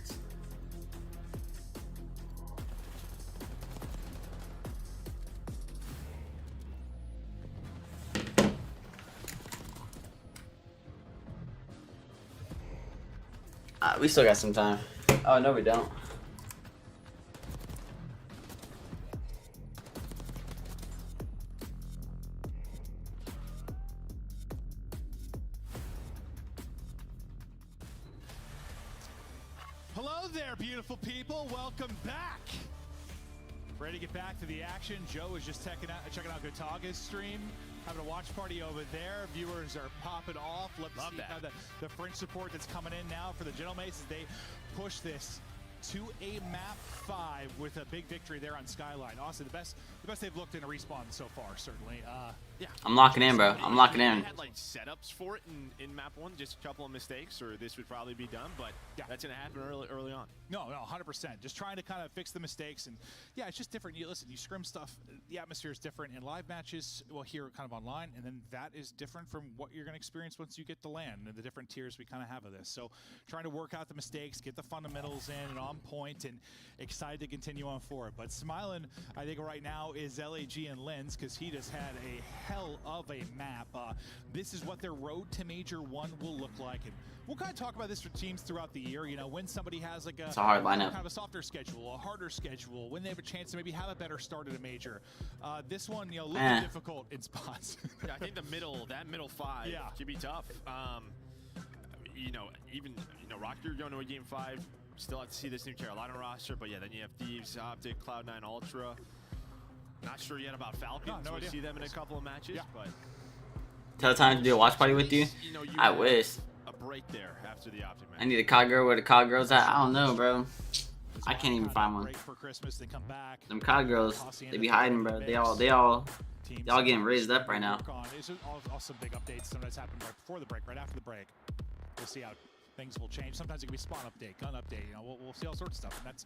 We still got some time. Oh, no, we don't. Hello there, beautiful people. Welcome back. Ready to get back to the action. Joe is just checking out Gotaga's stream. Having a watch party over there. Viewers are popping off. Love see how the French support that's coming in now for the Gentlemates as they push this to a map 5 with a big victory there on Skyline. Austin, the best they've looked in a respawn so far, certainly. Yeah, I'm locking in, bro. I'm locking in. They had like setups for it in map 1, just a couple of mistakes, or this would probably be done. But yeah, that's gonna happen early on. No, 100%. Just trying to kind of fix the mistakes, and yeah, it's just different. You listen, you scrim stuff. The atmosphere is different in live matches. Well, here kind of online, and then that is different from what you're gonna experience once you get to LAN and the different tiers we kind of have of this. So, trying to work out the mistakes, get the fundamentals in and on point, and excited to continue on forward. But smiling, I think right now is LAG and Lens because he just had a hell of a map. This is what their road to Major 1 will look like, and we'll kind of talk about this for teams throughout the year. You know, when somebody has like it's a hard lineup, kind of a softer schedule, a harder schedule, when they have a chance to maybe have a better start at a major. This one, you know, a little difficult in spots. Yeah, I think that middle 5 could be tough. You know, even Rock, you're going to a game 5. Still have to see this new Carolina roster, but yeah, then you have Thieves, Optic, Cloud9 Ultra. Not sure yet about Falcons. No we'll idea. see them in a couple of matches, but Tell time to do a watch party with you? I wish. A break there after the Optic match. I need a COD girl. Where the COD girls at? I don't know, bro. I can't even find one. For Christmas, they come back. Them COD girls, they be hiding, bro. They all getting raised up right now. There's also big updates. Sometimes happen right before the break, right after the break. We'll see how things will change. Sometimes it can be spawn update, gun update. You know, we'll see all sorts of stuff, and that's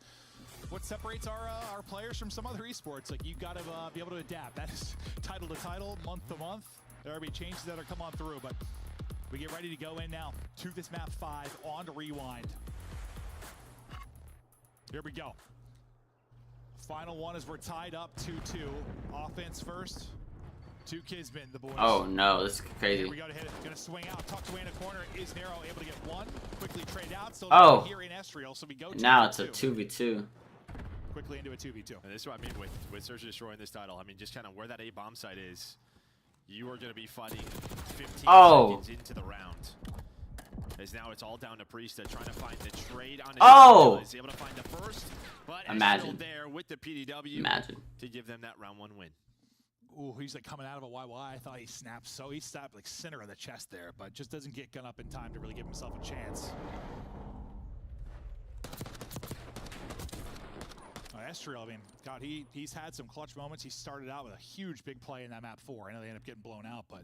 what separates our players from some other esports. Like, you got to be able to adapt. That is title to title, month to month. There will be changes that are come on through, but we get ready to go in now to this map 5 on to rewind. Here we go. Final one as we're tied up 2-2. Offense first. To Kisman, the boys. Oh no, this is crazy. Here we go to hit it. Gonna swing out. Tucked away in a corner. Is Nero able to get one? Quickly trade out. So here in Estriel. So we go. Now it's a 2v2. Quickly into a 2v2. And this is what I mean with Search and Destroy in this title. I mean, just kind of where that A bomb site is, you are going to be fighting 15 seconds into the round. As now it's all down to Priesta trying to find the trade on the is able to find the first, but imagine there with the PDW to give them that round 1 win. Ooh, he's like coming out of a YY. I thought he snapped. So he stopped like center of the chest there, but just doesn't get gun up in time to really give himself a chance. Estriel, I mean, God, he's had some clutch moments. He started out with a huge big play in that map 4. I know they ended up getting blown out, but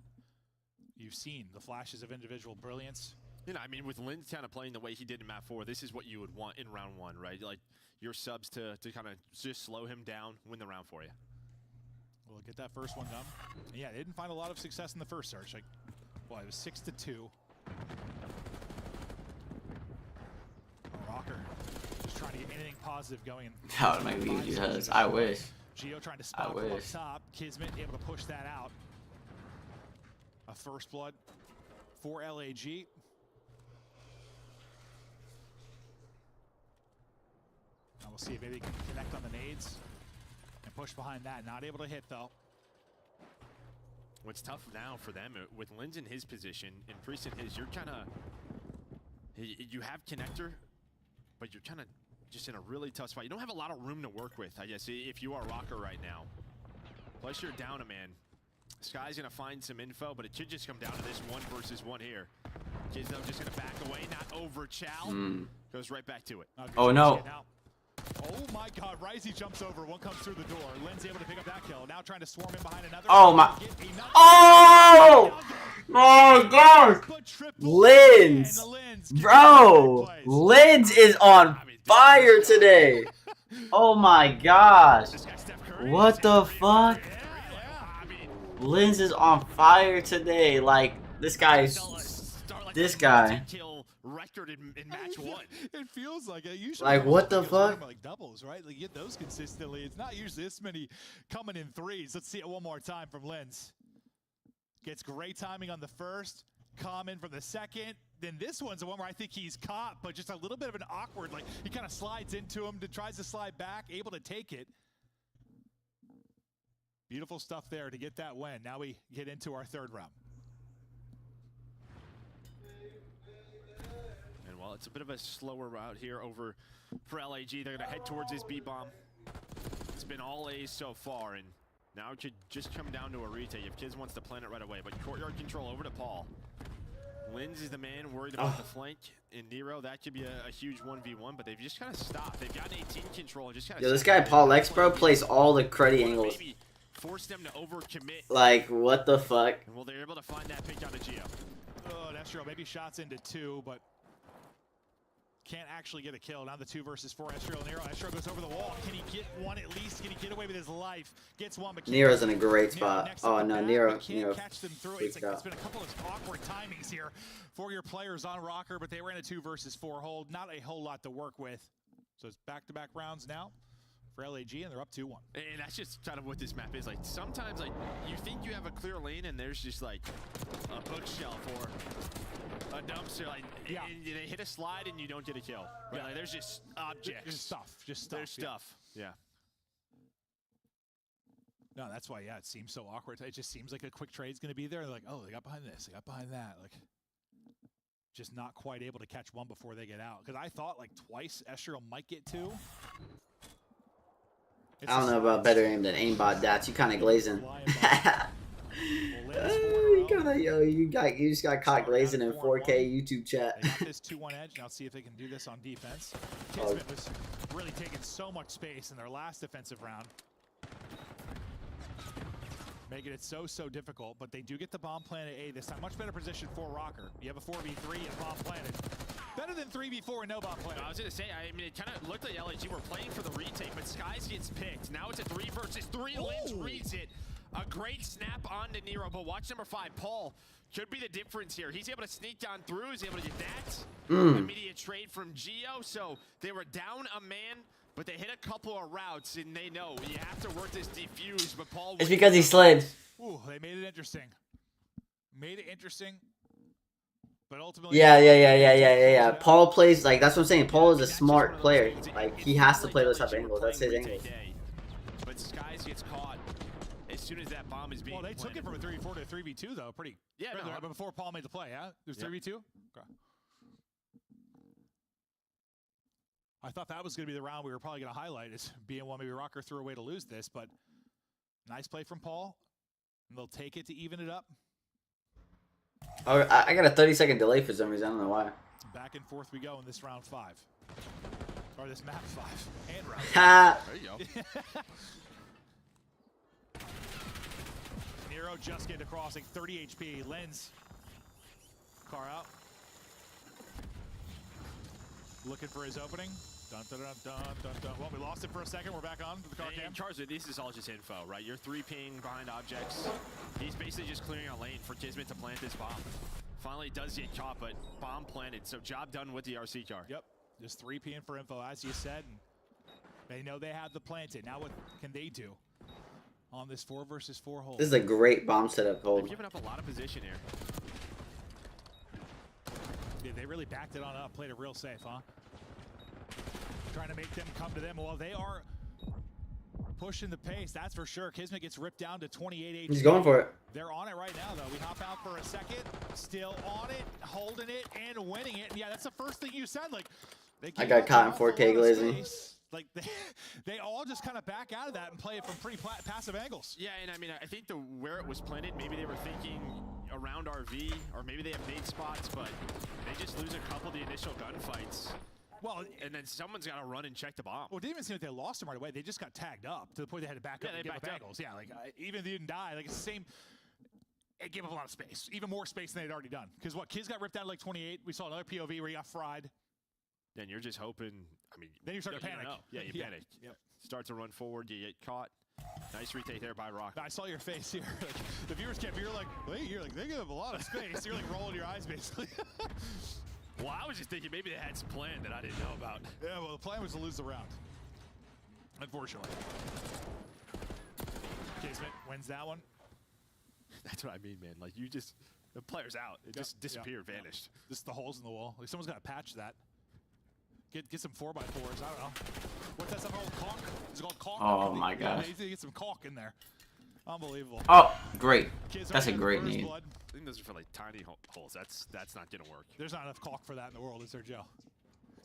you've seen the flashes of individual brilliance. You know, I mean, with Lynn kind of playing the way he did in map 4, this is what you would want in round 1, right? Like, your subs to kind of just slow him down, win the round for you. We'll get that first one done. And yeah, they didn't find a lot of success in the first search. Like, well, it was 6-2. Rocker just trying to get anything positive going. That would make me because I wish. Geo trying to spot from up top. Kismet able to push that out. A first blood for LAG. Now we'll see if maybe they can connect on the nades. And push behind that. Not able to hit, though. What's tough now for them, with Linz in his position, and Priest in his, you're kind of... You have connector, but you're kind of just in a really tough spot. You don't have a lot of room to work with, I guess, if you are Rocker right now. Plus, you're down a man. Sky's gonna find some info, but it should just come down to this 1 versus 1 here. Kids, though, just gonna back away, not over Chow. Goes right back to it. Oh, no. Oh my God, Risey jumps over, one comes through the door. Lynn's able to pick up that kill. Now trying to swarm in behind another. Oh my. Oh! My God! Lynn's! Bro! Lynn's is on fire today! Oh my gosh! What the fuck? Lynn's is on fire today. Like, this guy's... This guy. Record in match 1. It feels like it usually. Like, what the fuck? Like doubles, right? Like, you get those consistently. It's not usually this many coming in threes. Let's see it one more time from Lenz. Gets great timing on the first, common from the second. Then this one's the one where I think he's caught, but just a little bit of an awkward. Like, he kind of slides into him, tries to slide back, able to take it. Beautiful stuff there to get that win. Now we get into our 3rd round. Well, it's a bit of a slower route here over for LAG. They're going to head towards this B-bomb. It's been all A's so far, and now it should just come down to a retake if Kids wants to plant it right away. But courtyard control over to Paul. Linz is the man worried about the flank. In Nero, that could be a huge 1v1, but they've just kind of stopped. They've got 18 control and just kind of... Yo, this guy Paul X, bro, plays all the cruddy angles. Force them to overcommit. Like, what the fuck? Well, they're able to find that pick out of Geo. Oh, that's true. Maybe shots into 2, but... can't actually get a kill. Now the 2 versus 4. Estro Nero. Estro goes over the wall. Can he get one at least? Can he get away with his life? Gets one. But Nero's in a great spot. Oh no, Nero. Can't catch them through it. It's been a couple of awkward timings here for your players on Rocker, but they were in a 2 versus 4 hold. Not a whole lot to work with. So it's back-to-back rounds now for LAG, and they're up 2-1. And that's just kind of what this map is. Like, sometimes, like, you think you have a clear lane, and there's just, like, a bookshelf or a dumpster. Like, and they hit a slide, and you don't get a kill. Right? Like, there's just objects. Just stuff. There's stuff. Yeah. No, that's why, it seems so awkward. It just seems like a quick trade's going to be there. They're like, oh, they got behind this. They got behind that. Like, just not quite able to catch one before they get out. Because I thought, like, twice Estro might get 2. I don't know about better aim than aimbot dats. You kind of glazing. You just got caught glazing in 4K YouTube chat. They got this 2-1 edge. Now see if they can do this on defense. Kismet was really taking so much space in their last defensive round, making it so difficult. But they do get the bomb planted A this time. Much better position for Rocker. You have a 4v3 and bomb planted. Better than 3v4 and no bomb planted. I was going to say, I mean, it kind of looked like LAG were playing for the retake, but Skies gets picked. Now it's a 3 versus 3. Lynch reads it. A great snap onto Nero, but watch number 5. Paul could be the difference here. He's able to sneak down through. He's able to get that. Immediate trade from Geo. So they were down a man, but they hit a couple of routes, and they know you have to work this defuse, but Paul... It's because he slid. Ooh, they made it interesting. But ultimately... Yeah. Paul plays, like, that's what I'm saying. Paul is a smart player. Like, he has to play those type of angles. That's his angle. But Skies gets caught as soon as that bomb is being Well, they took it from a 3v4 to a 3v2, though. Pretty... Yeah, no, before Paul made the play, yeah? It was 3v2? Okay. I thought that was going to be the round we were probably going to highlight, is BN1 maybe Rocker threw a way to lose this, but nice play from Paul. And they'll take it to even it up. Oh, I got a 30-second delay for some reason. I don't know why. Back and forth we go in this round 5. Or this map 5. And round 5. There you go. Nero just getting across, like 30 HP. Lenz. Car out. Looking for his opening. Dun, dun, dun, dun, dun, dun. Well, we lost it for a second. We're back on to the car cam. Charizard, this is all just info, right? You're 3-ping behind objects. He's basically just clearing a lane for Kismet to plant this bomb. Finally does get caught, but bomb planted. So job done with the RC car. Yep. Just 3-ping for info, as you said. And they know they have the planted. Now what can they do on this 4 versus 4 hole? This is a great bomb setup hold. They've given up a lot of position here. Yeah, they really backed it on up. Played it real safe, huh? Trying to make them come to them. Well, they are pushing the pace, that's for sure. Kismet gets ripped down to 28 HP. He's going for it. They're on it right now, though. We hop out for a second. Still on it, holding it, and winning it. And yeah, that's the first thing you said. Like, I got caught in 4K glazing. Like they all just kind of back out of that and play it from pretty passive angles. Yeah, and I mean, I think where it was planted, maybe they were thinking around RV, or maybe they have nade spots, but they just lose a couple of the initial gunfights. Well, and then someone's got to run and check the bomb. Well, it didn't even seem like they lost him right away. They just got tagged up to the point they had to back up and give up angles. Yeah, like even if they didn't die, like it's the same. It gave up a lot of space, even more space than they'd already done. Because what, Kids got ripped out at like 28. We saw another POV where he got fried. Then you're just hoping. I mean, then you start to panic. Yeah, you panic. Yep. Start to run forward. You get caught. Nice retake there by Rock. I saw your face here. Like, the viewers can't. You're like, they give up a lot of space. You're like rolling your eyes basically. Well, I was just thinking maybe they had some plan that I didn't know about. Yeah, well, the plan was to lose the round. Unfortunately. Casement wins that one. That's what I mean, man. Like, the player's out. It just disappeared, vanished. Just the holes in the wall. Like, someone's got to patch that. Get some 4x4s. I don't know. What's that stuff called? Caulk? Is it called caulk? Oh my gosh. They get some caulk in there. Unbelievable. Oh, great. That's a great name. I think those are for like tiny holes. That's not gonna work. There's not enough caulk for that in the world, is there, Joe?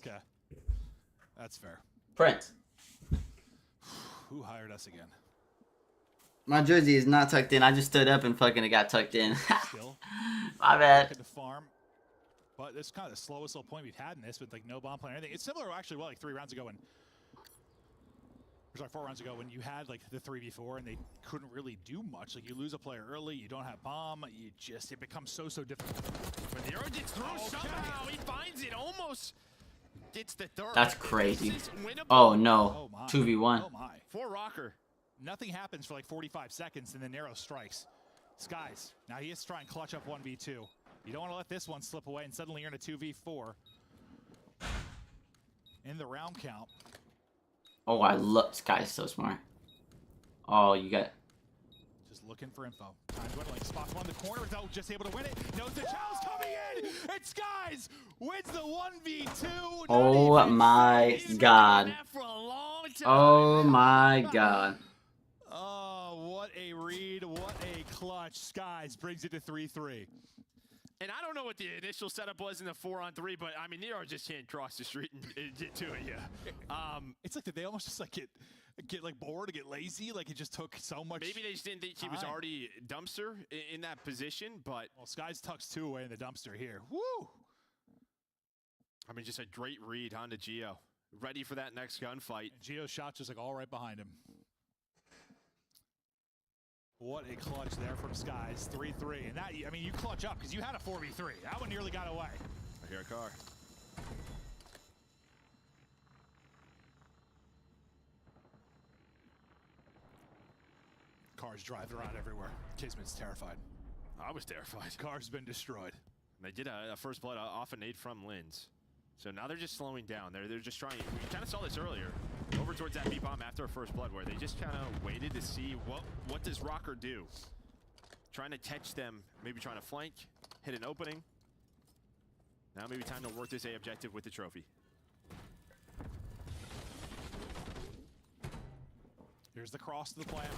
Okay. That's fair. Prince. Who hired us again? My jersey is not tucked in. I just stood up and fucking it got tucked in. Still. My bad. At the farm. But this is kind of the slowest little point we've had in this with like no bomb plan or anything. It's similar actually, well, like 3 rounds ago when, or sorry, 4 rounds ago when you had like the 3v4 and they couldn't really do much. Like you lose a player early, you don't have bomb, it becomes so difficult. But the arrow gets through somehow. He finds it, almost gets the third. That's crazy. Oh no. Oh, 2v1. Oh my. For Rocker. Nothing happens for like 45 seconds and then Nero strikes. Skies. Now he is trying to clutch up 1v2. You don't want to let this one slip away, and suddenly you're in a 2v4 in the round count. Oh, I love this guy's so smart. Oh, you got. Just looking for info. Time dwindling. Spots one in the corner without just able to win it. Knows the challenge coming in. It's Skies wins the 1v2. Oh my god. Oh my god. Oh, what a read. What a clutch. Skies brings it to 3-3. And I don't know what the initial setup was in the 4-on-3, but I mean, Nero just can't cross the street and get to it. Yeah. It's like that they almost just like get like bored or get lazy. Like it just took so much. Maybe they just didn't think he was already dumpster in that position, but Skies tucks 2 away in the dumpster here. Woo! I mean, just a great read onto Geo, ready for that next gunfight. And Geo's shot just like all right behind him. What a clutch there from Skies, 3-3. And that, I mean, you clutch up because you had a 4v3. That one nearly got away. I hear a car. Cars driving around everywhere. Casement's terrified. I was terrified. Car's been destroyed. They did a first blood off a nade from Linz. So now they're just slowing down. They're just trying. We kind of saw this earlier. Over towards that B bomb after a first blood, where they just kind of waited to see what does Rocker do. Trying to catch them, maybe trying to flank, hit an opening. Now maybe time to work this A objective with the trophy. Here's the cross to the plant.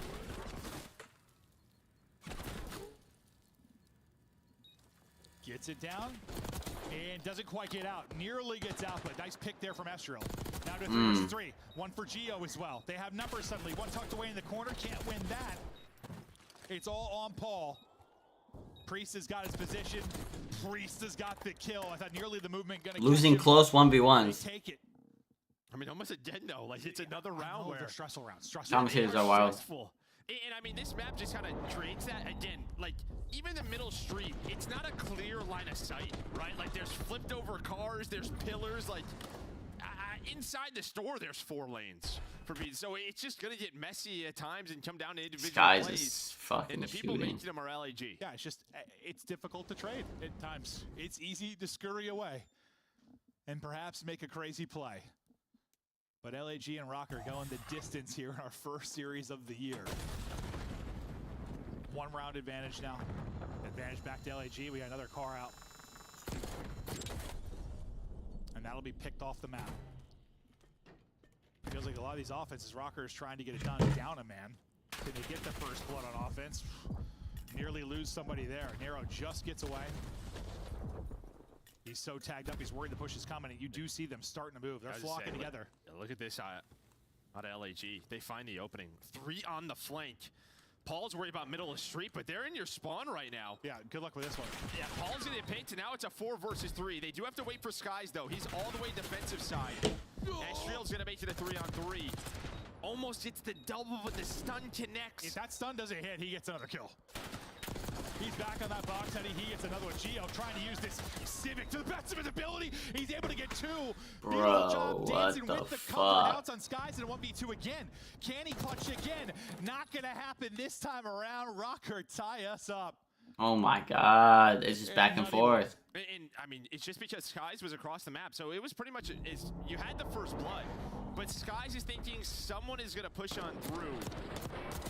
Gets it down and doesn't quite get out. Nearly gets out, but nice pick there from Estrel. Now to 3 versus 3. One for Geo as well. They have numbers suddenly. One tucked away in the corner. Can't win that. It's all on Paul. Priest has got his position. Priest has got the kill. I thought nearly the movement gonna losing close 1v1s. Take it. I mean, almost a dead no. Like it's another round where they're stressful rounds. Commentators are wild. And I mean, this map just kind of creates that again. Like even the middle street, it's not a clear line of sight, right? Like there's flipped over cars, there's pillars. Like inside the store, there's 4 lanes for me. So it's just gonna get messy at times and come down to individual Skies plays. is fucking and the people shooting. making them are LAG. Yeah, it's difficult to trade at times. It's easy to scurry away and perhaps make a crazy play. But LAG and Rocker going the distance here in our first series of the year. 1 round advantage now. Advantage back to LAG. We got another car out. And that'll be picked off the map. Feels like a lot of these offenses, Rocker is trying to get it done down a man. Can they get the first blood on offense? Nearly lose somebody there. Nero just gets away. He's so tagged up, he's worried the push is coming, and you do see them starting to move. They're flocking together. Look at this out of LAG. They find the opening. 3 on the flank. Paul's worried about middle of the street, but they're in your spawn right now. Yeah, good luck with this one. Yeah, Paul's gonna get picked, and now it's a 4 versus 3. They do have to wait for Skies, though. He's all the way defensive side. Estriel's gonna make it a 3-on-3. Almost gets the double, but the stun connects. If that stun doesn't hit, he gets another kill. He's back on that box, Eddie. He gets another one. Gio trying to use this Civic to the best of his ability. He's able to get 2. Bro, job dancing what with the the cover. Now fuck? it's on Skies and a 1v2 again. Can he clutch again? Not gonna happen this time around. Rocker, tie us up. Oh my god, it's just back and forth. And I mean, it's just because Skies was across the map, so it was pretty much you had the first blood, but Skies is thinking someone is gonna push on through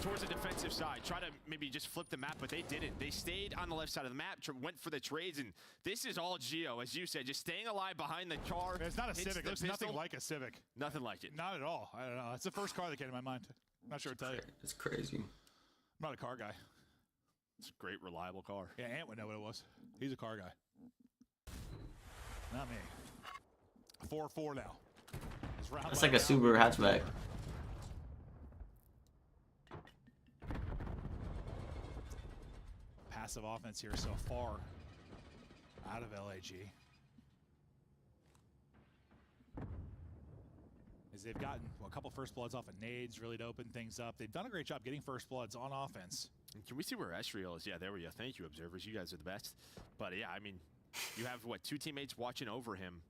towards the defensive side, try to maybe just flip the map, but they didn't. They stayed on the left side of the map, went for the trades, and this is all Gio, as you said, just staying alive behind the car. It's not a Civic. There's nothing like a Civic. Nothing like it. Not at all. I don't know. It's the first car that came to my mind. I'm not sure what to tell you. It's crazy. I'm not a car guy. It's a great, reliable car. Yeah, Ant would know what it was. He's a car guy. Not me. 4-4 now. It's like a Subaru hatchback. Passive offense here so far out of LAG. As they've gotten a couple first bloods off of nades, really to open things up. They've done a great job getting first bloods on offense. And can we see where Estriel is? Yeah, there we go. Thank you, observers. You guys are the best. But yeah, I mean, you have, what, 2 teammates watching over him,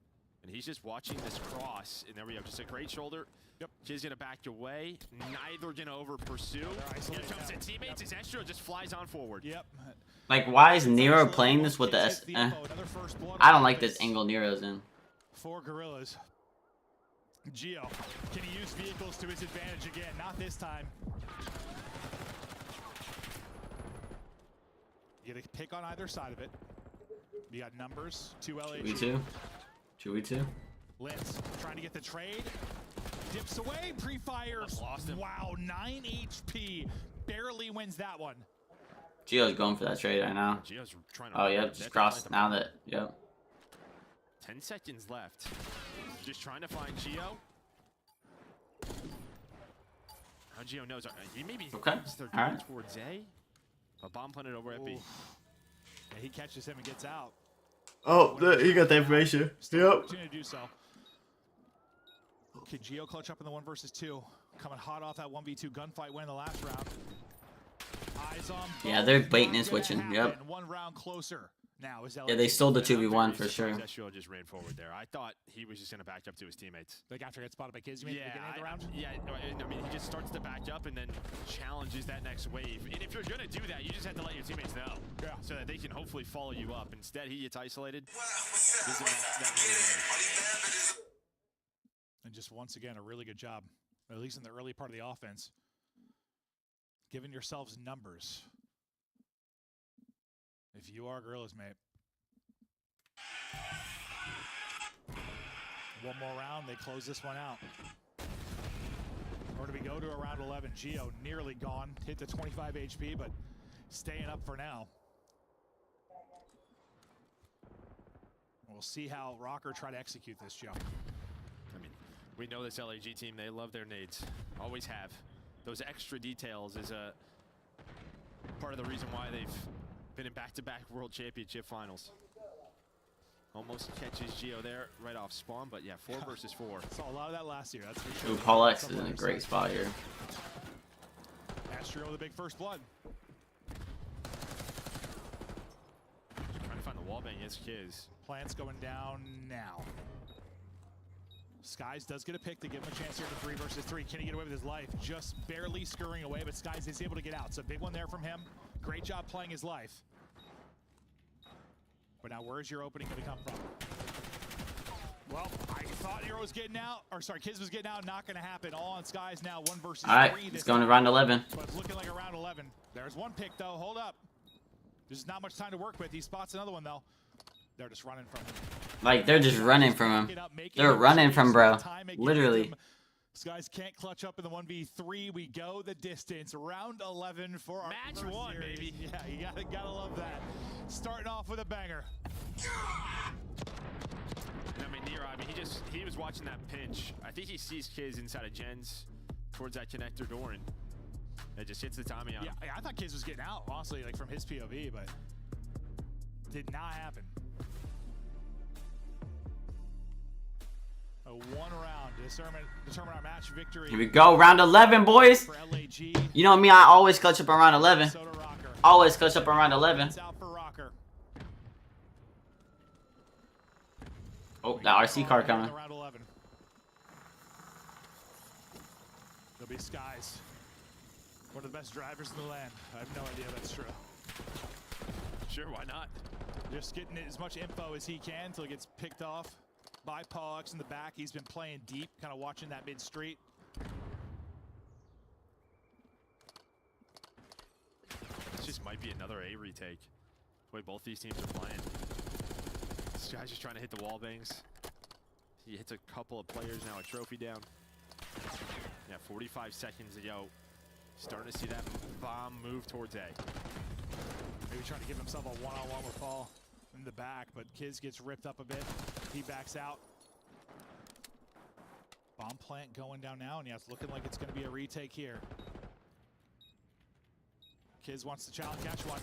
and he's just watching this cross. And there we go. Just a great shoulder. Yep. Kid's going to back away. Neither going to over-pursue. Here comes the teammates as Estriel just flies on forward. Yep. Like, why is Nero playing this with the S? I don't like this angle Nero's in. 4 Gorillas. Gio, can he use vehicles to his advantage again? Not this time. You get a pick on either side of it. You got numbers, 2 LAG. 2v2. 2v2. Lintz trying to get the trade. Dips away, pre-fire. Lost him. Wow, 9 HP. Barely wins that one. Gio's going for that trade right now. Gio's trying to. Oh, yep, just crossed now that, yep. 10 seconds left. Just trying to find Gio. How Gio knows. He maybe thinks they're going towards A. A bomb planted over at B. Yeah, he catches him and gets out. Oh, he got the information. Yep. To do so. Can Gio clutch up in the 1 versus 2? Coming hot off that 1v2 gunfight win the last round. Eyes on. Yeah, they're baiting and switching. Yep. 1 round closer. Now is Yeah, they stole the 2v1 for sure. Estriel just ran forward there. I thought he was just going to back up to his teammates. Like after he got spotted by kids, you mean, at the beginning of the round? Yeah, I mean, he just starts to back up and then challenges that next wave. And if you're going to do that, you just have to let your teammates know. Yeah. So that they can hopefully follow you up. Instead, he gets isolated. And just once again, a really good job, at least in the early part of the offense. Giving yourselves numbers. If you are Gorillas, mate. 1 more round, they close this one out. Or do we go to a round 11? Gio nearly gone, hit the 25 HP, but staying up for now. We'll see how Rocker try to execute this, Joe. I mean, we know this LAG team, they love their nades. Always have. Those extra details is a part of the reason why they've been in back-to-back World Championship finals. Almost catches Gio there right off spawn, but yeah, 4 versus 4. Saw a lot of that last year, that's for sure. Ooh, Paul X is in a great spot here. Astro with a big first blood. Trying to find the wallbang is Kiz. Plants going down now. Skies does get a pick to give him a chance here to 3 versus 3. Can he get away with his life? Just barely scurrying away, but Skies is able to get out. So big one there from him. Great job playing his life. But now where's your opening going to come from? Well, I thought Hero was getting out, or sorry, Kiz was getting out. Not going to happen. All on Skies now, 1 versus 3. All right, it's going to round 11. But it's looking like a round 11. There's one pick, though. Hold up. There's not much time to work with. He spots another one, though. They're just running from him. Like, they're just running from him. They're running from bro. Literally. Skies can't clutch up in the 1v3. We go the distance. Round 11 for our match first 1, series. baby. Yeah, you gotta love that. Starting off with a banger. And I mean, Nero, he was watching that pinch. I think he sees Kiz inside of Jen's towards that connector door, and it just hits the Tommy on him. Yeah, I thought Kiz was getting out, honestly, like from his POV, but did not happen. A one-round determine our match victory. Here we go, round 11, boys. You know me, I always clutch up around 11. Always clutch up around 11. Oh, that RC car coming. There'll be Skies, one of the best drivers in the land. I have no idea if that's true. Sure, why not? Just getting as much info as he can until he gets picked off by Pollux in the back. He's been playing deep, kind of watching that mid-street. This just might be another A retake. The way both these teams are playing. This guy's just trying to hit the wall bangs. He hits a couple of players now, a trophy down. Yeah, 45 seconds to go. Starting to see that bomb move towards A. Maybe trying to give himself a one-on-one with Paul in the back, but Kiz gets ripped up a bit. He backs out. Bomb plant going down now, and yeah, it's looking like it's going to be a retake here. Kiz wants to challenge, catch one.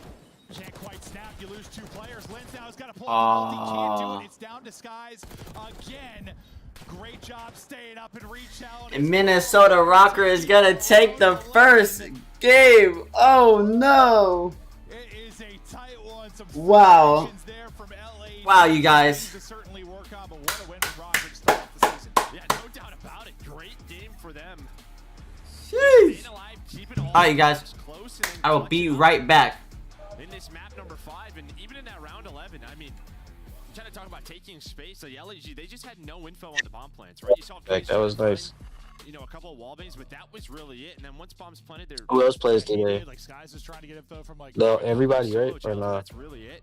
Can't quite snap, you lose two players. Lens now has got to pull off the ult. He can't do it. It's down to Skies again. Great job staying up and re-challenge. And Minnesota Rocker is going to take the first game. Oh, no. It is a tight one. Some Wow. there from LA. Wow, you guys. To certainly work on, but what a win from Rocker to start off the season. Yeah, no doubt about it. Great game for them. Sheesh. Alright, you guys. I will be right back. In this map number 5, and even in that round 11, I mean, I'm trying to talk about taking space. Like LAG, they just had no info on the bomb plants, right? You saw that was nice. You know, a couple of wall bangs, but that was really it. And then once bombs planted, they're Who else plays today? Like Skies is trying to get info from like No, everybody, right? Or not? That's really it.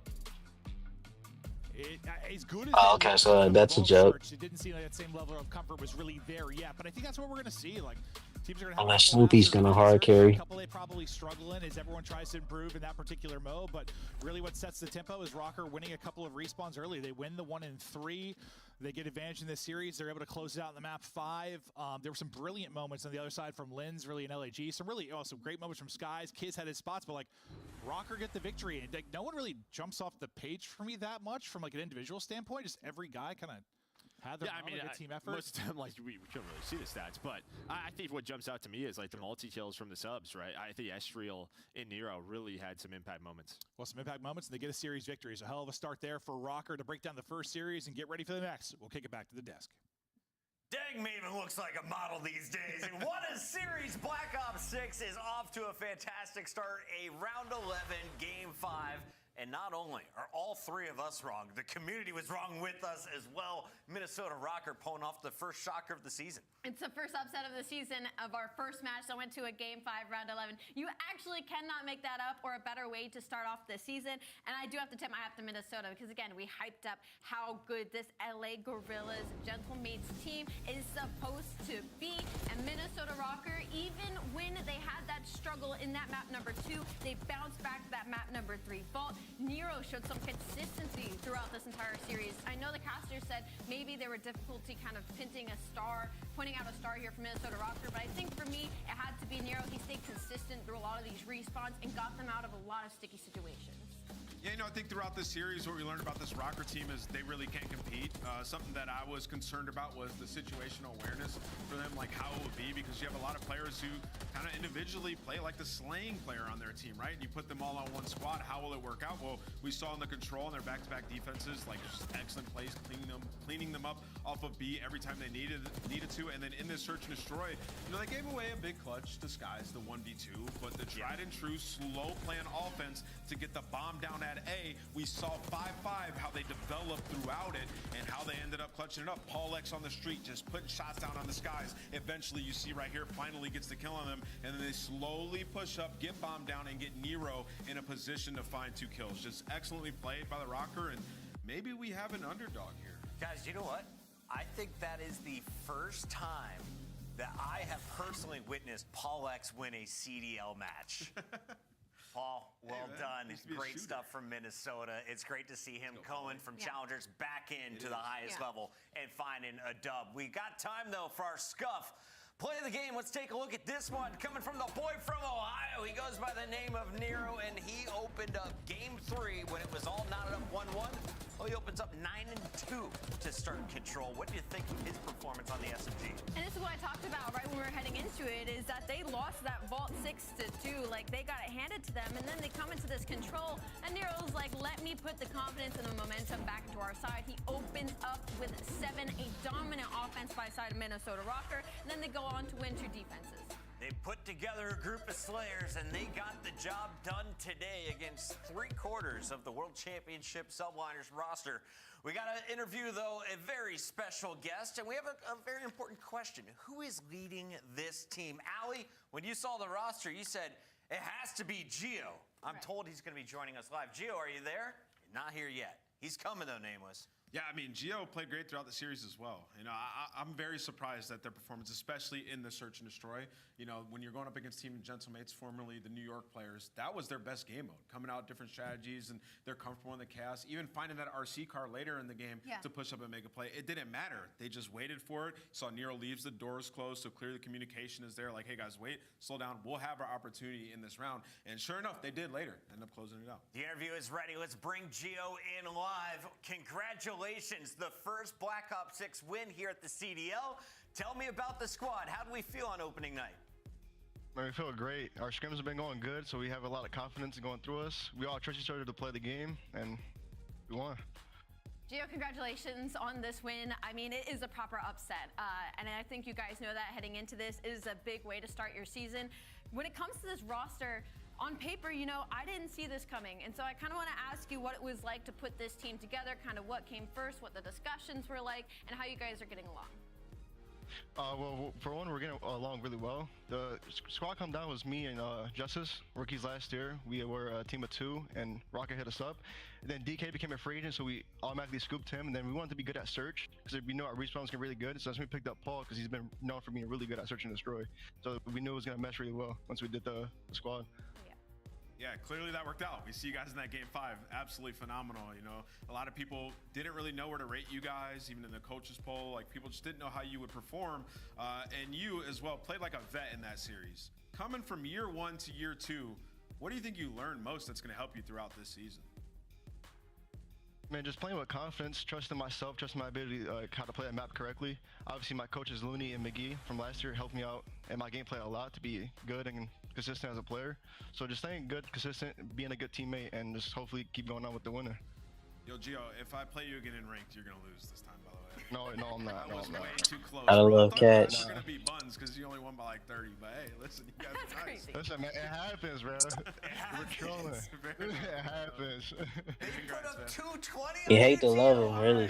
As good as Oh, okay, so that's a joke. It didn't seem like that same level of comfort was really there yet, but I think that's what we're gonna see. Like teams are gonna have Unless Snoopy's gonna hard carry. A couple they probably struggle in as everyone tries to improve in that particular mode, but really what sets the tempo is Rocker winning a couple of respawns early. They win the 1 and 3. They get advantage in this series. They're able to close it out in the map 5. There were some brilliant moments on the other side from Lens, really in LAG. Some really some great moments from Skies. Kiz had his spots, but like Rocker get the victory. And like, no one really jumps off the page for me that much from like an individual standpoint. Just every guy kind of had their team effort. Most of them, like, we couldn't really see the stats, but I think what jumps out to me is like the multi-kills from the subs, right? I think Estriel and Nero really had some impact moments. Well, some impact moments, and they get a series victory. So, hell of a start there for Rocker to break down the first series and get ready for the next. We'll kick it back to the desk. Dang, Maven looks like a model these days. And what a series! Black Ops 6 is off to a fantastic start. A round 11, game 5. And not only are all three of us wrong, the community was wrong with us as well. Minnesota Rocker pulling off the first shocker of the season. It's the first upset of the season of our first match that went to a game 5, round 11. You actually cannot make that up or a better way to start off the season. And I do have to tip my hat to Minnesota because, again, we hyped up how good this LA Gorillas Gentlemates team is supposed to be. And Minnesota Rocker, even when they had that struggle in that map number 2, they bounced back to that map number 3 vault. Nero showed some consistency throughout this entire series. I know the casters said maybe there were difficulty kind of pointing out a star here from Minnesota Rocker, but I think for me, it had to be Nero. He stayed consistent through a lot of these respawns and got them out of a lot of sticky situations. Yeah, you know, I think throughout this series, what we learned about this Rocker team is they really can't compete. Something that I was concerned about was the situational awareness for them, like how it would be, because you have a lot of players who kind of individually play like the slaying player on their team, right? You put them all on one squad, how will it work out? Well, we saw in the control and their back-to-back defenses, like just excellent plays, cleaning them up off of B every time they needed to, and then in this search and destroy, you know, they gave away a big clutch to Skies, the 1v2, but the tried and true slow plan offense to get the bomb down at A, we saw 5-5, how they developed throughout it and how they ended up clutching it up. Paul X on the street just putting shots down on the Skies. Eventually, you see right here, finally gets the kill on them, and then they slowly push up, get bomb down, and get Nero in a position to find 2 kills. Just excellently played by the Rocker, and maybe we have an underdog here. Guys, you know what? I think that is the first time that I have personally witnessed Paul X win a CDL match. Paul, well done. Needs to be a Great shooter. stuff from Minnesota. It's great to see him going from challengers back into the highest level and finding a dub. We got time, though, for our scuff. Play of the game. Let's take a look at this one. Coming from the boy from Ohio. He goes by the name of Nero, and he opened up game 3 when it was all knotted up 1-1. Well, he opens up 9-2 to start control. What do you think of his performance on the SMG? And this is what I talked about right when we were heading into it, is that they lost that vault 6-2. Like, they got it handed to them, and then they come into this control, and Nero's like, let me put the confidence and the momentum back to our side. He opens up with 7, a dominant offense by side of Minnesota Rocker, and then they go on to win 2 defenses. They put together a group of Slayers, and they got the job done today against 3/4 of the World Championship Subliners roster. We got to interview, though, a very special guest, and we have a very important question. Who is leading this team? Allie, when you saw the roster, you said, it has to be Gio. I'm told he's going to be joining us live. Gio, are you there? Not here yet. He's coming, though, Nameless. Yeah, I mean, Gio played great throughout the series as well. You know, I'm very surprised at their performance, especially in the Search and Destroy. You know, when you're going up against Team Gentlemates, formerly the New York players, that was their best game mode. Coming out different strategies, and they're comfortable in the chaos. Even finding that RC car later in the game to push up and make a play. It didn't matter. They just waited for it. Saw Nero leaves, the doors closed, so clearly the communication is there. Like, hey, guys, wait, slow down. We'll have our opportunity in this round. And sure enough, they did later. End up closing it out. The interview is ready. Let's bring Gio in live. Congratulations. The first Black Ops 6 win here at the CDL. Tell me about the squad. How do we feel on opening night? Man, we feel great. Our scrims have been going good, so we have a lot of confidence going through us. We all trust each other to play the game, and we won. Gio, congratulations on this win. I mean, it is a proper upset, and I think you guys know that heading into this is a big way to start your season. When it comes to this roster, on paper, you know, I didn't see this coming, and so I kind of want to ask you what it was like to put this team together, kind of what came first, what the discussions were like, and how you guys are getting along. Well, for one, we're getting along really well. The squad come down was me and Justice, rookies last year. We were a team of 2, and Rocket hit us up. And then DK became a free agent, so we automatically scooped him. And then we wanted to be good at search, because we know our respawns get really good. So that's when we picked up Paul, because he's been known for being really good at search and destroy. So we knew it was going to mesh really well once we did the squad. Yeah, clearly that worked out. We see you guys in that game 5. Absolutely phenomenal. You know, a lot of people didn't really know where to rate you guys, even in the coaches poll. Like, people just didn't know how you would perform. And you as well played like a vet in that series. Coming from year 1 to year 2, what do you think you learned most that's going to help you throughout this season? Man, just playing with confidence, trusting myself, trusting my ability how to play that map correctly. Obviously, my coaches Looney and McGee from last year helped me out in my gameplay a lot to be good and consistent as a player. So just staying good, consistent, being a good teammate, and just hopefully keep going on with the winner. Yo, Gio, if I play you again in ranked, you're going to lose this time, by the way. No, I'm not. That was way too close. I love thought cats. you were going to be buns because you only won by like 30. But hey, listen, you guys are nice. Listen, man, it happens, bro. We're trolling. It happens. Congrats, man. 220. You hate to love him, really.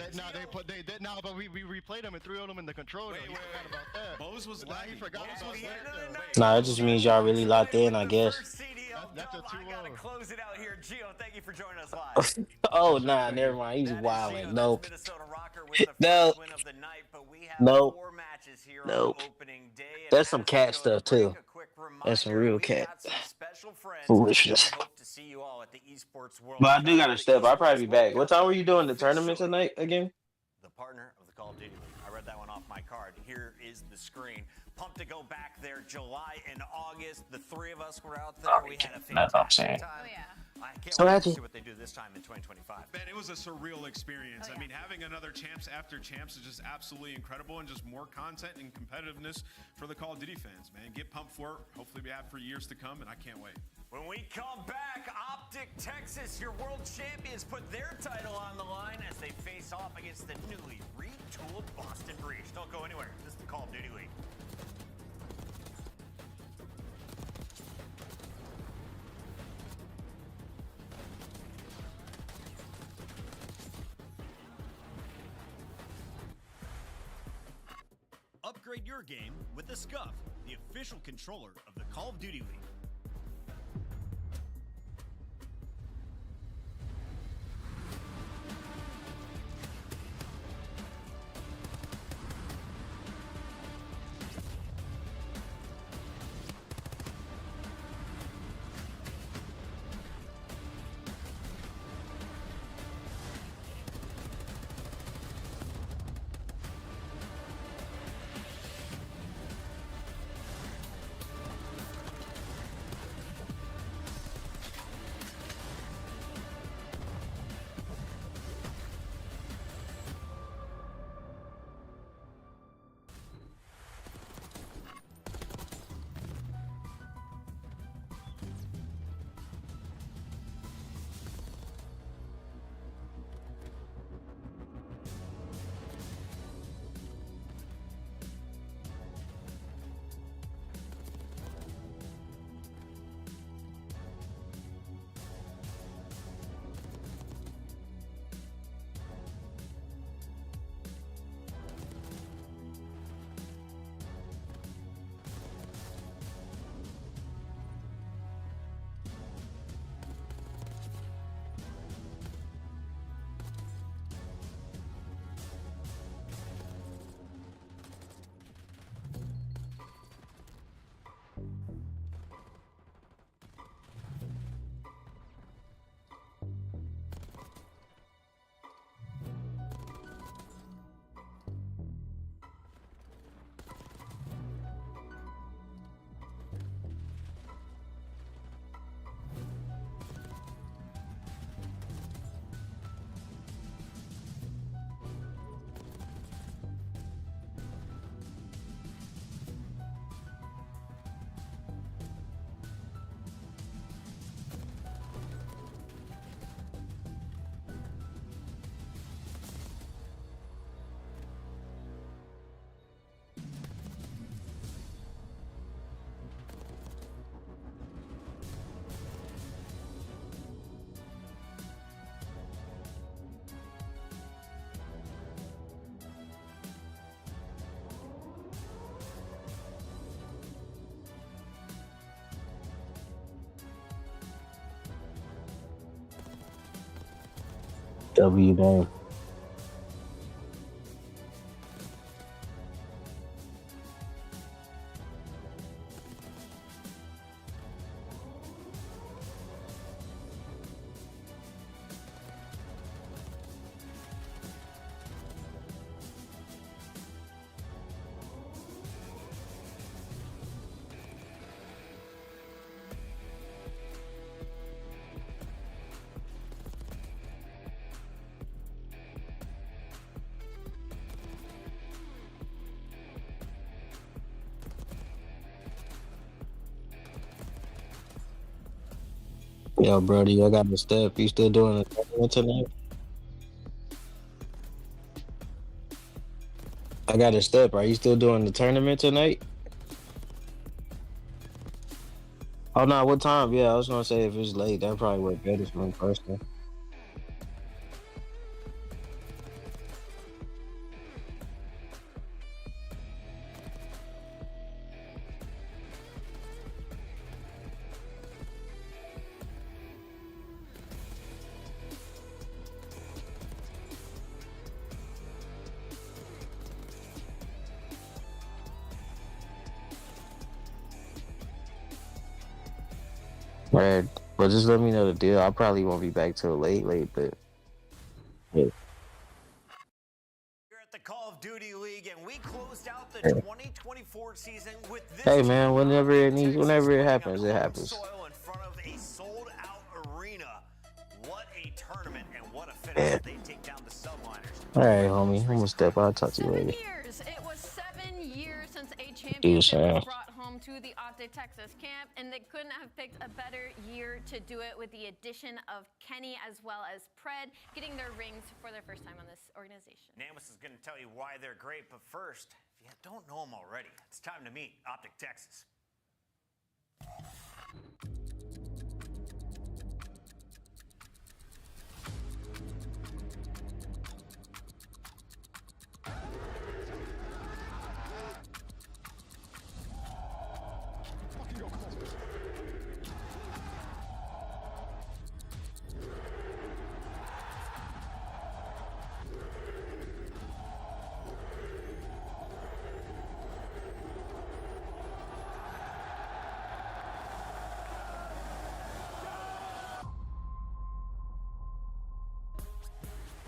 They did now, but we replayed them and threw them in the controller. Wait. About that. Bose was lagging. He forgot about that. Nah, it just means y'all really locked in, I guess. That's a 2-0. I gotta close it out here. Gio, thank you for joining us live. Oh, nah, never mind. He's wilding. Nope. Minnesota Rocker with the Nope. first win of the night, but we have Nope. 4 matches here Nope. on opening day. And That's some as cat we go stuff, to break, too. a quick That's some reminder, real we cat. got some special friends. Foolishness. We hope to see you all at the Esports World But I do Cup. gotta step. I'll probably be back. What time were you doing the tournament tonight again? The partner of the Call of Duty League. I read that one off my card. Here is the screen. Pumped to go back there July and August. The 3 of us were out there. We had a That's what I'm fantastic saying. time. Oh, yeah. I can't So wait happy. to see what they do this time in 2025. Man, it was a surreal experience. Oh, yeah. I mean, having another champs after champs is just absolutely incredible, and just more content and competitiveness for the Call of Duty fans, man. Get pumped for it. Hopefully we have for years to come, and I can't wait. When we come back, Optic Texas, your world champions, put their title on the line as they face off against the newly retooled Boston Breach. Don't go anywhere. This is the Call of Duty League. Upgrade your game with the Scuff, the official controller of the Call of Duty League. W name. Yo, Brody, I got the step. You still doing the tournament tonight? I got a step. Are you still doing the tournament tonight? Oh no, what time? Yeah, I was gonna say if it's late, that probably work better for me personally. Right, but just let me know the deal. I probably won't be back till late, but yeah. Here at the Call of Duty League, and we closed out the Yeah. 2024 season with this. Hey man, whenever it happens, it happens. Soil in front of a sold-out arena. What a tournament and what a finish! Yeah. They take down the Subliners. All right, homie, I'm gonna step out. I'll talk to you 7 later. years. It was 7 years since a Do championship the was same. brought home to the Optic Texas camp, and they couldn't have picked a better year to do it with the addition of Kenny as well as Pred getting their rings for their first time on this organization. Namus is going to tell you why they're great, but first, if you don't know them already, it's time to meet Optic Texas.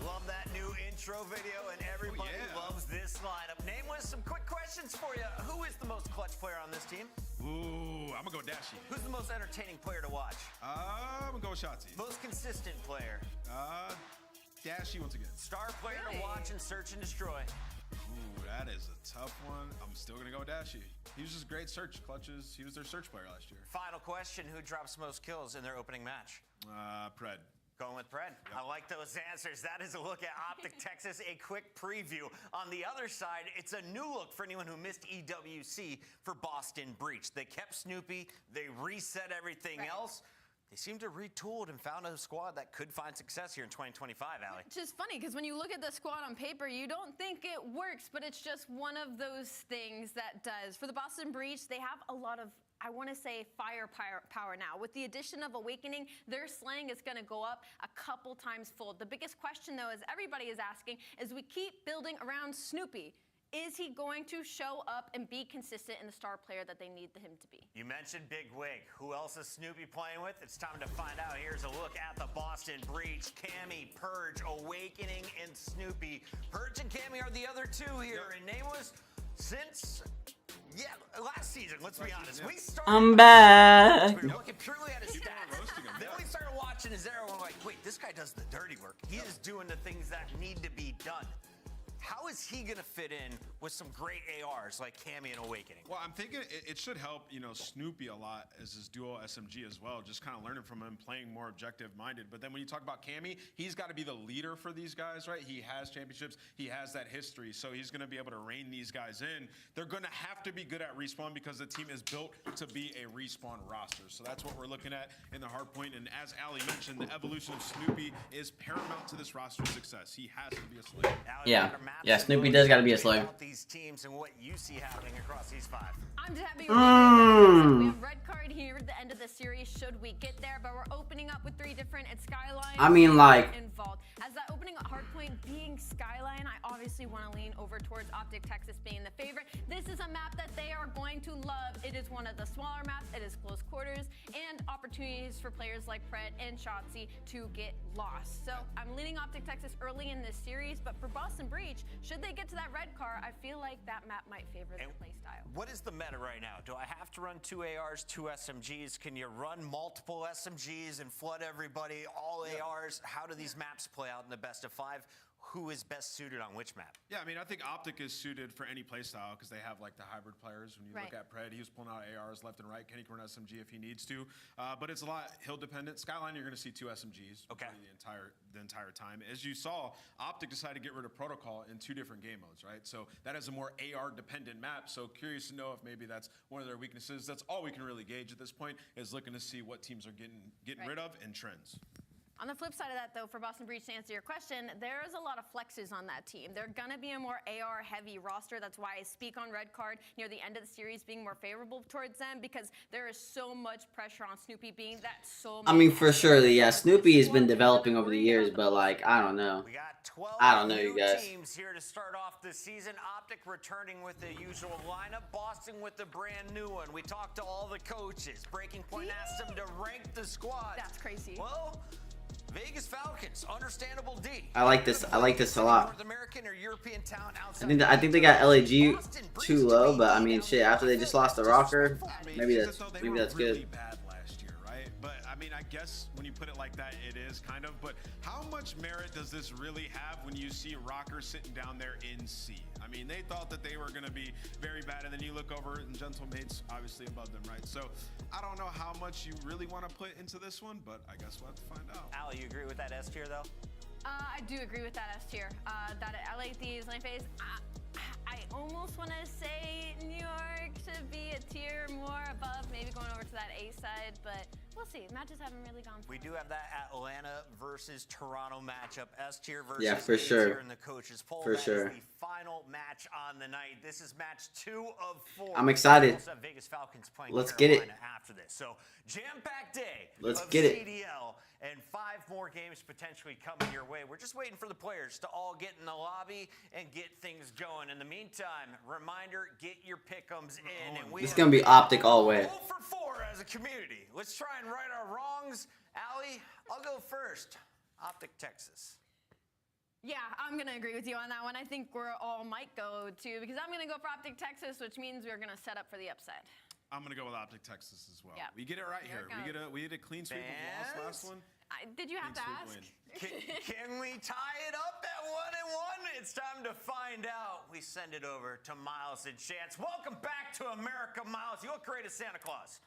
Love that new intro video, and everybody loves this lineup. Nameless, some quick questions for you. Who is the most clutch player on this team? Ooh, I'm gonna go Dashy. Who's the most entertaining player to watch? I'm gonna go Shotzi. Most consistent player? Dashy once again. Star player to watch and search and destroy? Ooh, that is a tough one. I'm still gonna go Dashy. He was just great search clutches. He was their search player last year. Final question, who drops most kills in their opening match? Pred. Going with Pred. Yep. I like those answers. That is a look at Optic Texas, a quick preview. On the other side, it's a new look for anyone who missed EWC for Boston Breach. They kept Snoopy, they reset everything else. They seem to retooled and found a squad that could find success here in 2025, Allie. Which is funny, because when you look at the squad on paper, you don't think it works, but it's just one of those things that does. For the Boston Breach, they have a lot of, I want to say, firepower now. With the addition of Awakening, their slaying is going to go up a couple times fold. The biggest question, though, is everybody is asking, is we keep building around Snoopy. Is he going to show up and be consistent in the star player that they need him to be? You mentioned Big Wig. Who else is Snoopy playing with? It's time to find out. Here's a look at the Boston Breach. Cammy, Purge, Awakening, and Snoopy. Purge and Cammy are the other two here. And Nameless, since... yeah, last season, let's be honest. We started... I'm back. We were looking purely at his stats. Then we started watching his arrow and we're like, wait, this guy does the dirty work. He is doing the things that need to be done. How is he going to fit in with some great ARs like Cammy and Awakening? Well, I'm thinking it should help, Snoopy a lot as his dual SMG as well, just kind of learning from him, playing more objective-minded. But then when you talk about Cammy, he's got to be the leader for these guys, right? He has championships. He has that history, so he's going to be able to rein these guys in. They're going to have to be good at respawn because the team is built to be a respawn roster. So that's what we're looking at in the hard point. And as Ali mentioned, the evolution of Snoopy is paramount to this roster's success. He has to be a slave. Yeah, Snoopy does gotta be a slave. These teams and what you see happening across these five. I'm just happy we have red card here at the end of the series should we get there, but we're opening up with 3 different Skyline. I mean, like, involved. As that obviously want to lean over towards Optic Texas being the favorite. This is a map that they are going to love. It is one of the smaller maps. It is close quarters and opportunities for players like Pred and Shotzi to get lost. So I'm leaning Optic Texas early in this series, but for Boston Breach, should they get to that red car, I feel like that map might favor their play style. What is the meta right now? Do I have to run 2 ARs, 2 SMGs? Can you run multiple SMGs and flood everybody, all ARs? How do these maps play out in the best of 5? Who is best suited on which map? Yeah, I mean, I think Optic is suited for any playstyle because they have like the hybrid players. When you look at Pred, he was pulling out ARs left and right. Kenny can run SMG if he needs to, but it's a lot hill dependent. Skyline, you're going to see 2 SMGs the entire time. As you saw, Optic decided to get rid of Protocol in 2 different game modes, right? So that is a more AR dependent map. So curious to know if maybe that's one of their weaknesses. That's all we can really gauge at this point, is looking to see what teams are getting rid of and trends. On the flip side of that, though, for Boston Breach, to answer your question, there's a lot of flexes on that team. They're going to be a more AR-heavy roster. That's why I speak on red card near the end of the series being more favorable towards them, because there is so much pressure on Snoopy being that so much. I mean, for sure, yeah, Snoopy has been developing over the years, but like, I don't know. We got 12 I don't know, you guys. teams here to start off the season. Optic returning with the usual lineup. Boston with the brand new one. We talked to all the coaches. Breaking Point asked them to rank the squad. That's crazy. Well, Vegas Falcons, understandable D. I like this a lot. North American or European talent outside. I think they got LAG too low, but I mean, shit. After they just lost the Rocker, maybe that's good. But I mean, I guess when you put it like that, it is kind of. But how much merit does this really have when you see Rocker sitting down there in C? I mean, they thought that they were going to be very bad, and then you look over and Gentlemate's obviously above them, right? So I don't know how much you really want to put into this one, but I guess we'll have to find out. Allie, you agree with that S tier, though? I do agree with that S tier. That I like these lane phase. I almost want to say New York should be a tier more above, maybe going over to that A side, but we'll see. Matches haven't really gone far. We do have that Atlanta versus Toronto matchup. S tier versus for A sure. tier in the coaches poll. For sure. Is the final match on the night. This is match 2 of 4. I'm excited. We also have Vegas Falcons playing Let's Carolina get it. after this. So jam-packed day Let's of get it. CDL. And 5 more games potentially coming your way. We're just waiting for the players to all get in the lobby and get things going. In the meantime, reminder, get your pick'ems in. And This is going to be Optic all way. 0 for 4 as a community. Let's try and right our wrongs. Allie, I'll go first. Optic Texas. Yeah, I'm going to agree with you on that one. I think we're all might go to, because I'm going to go for Optic Texas, which means we're going to set up for the upside. I'm gonna go with Optic Texas as well. Yeah. We get it right here. We did a clean sweep of loss last one. Did you have to ask? Can we tie it up at 1-1? It's time to find out. We send it over to Miles and Chance. Welcome back to America, Miles. You look great as Santa Claus.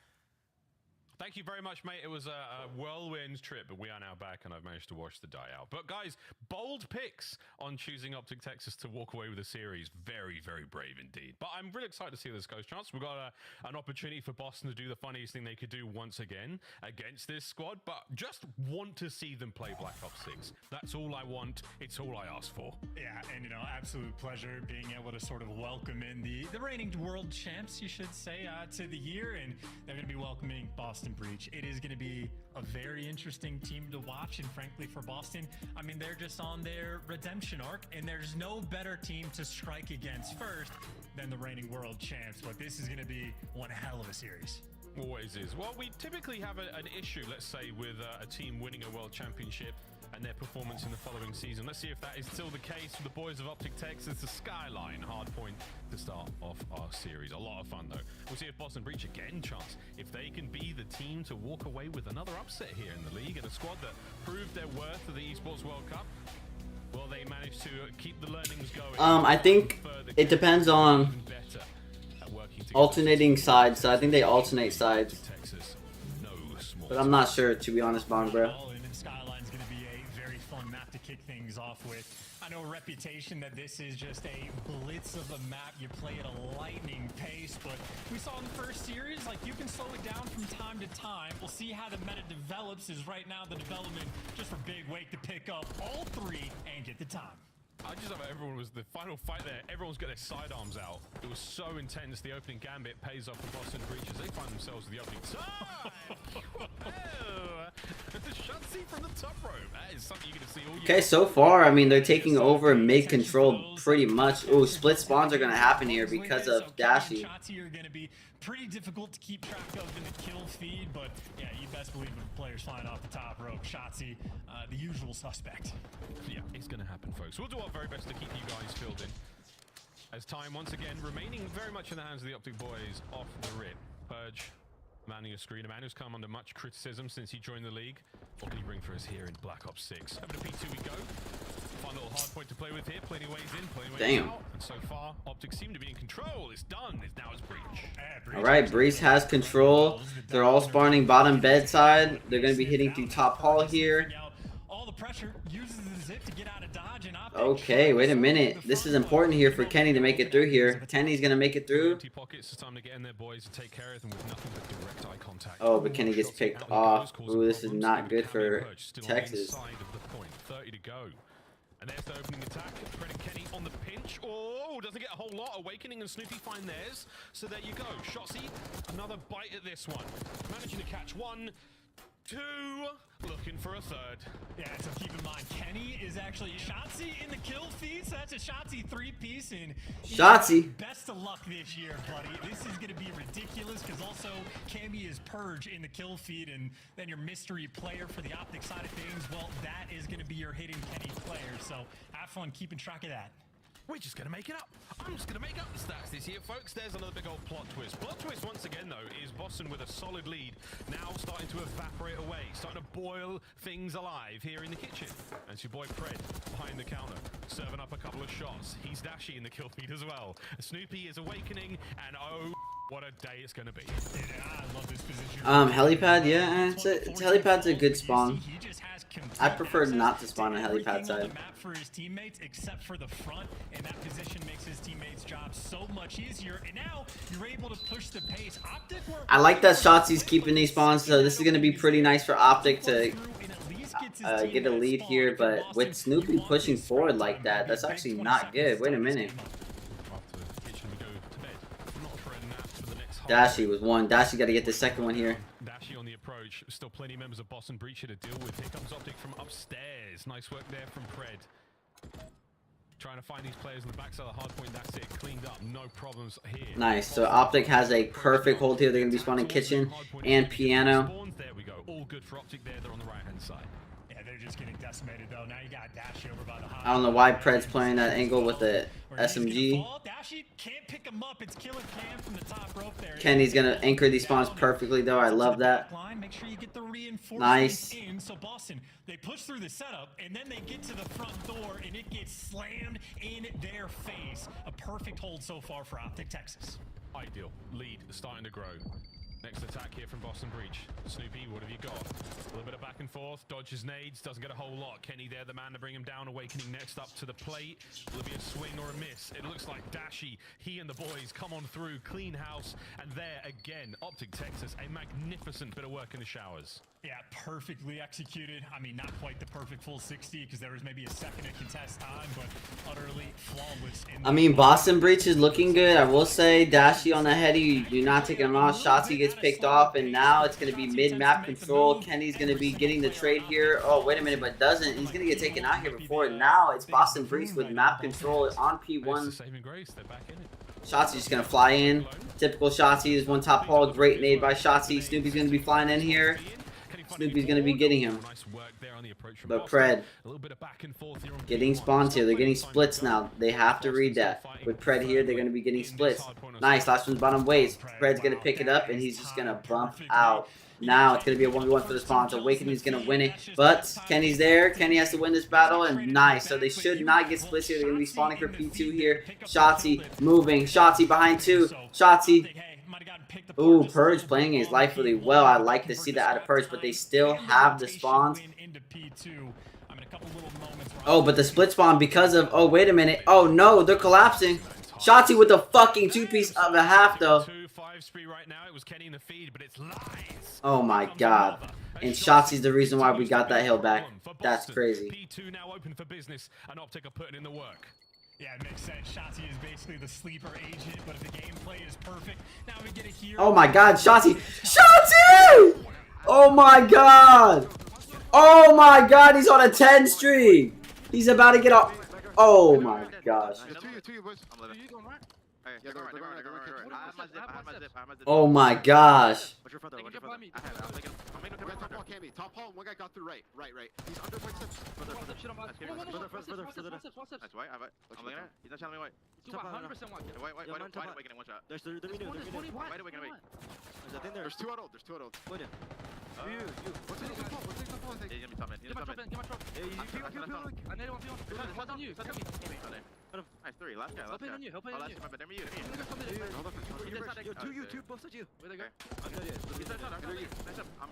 Thank you very much, mate. It was a whirlwind trip, but we are now back, and I've managed to wash the die out. But, guys, bold picks on choosing Optic Texas to walk away with the series. Very, very brave indeed. But I'm really excited to see this goes, Chance. We've got an opportunity for Boston to do the funniest thing they could do once again against this squad, but just want to see them play Black Ops 6. That's all I want. It's all I ask for. Yeah, and, you know, absolute pleasure being able to sort of welcome in the reigning world champs, you should say, to the year, and they're going to be welcoming Boston Breach. It is going to be a very interesting team to watch, and frankly for Boston, I mean, they're just on their redemption arc, and there's no better team to strike against first than the reigning world champs, but this is going to be one hell of a series. Always is. Well, we typically have an issue, let's say, with a team winning a world championship and their performance in the following season. Let's see if that is still the case for the boys of Optic Texas. The Skyline, hard point to start off our series. A lot of fun, though. We'll see if Boston Breach again, Chance, if they can be the team to walk away with another upset here in the league, and a squad that proved their worth for the Esports World Cup. Well, they managed to keep the learnings going. I think it depends on alternating sides, so I think they alternate sides. But I'm not sure, to be honest, Bong, bro. Skyline's going to be a very fun map to kick things off with. I know a reputation that this is just a blitz of a map. You play at a lightning pace, but we saw in the first series, like, you can slow it down from time to time. We'll see how the meta develops, is right now the development just for Big Wake to pick up all 3 and get the time. I just love how everyone was the final fight there. Everyone's got their sidearms out. It was so intense. The opening gambit pays off for Boston Breach as they find themselves with the opening time. The Shotzi from the top rope. That is something you're going to see all year. Okay, so far, I mean, they're taking over mid control pretty much. Ooh, split spawns are going to happen here because of Dashi. Shotzi are going to be pretty difficult to keep track of in the kill feed, but yeah, you best believe when players flying off the top rope, Shotzi, the usual suspect. Yeah, it's going to happen, folks. We'll do our very best to keep you guys filled in. As time, once again, remaining very much in the hands of the Optic boys off the rip. Purge, manning a screen. A man who's come under much criticism since he joined the league. What can he bring for us here in Black Ops 6? Over to P2 we go. Fun little hard point to play with here. Plenty ways in, plenty ways out. And so far, Optic seem to be in control. It's done. It's now it's Breach. Alright, Breach has control. They're all spawning bottom bedside. They're going to be hitting through top hall here. All the pressure, uses the zip to get out of dodge, and Okay, wait a minute. This is important here for Kenny to make it through here. Kenny's going to make it through. Oh, but Kenny gets picked off. Ooh, this is not good for Texas. 30 to go. And there's the opening attack. Fred and Kenny on the pinch. Oh, doesn't get a whole lot. Awakening and Snoopy find theirs. So there you go. Shotzi, another bite at this one. Managing to catch one, two, looking for a third. Yeah, so keep in mind, Kenny is actually Shotzi in the kill feed, so that's a Shotzi 3-piece. And Shotzi. Best of luck this year, buddy. This is going to be ridiculous because also Cammy is Purge in the kill feed, and then your mystery player for the Optic side of things, well, that is going to be your hidden Kenny player. So have fun keeping track of that. We're just going to make it up. I'm just going to make up the stats this year, folks. There's another big old plot twist. Plot twist, once again, though, is Boston with a solid lead. Now starting to evaporate away. Starting to boil things alive here in the kitchen. And it's your boy Fred behind the counter, serving up a couple of shots. He's Dashi in the kill feed as well. Snoopy is awakening, and oh, what a day it's going to be. Yeah, I love this position. Helipad, yeah. Helipad's a good spawn. I prefer not to spawn on helipad side. For his teammates, except for the front, and that position makes his teammates' job so much easier. And now you're able to push the pace. Optic, I like that Shotzi's keeping these spawns, so this is going to be pretty nice for Optic to get a lead here. But with Snoopy pushing forward like that, that's actually not good. Wait a minute. Dashi was one. Dashi got to get the second one here. Dashi on the approach. Still plenty of members of Boston Breach here to deal with. Here comes Optic from upstairs. Nice work there from Pred. Trying to find these players on the backside of the hard point. That's it. Cleaned up. No problems here. Nice. So Optic has a perfect hold here. They're going to be spawning kitchen and piano. There we go. All good for Optic there. They're on the right-hand side. Yeah, they're just getting decimated, though. Now you got Dashi over by the hot. I don't know why Pred's playing that angle with the SMG. Dashi can't pick him up. It's Killer Cam from the top rope there. Kenny's going to anchor these spawns perfectly, though. I love that. Make sure you get the reinforcements nice. In. So Boston, they push through the setup, and then they get to the front door, and it gets slammed in their face. A perfect hold so far for Optic Texas. Ideal. Lead starting to grow. Next attack here from Boston Breach. Snoopy, what have you got? A little bit of back and forth. Dodges nades. Doesn't get a whole lot. Kenny there, the man to bring him down. Awakening next up to the plate. Will it be a swing or a miss? It looks like Dashi, he and the boys come on through. Clean house. And there again, Optic Texas, a magnificent bit of work in the showers. Yeah, perfectly executed. I mean, not quite the perfect full 60 because there was maybe a second to contest time, but utterly flawless. I mean, Boston Breach is looking good. I will say, Dashi on the heady, you're not taking him off. Shotzi gets picked off, and now it's going to be mid-map control. Kenny's going to be getting the trade here. Oh, wait a minute, but doesn't. He's going to get taken out here before. Now it's Boston Breach with map control on P1. Shotzi's just going to fly in. Typical Shotzi is one top hole. Great nade by Shotzi. Snoopy's going to be flying in here. Snoopy's going to be getting him. But Pred getting spawns here. They're getting splits now. They have to read that. With Pred here, they're going to be getting splits. Nice. Last one's bottom waist. Pred's going to pick it up, and he's just going to bump out. Now it's going to be a 1v1 for the spawns. Awakening's going to win it. But Kenny's there. Kenny has to win this battle, and nice. So they should not get splits here. They're going to be spawning for P2 here. Shotzi moving. Shotzi behind 2. Shotzi. Ooh, Purge playing his life really well. I like to see that out of Purge, but they still have the spawns. Oh, but the split spawn because of... Oh, wait a minute. Oh, no, they're collapsing. Shotzi with the fucking 2-piece of a half, though. 5 spree right now. It was Kenny in the feed, but it's lies. Oh my god. And Shotzi's the reason why we got that hill back. That's crazy. P2 now open for business, and Optic are putting in the work. Yeah, it makes sense. Shotzi is basically the sleeper agent, but if the gameplay is perfect, now we get a hero. Oh my god, Shotzi! Shotzi! Oh my god! Oh my god, he's on a 10 streak! He's about to get off. Oh my gosh. Oh my gosh. Top hall, one guy got through right. He's under point steps. That's white. I'm looking at it. He's not telling me white. 100% white. White awakening, one shot. There's white awakening, wait. There's two out old. What's in the top? He's gonna be top mid. Get my drop in. I need one for you. Nice, 3. Last guy. Help on you. Two, both of you. Where they go? I'm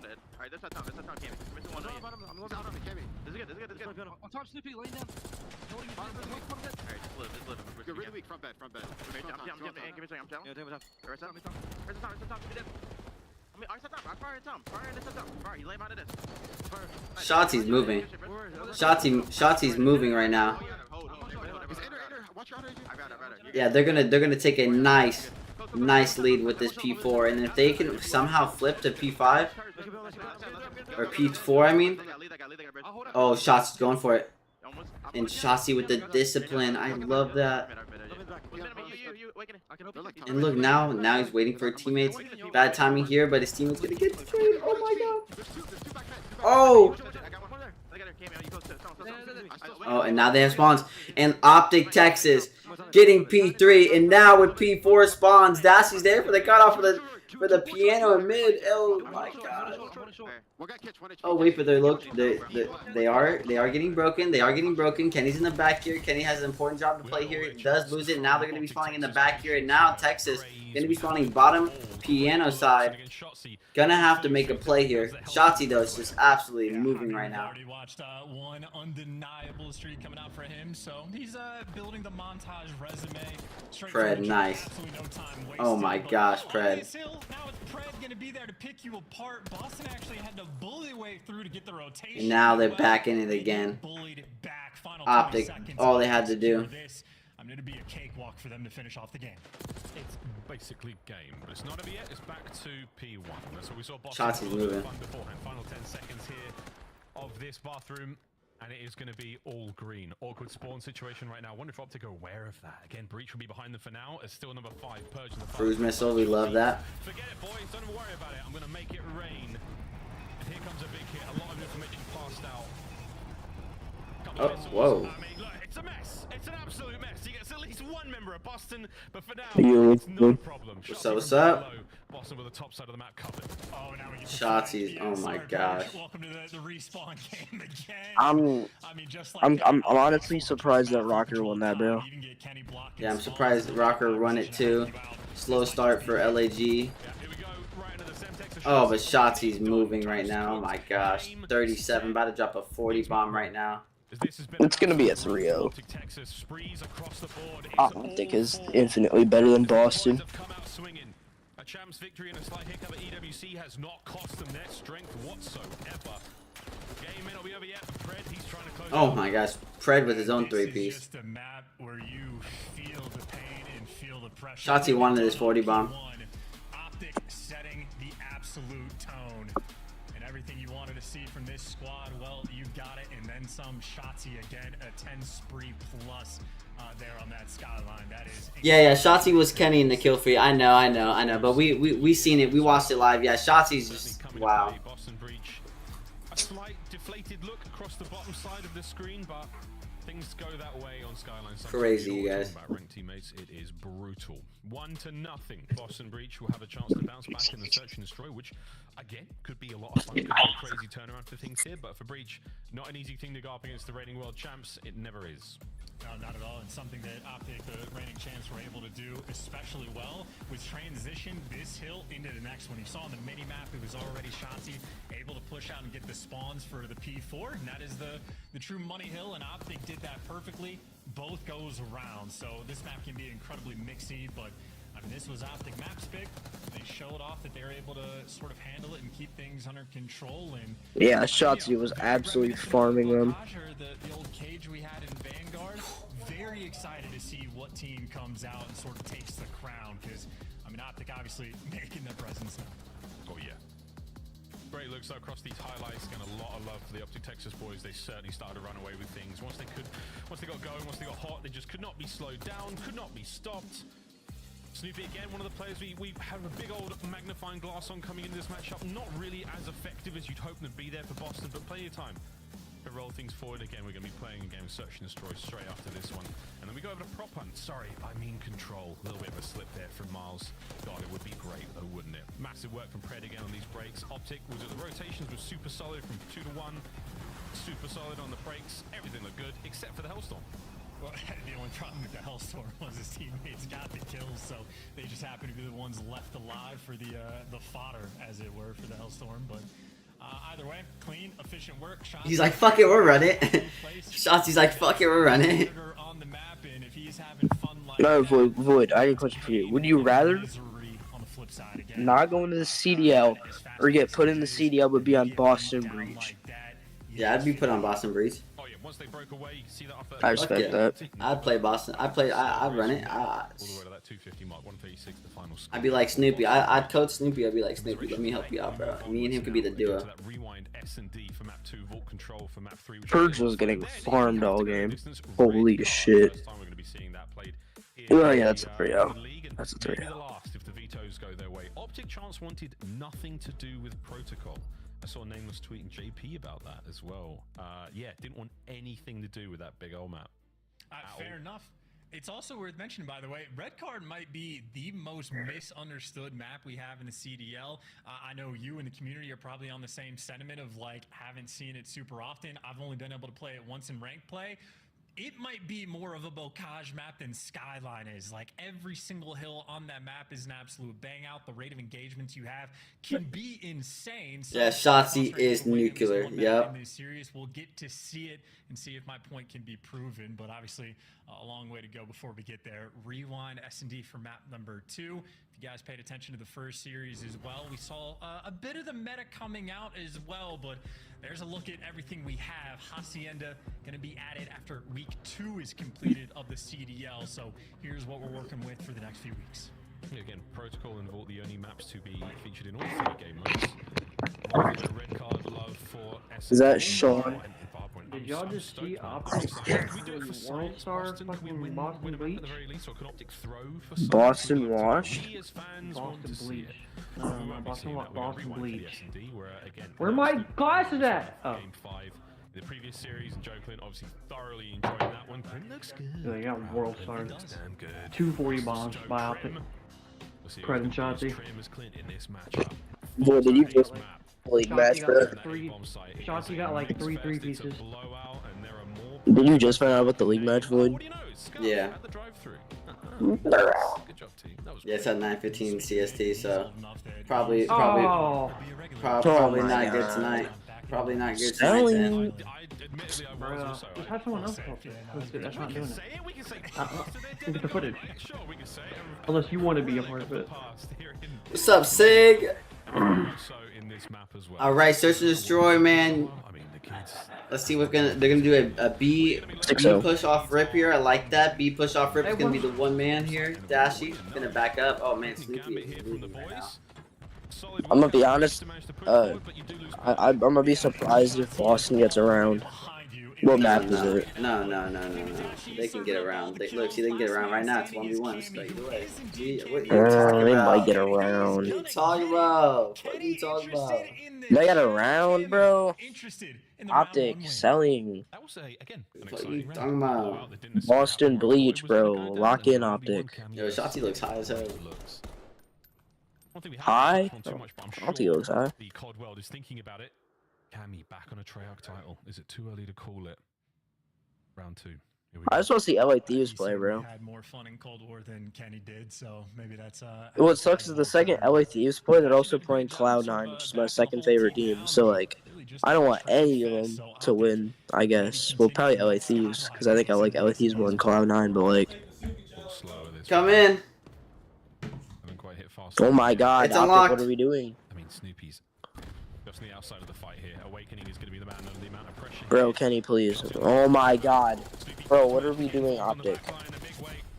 dead. Alright, this is town. Cammy. I'm losing out on the Cammy. This is good. On top, Snoopy, laying down. Alright, just live. You're really weak, front bed. I'm give me a second, I'm down. Yeah, take my time. Where's the top? Give me that. I said top. I'm firing top. Fire, he lay him out of this. Shotzi's moving. Shotzi's moving right now. Yeah, they're gonna take a nice lead with this P4, and if they can somehow flip to P5 or P4, I mean. Oh, Shotzi's going for it, and Shotzi with the discipline. I love that. And look, now he's waiting for teammates. Bad timing here, but his teammate's gonna get destroyed. Oh my god. Oh. Oh, and now they have spawns. And Optic Texas getting P3, and now with P4 spawns, Dassey's there for the cutoff for the piano in mid. Oh my god. Oh wait, but they are getting broken. Kenny's in the back here. Kenny has an important job to play here. He does lose it. Now they're gonna be spawning in the back here, and now Texas gonna be spawning bottom piano side. Gonna have to make a play here. Shotzi though is just absolutely moving right now. Already watched one undeniable streak coming out for him, so he's building the montage resume. Pred, nice. Oh my gosh, Pred. Now it's Pred gonna be there to pick you apart. Boston actually had to bully way through to get the rotation. And now they're back in it again. Optic, all they had to do. I'm going to be a cakewalk for them to finish off the game. It's basically game, but it's not over yet. It's back to P1. That's what we saw. Boston moving. Beforehand. Final 10 seconds here of this bathroom, and it is going to be all green. Awkward spawn situation right now. I wonder if Optic are aware of that. Again, Breach will be behind them for now. It's still number 5 purge in the cruise missile. We love that. Forget it, boys. Don't even worry about it. I'm going to make it rain. And here comes a big hit. A lot of information passed out. Oh, whoa. I mean, look, it's a mess. It's an absolute mess. He gets at least one member of Boston, but for now, it's not a problem. What's up? Boston with the top side of the map covered. Oh, now we get Shotzi's. Oh my gosh. Welcome to the respawn game again. I'm honestly surprised that Rocker won that, bro. Yeah, I'm surprised Rocker won it too. Slow start for LAG. Oh, but Shotzi's moving right now. Oh my gosh. 37, about to drop a 40 bomb right now. It's gonna be a 3-0. Optic is infinitely better than Boston. A champ's victory and a slight hiccup at EWC has not cost them their strength whatsoever. Game may not be over yet, but Pred, he's trying to close. Oh my gosh, Pred with his own 3-piece. Just a map where you feel the pain and feel the pressure. Shotzi wanted his 40 bomb. Optic setting the absolute tone. And everything you wanted to see from this squad, well, you got it, and then some. Shotzi again, a 10 spree plus there on that skyline. That is yeah, Shotzi was Kenny in the kill feed. I know, but we seen it, we watched it live. Yeah, Shotzi's just wow. A slight deflated look across the bottom side of the screen, but things go that way on Skyline. Crazy, you guys. About ranked teammates, it is brutal. 1-0. Boston Breach will have a chance to bounce back in the search and destroy, which again could be a lot of fun. Could be a crazy turnaround for things here, but for Breach, not an easy thing to go up against the reigning world champs. It never is. No, not at all. And something that Optic, the reigning champs, were able to do especially well was transition this hill into the next one. You saw on the mini map, it was already Shotzi able to push out and get the spawns for the P4, and that is the true money hill, and Optic did that perfectly. Both goes around, so this map can be incredibly mixy, but I And this was Optic Maps pick. They showed off that they're able to sort of handle it and keep things under control. And yeah, Shotzi was absolutely farming them. The old cage we had in Vanguard. Very excited to see what team comes out and sort of takes the crown, because I mean, Optic obviously making their presence now. Oh yeah. Great looks across these highlights. Again, a lot of love for the Optic Texas boys. They certainly started to run away with things. Once they got going, once they got hot, they just could not be slowed down, could not be stopped. Snoopy again, one of the players we have a big old magnifying glass on coming into this matchup. Not really as effective as you'd hope to be there for Boston, but plenty of time to roll things forward. Again, we're going to be playing a game of Search and Destroy straight after this one. And then we go over to Prop Hunt. Sorry, I mean Control. A little bit of a slip there from Miles. God, it would be great though, wouldn't it? Massive work from Pred again on these breaks. Optic was at the rotations was super solid from 2 to 1. Super solid on the breaks. Everything looked good except for the Hellstorm. Well, the only problem with the Hellstorm was his teammates got the kills, so they just happened to be the ones left alive for the fodder, as it were, for the Hellstorm. But either way, clean, efficient work. He's like, fuck it, we're running. Shotzi's like, fuck it, we're running. On the map, and if he's having fun like No, Void, I have a question for you. Would you rather not go into the CDL or get put in the CDL but be on Boston Breach? Yeah, I'd be put on Boston Breach. Once they broke away, you see that off I respect that. I'd play Boston. I'd run it. All the way to that 250 mark, 136, the final score. I'd be like Snoopy. I'd coach Snoopy. I'd be like, Snoopy, let me help you out, bro. Me and him could be the duo. Rewind S&D for map 2, Vault Control for map 3. Purge was getting farmed all game. Holy shit. Well, yeah, that's a 3-0. That's a 3-0. If the vetoes go their way. Optic Chance wanted nothing to do with protocol. I saw Nameless tweeting JP about that as well. Yeah, didn't want anything to do with that big old map. Fair enough. It's also worth mentioning, by the way, Red Card might be the most misunderstood map we have in the CDL. I know you and the community are probably on the same sentiment of like, haven't seen it super often. I've only been able to play it once in ranked play. It might be more of a bocage map than Skyline is. Like, every single hill on that map is an absolute bang out. The rate of engagements you have can be insane. So yeah, Shotzi is nuclear. Yep. In this series, we'll get to see it and see if my point can be proven. But obviously, a long way to go before we get there. Rewind S&D for map number 2. If you guys paid attention to the first series as well, we saw a bit of the meta coming out as well, but there's a look at everything we have. Hacienda going to be added after week 2 is completed of the CDL, so here's what we're working with for the next few weeks. Again, Protocol and Vault, the only maps to be featured in all 3 game modes. The red card love for Is that Sean? Did y'all just see Optic World Star fucking Boston Bleach? Boston Wash? Boston Bleach. No, Boston Bleach. Where my glasses at? Oh. The previous series, and Joe Clint obviously thoroughly enjoying that one. It looks good. Yeah, you got World Star. It looks damn good. 240 bombs by Optic. Present Shotzi. Boy, did you just league match, bro? Shotzi got like 3 pieces. Did you just find out about the league match, Void? Yeah. Yeah, it's at 9:15 CST, so probably not good tonight. Probably not good tonight. Then. Bro, just have someone else help you. That's not doing it. Look at the footage. Unless you want to be a part of it. What's up, Sig? All right, Search and Destroy, man. Let's see what's they're gonna do a B push off rip here. I like that. B push off rip is gonna be the one man here. Dashy gonna back up. Oh man, Snoopy is leading right now. I'm gonna be honest. I'm gonna be surprised if Boston gets around. What map is it? No. They can get around. Look, see, they can get around right now. It's 1v1. So either way. They might get around. What are you talking about? What are you talking about? They got around, bro. Optic selling. What are you talking about? Boston Bleach, bro. Lock in Optic. Yo, Shotzi looks high as hell. High? I don't think it looks high. The COD world is thinking about it. Cammy back on a Treyarch title. Is it too early to call it? Round 2. I just want to see LA Thieves play, bro. Had more fun in Cold War than Kenny did, so maybe that's what sucks is the second LA Thieves play, they're also playing Cloud9, which is my second favorite team. So like, I don't want any of them to win. I guess. Well, probably LA Thieves, because I think I like LA Thieves more than Cloud9. But like, come in. Oh my God, It's Optic, unlocked. what are we doing? I mean, Snoopy's just on the outside of the fight here. Awakening is going to be the man under the amount of pressure. Bro, Kenny, please. Oh my God. Bro, what are we doing, Optic?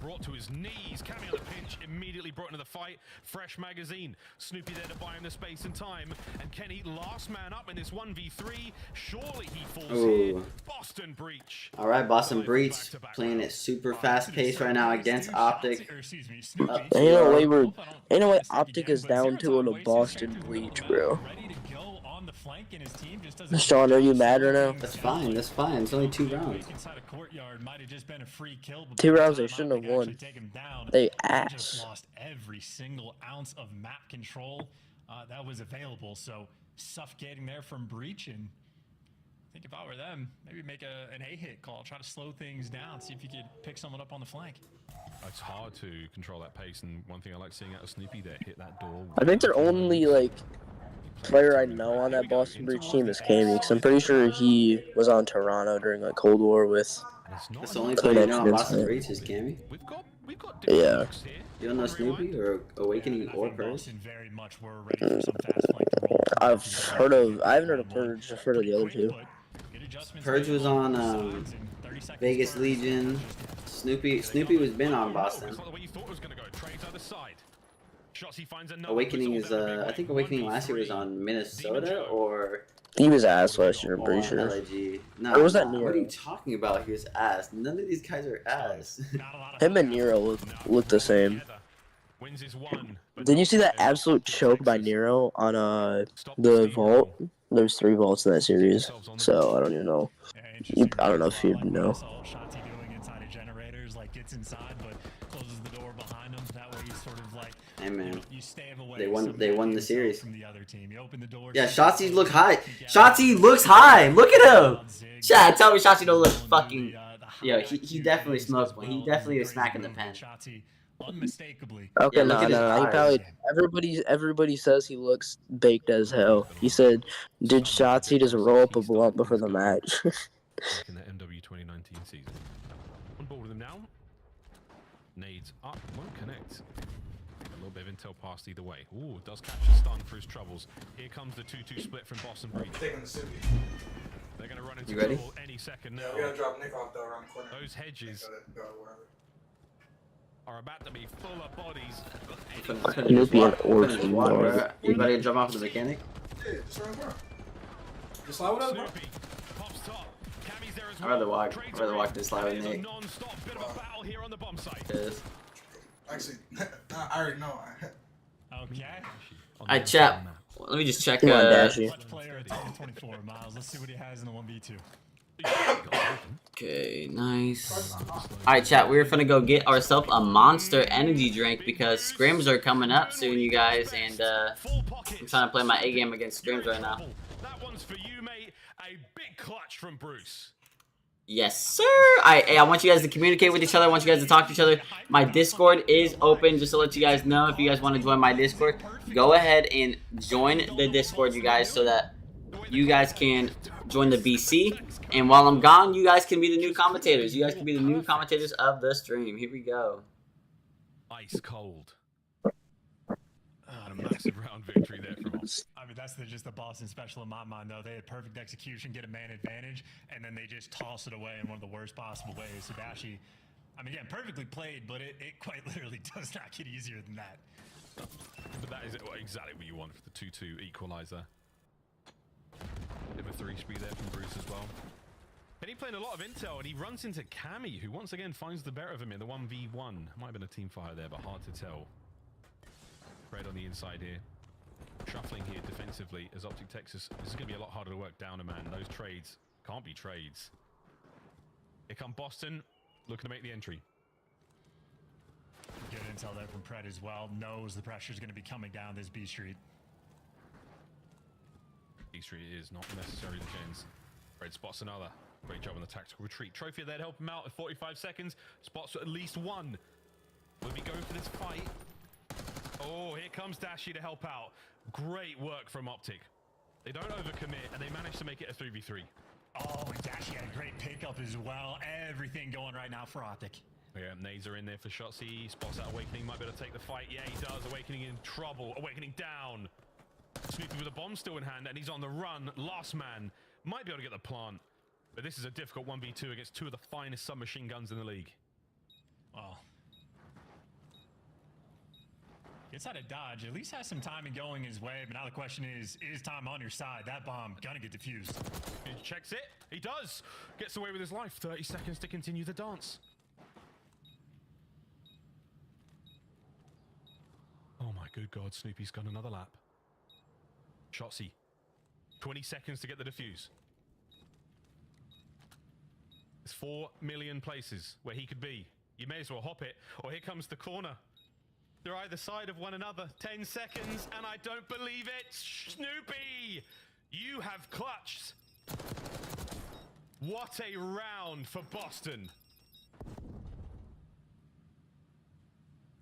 Brought to his knees, Cammy on the pinch, immediately brought into the fight. Fresh magazine, Snoopy there to buy him the space and time, and Kenny last man up in this 1v3. Surely he falls here. Boston Breach. All right, Boston Breach playing it super fast paced right now against Optic. Ain't no way Optic is down to a Boston Breach, bro. Sean, are you mad right now? That's fine. That's fine. It's only 2 rounds. 2 rounds they shouldn't have won. They ass. Lost every single ounce of map control that was available. So suffocating there from Breach, and I think if I were them, maybe make an A-hit call, try to slow things down, see if you could pick someone up on the flank. It's hard to control that pace, and one thing I like seeing out of Snoopy there, hit that door. I think their only player I know on that Boston Breach team is Cammy, because I'm pretty sure he was on Toronto during Cold War with. That's the only player you know on Boston Breach is Cammy. Yeah. You don't know Snoopy or Awakening or Purge? I haven't heard of Purge. I've heard of the other 2. Purge was on Vegas Legion. Snoopy was been on Boston. Awakening is I think Awakening last year was on Minnesota or he was ass last year, I'm pretty sure. LAG. No, or was that Nero? What are you talking about? He was ass. None of these guys are ass. Him and Nero look the same. Did you see that absolute choke by Nero on the vault? There's 3 vaults in that series, so I don't even know. I don't know if you know. Hey man, they won the series. Yeah, Shotzi look high. Shotzi looks high. Look at him. Chad, tell me Shotzi don't look fucking. Yo, he definitely smokes one. He definitely is smacking the pen. Okay, yeah, no. Everybody says he looks baked as hell. He said, "Did Shotzi just roll up a blunt before the match?" In the MW 2019 season. On board with him now. Nades up, won't connect. A little bit of intel passed either way. Ooh, does catch a stun for his troubles. Here comes the 2-2 split from Boston Breach. Taking the city. They're going to run into trouble any second now. Yeah, we're gonna drop Nick off though around the corner. Those hedges are about to be full of bodies. You ready to jump off the mechanic? Yeah, just around the corner. Just slide with us, bro. I'd rather walk this slide with Nick. Actually, I already know. Okay. Alright, chat. Let me just check. Let's see what he has in the 1v2. Okay, nice. Alright, chat. We're gonna go get ourselves a Monster energy drink because scrims are coming up soon, you guys, and I'm trying to play my A game against scrims right now. That one's for you, mate. A big clutch from Bruce. Yes, sir. I want you guys to communicate with each other. I want you guys to talk to each other. My Discord is open, just to let you guys know. If you guys want to join my Discord, go ahead and join the Discord, you guys, so that you guys can join the BC. And while I'm gone, you guys can be the new commentators. You guys can be the new commentators of the stream. Here we go. Ice cold. A massive round victory there from us. I mean, that's just the Boston special in my mind, though. They had perfect execution, get a man advantage, and then they just toss it away in one of the worst possible ways. Subashi, I mean, again, perfectly played, but it quite literally does not get easier than that. But that is exactly what you want for the 2-2 equalizer. Bit of a 3-speed there from Bruce as well. Kenny playing a lot of intel, and he runs into Cammy, who once again finds the better of him in the 1v1. Might have been a team fire there, but hard to tell. Red on the inside here. Shuffling here defensively as Optic Texas. This is going to be a lot harder to work down a man. Those trades can't be trades. Here come Boston, looking to make the entry. Good intel there from Pred as well. Knows the pressure is going to be coming down this B Street. B Street is not necessarily the gens. Red spots another. Great job on the tactical retreat. Trophy there to help him out at 45 seconds. Spots at least one. Will be going for this fight. Oh, here comes Dashi to help out. Great work from Optic. They don't overcommit, and they manage to make it a 3v3. Oh, and Dashi had a great pickup as well. Everything going right now for Optic. Yeah, nades are in there for Shotzzy. Spots out Awakening, might be able to take the fight. Yeah, he does. Awakening in trouble. Awakening down. Snoopy with a bomb still in hand, and he's on the run. Last man might be able to get the plant, but this is a difficult 1v2 against two of the finest submachine guns in the league. Well, gets out of dodge. At least has some timing going his way, but now the question is time on your side? That bomb gonna get defused. He checks it. He does. Gets away with his life. 30 seconds to continue the dance. Oh my good God, Snoopy's got another lap. Shotzzy. 20 seconds to get the defuse. There's 4 million places where he could be. You may as well hop it, or here comes the corner. They're either side of one another. 10 seconds, and I don't believe it. Snoopy, you have clutched. What a round for Boston.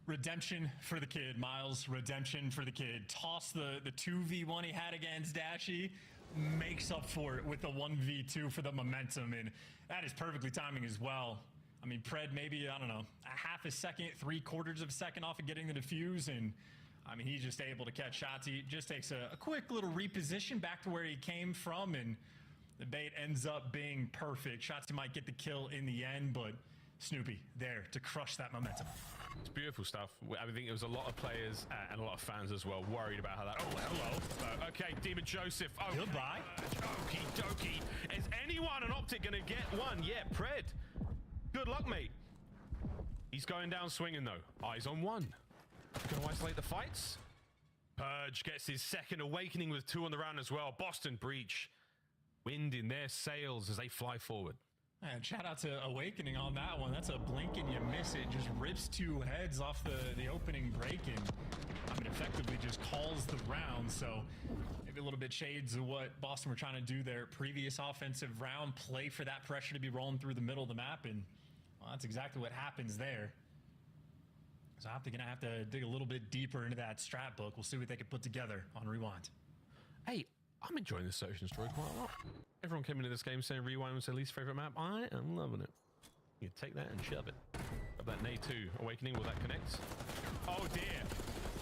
Redemption for the kid, Miles. Redemption for the kid. Toss the 2v1 he had against Dashy. Makes up for it with the 1v2 for the momentum, and that is perfectly timing as well. I mean, Pred maybe, I don't know, a half a second, 3/4 of a second off of getting the defuse, and I mean, he's just able to catch shots. He just takes a quick little reposition back to where he came from, and the bait ends up being perfect. Shots might get the kill in the end, but Snoopy there to crush that momentum. It's beautiful stuff. I think there was a lot of players and a lot of fans as well worried about how that. Oh, hello. Okay, Demon Joseph. Oh, goodbye. Okie dokie. Is anyone an Optic gonna get one? Yeah, Pred. Good luck, mate. He's going down swinging though. Eyes on one. Gonna isolate the fights. Purge gets his second Awakening with 2 on the round as well. Boston Breach. Wind in their sails as they fly forward. And shout out to Awakening on that one. That's a blink and you miss it. Just rips 2 heads off the opening break, and I mean, effectively just calls the round. So maybe a little bit shades of what Boston were trying to do their previous offensive round, play for that pressure to be rolling through the middle of the map, and well, that's exactly what happens there. So I'm gonna have to dig a little bit deeper into that strat book. We'll see what they can put together on Rewind. Hey, I'm enjoying this search and story quite a lot. Everyone came into this game saying Rewind was their least favorite map. I am loving it. You take that and shove it. Of that nade 2 Awakening, will that connect? Oh dear.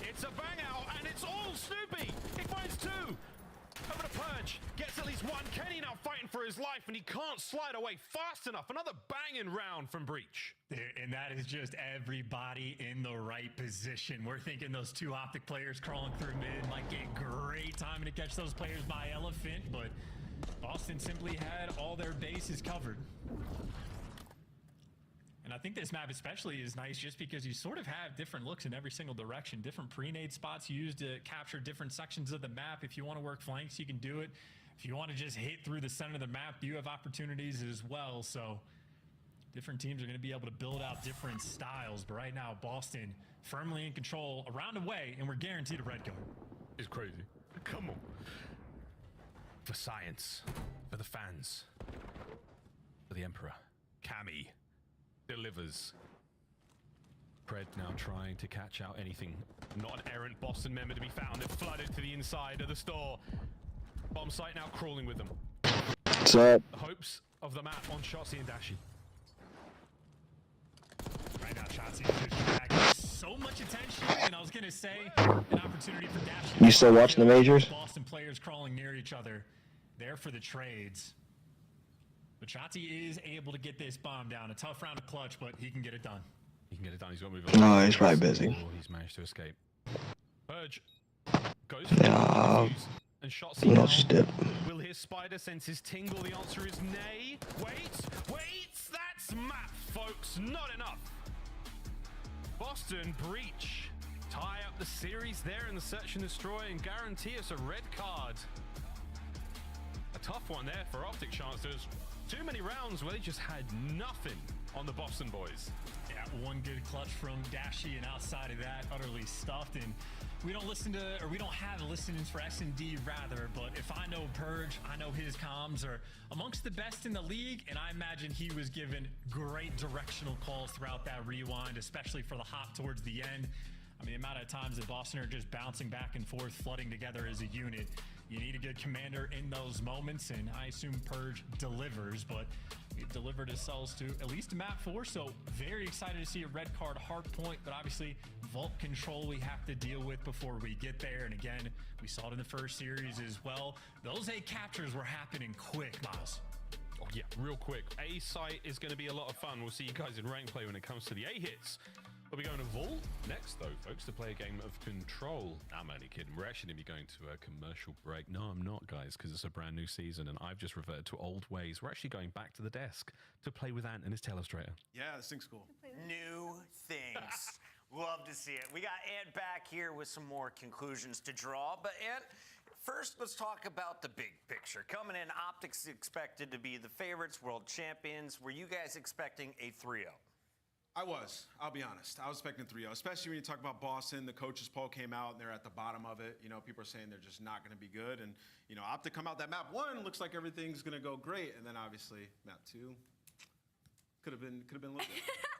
It's a bang out, and it's all Snoopy. He finds 2. Over to Purge. Gets at least 1. Kenny now fighting for his life, and he can't slide away fast enough. Another banging round from Breach. And that is just everybody in the right position. We're thinking those 2 Optic players crawling through mid might get great timing to catch those players by elephant, but Boston simply had all their bases covered. And I think this map especially is nice just because you sort of have different looks in every single direction, different pre-nade spots used to capture different sections of the map. If you want to work flanks, you can do it. If you want to just hit through the center of the map, you have opportunities as well. So different teams are going to be able to build out different styles. But right now, Boston firmly in control, a round away, and we're guaranteed a red card. It's crazy. Come on. For science, for the fans, for the Emperor, Cammy delivers. Pred now trying to catch out anything. Not an errant Boston member to be found. They've flooded to the inside of the store. Bomb site now crawling with them. What's up? Hopes of the map on Shotzzy and Dashy. Right now, Shotzzy just dragging so much attention, and I was gonna say an opportunity for Dashy. You still watching the majors? Boston players crawling near each other, there for the trades. But Shotzzy is able to get this bomb down. A tough round of clutch, but he can get it done. He can get it done. He's got to move on. No, he's probably busy. Oh, he's managed to escape. Purge goes for the and Shotzzy no step. Will his spider senses tingle? The answer is nay. Wait, that's map, folks. Not enough. Boston Breach tie up the series there in the search and destroy and guarantee us a red card. A tough one there for Optic Chancellors. Too many rounds where they just had nothing on the Boston boys. Yeah, one good clutch from Dashy, and outside of that, utterly stuffed. And we don't listen to, or we don't have listings for S&D rather, but if I know Purge, I know his comms are amongst the best in the league, and I imagine he was given great directional calls throughout that rewind, especially for the hop towards the end. I mean, the amount of times that Boston are just bouncing back and forth, flooding together as a unit you need a good commander in those moments, and I assume Purge delivers, but we've delivered ourselves to at least a map 4, so very excited to see a red card hard point, but obviously vault control we have to deal with before we get there. And again, we saw it in the first series as well. Those A captures were happening quick, Miles. Oh, yeah, real quick. A site is going to be a lot of fun. We'll see you guys in rank play when it comes to the A hits. We'll be going to Vault next, though, folks, to play a game of Control. I'm only kidding. We're actually going to be going to a commercial break. No, I'm not, guys, because it's a brand new season, and I've just reverted to old ways. We're actually going back to the desk to play with Ant and his Telestrator. Yeah, this thing's cool. New things. Love to see it. We got Ant back here with some more conclusions to draw, but Ant, first, let's talk about the big picture. Coming in, Optic's expected to be the favorites, world champions. Were you guys expecting a 3-0? I was. I'll be honest. I was expecting 3-0, especially when you talk about Boston. The coaches poll came out, and they're at the bottom of it. You know, people are saying they're just not going to be good. And, you know, Optic come out that map 1, looks like everything's going to go great. And then, obviously, map 2 could have been a little bit.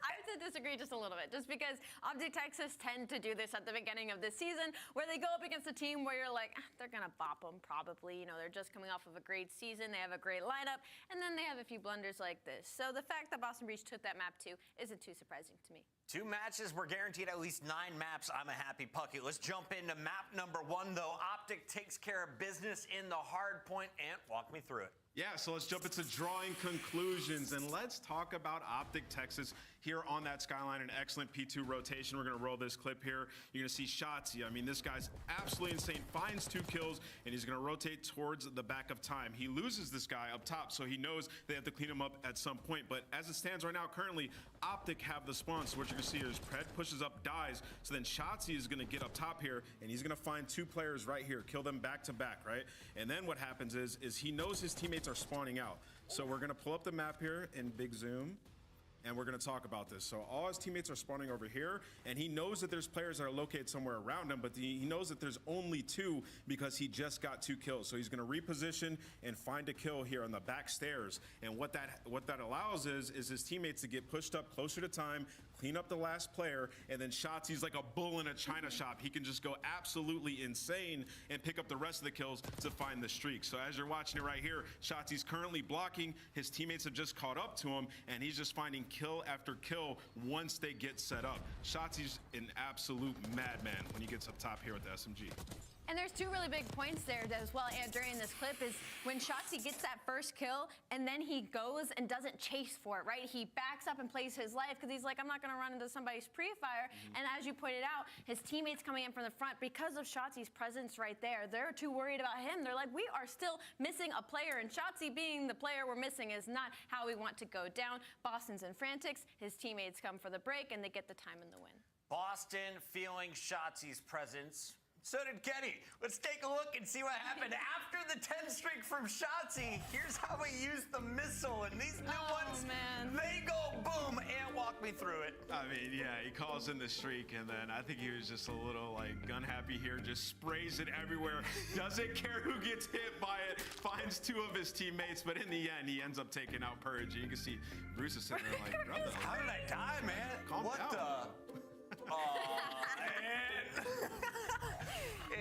I have to disagree just a little bit, just because Optic Texas tend to do this at the beginning of the season, where they go up against a team where you're like, they're going to bop them probably. You know, they're just coming off of a great season. They have a great lineup, and then they have a few blunders like this. So the fact that Boston Breach took that map 2 isn't too surprising to me. 2 matches. We're guaranteed at least 9 maps. I'm a happy pucky. Let's jump into map number 1, though. Optic takes care of business in the hard point. Ant, walk me through it. Yeah, so let's jump into drawing conclusions, and let's talk about Optic Texas here on that Skyline. An excellent P2 rotation. We're going to roll this clip here. You're going to see Shotzi. I mean, this guy's absolutely insane. Finds 2 kills, and he's going to rotate towards the back of time. He loses this guy up top, so he knows they have to clean him up at some point. But as it stands right now, currently, Optic have the spawn. So what you're going to see here is Pred pushes up, dies. So then Shotzi is going to get up top here, and he's going to find 2 players right here, kill them back to back, right? And then what happens is he knows his teammates are spawning out. So we're going to pull up the map here in big zoom, and we're going to talk about this. So all his teammates are spawning over here, and he knows that there's players that are located somewhere around him, but he knows that there's only 2 because he just got 2 kills. So he's going to reposition and find a kill here on the back stairs. And what that allows is his teammates to get pushed up closer to time, clean up the last player, and then Shotzi's like a bull in a china shop. He can just go absolutely insane and pick up the rest of the kills to find the streak. So as you're watching it right here, Shotzi's currently blocking. His teammates have just caught up to him, and he's just finding kill after kill once they get set up. Shotzi's an absolute madman when he gets up top here with the SMG. And there's 2 really big points there as well, and during this clip, is when Shotzi gets that first kill, and then he goes and doesn't chase for it, right? He backs up and plays his life, because he's like, I'm not going to run into somebody's pre-fire. And as you pointed out, his teammates coming in from the front, because of Shotzi's presence right there, they're too worried about him. They're like, we are still missing a player, and Shotzi being the player we're missing is not how we want to go down. Boston's in frantics. His teammates come for the break, and they get the time and the win. Boston feeling Shotzi's presence. So did Kenny. Let's take a look and see what happened after the 10 streak from Shotzi. Here's how he used the missile, and these new ones, they go boom. And walk me through it. I mean, yeah, he calls in the streak, and then I think he was just a little like gun happy here, just sprays it everywhere, doesn't care who gets hit by it, finds 2 of his teammates, but in the end, he ends up taking out Purge. And you can see Bruce is sitting there like, brother, how did I die, man? Calm what down.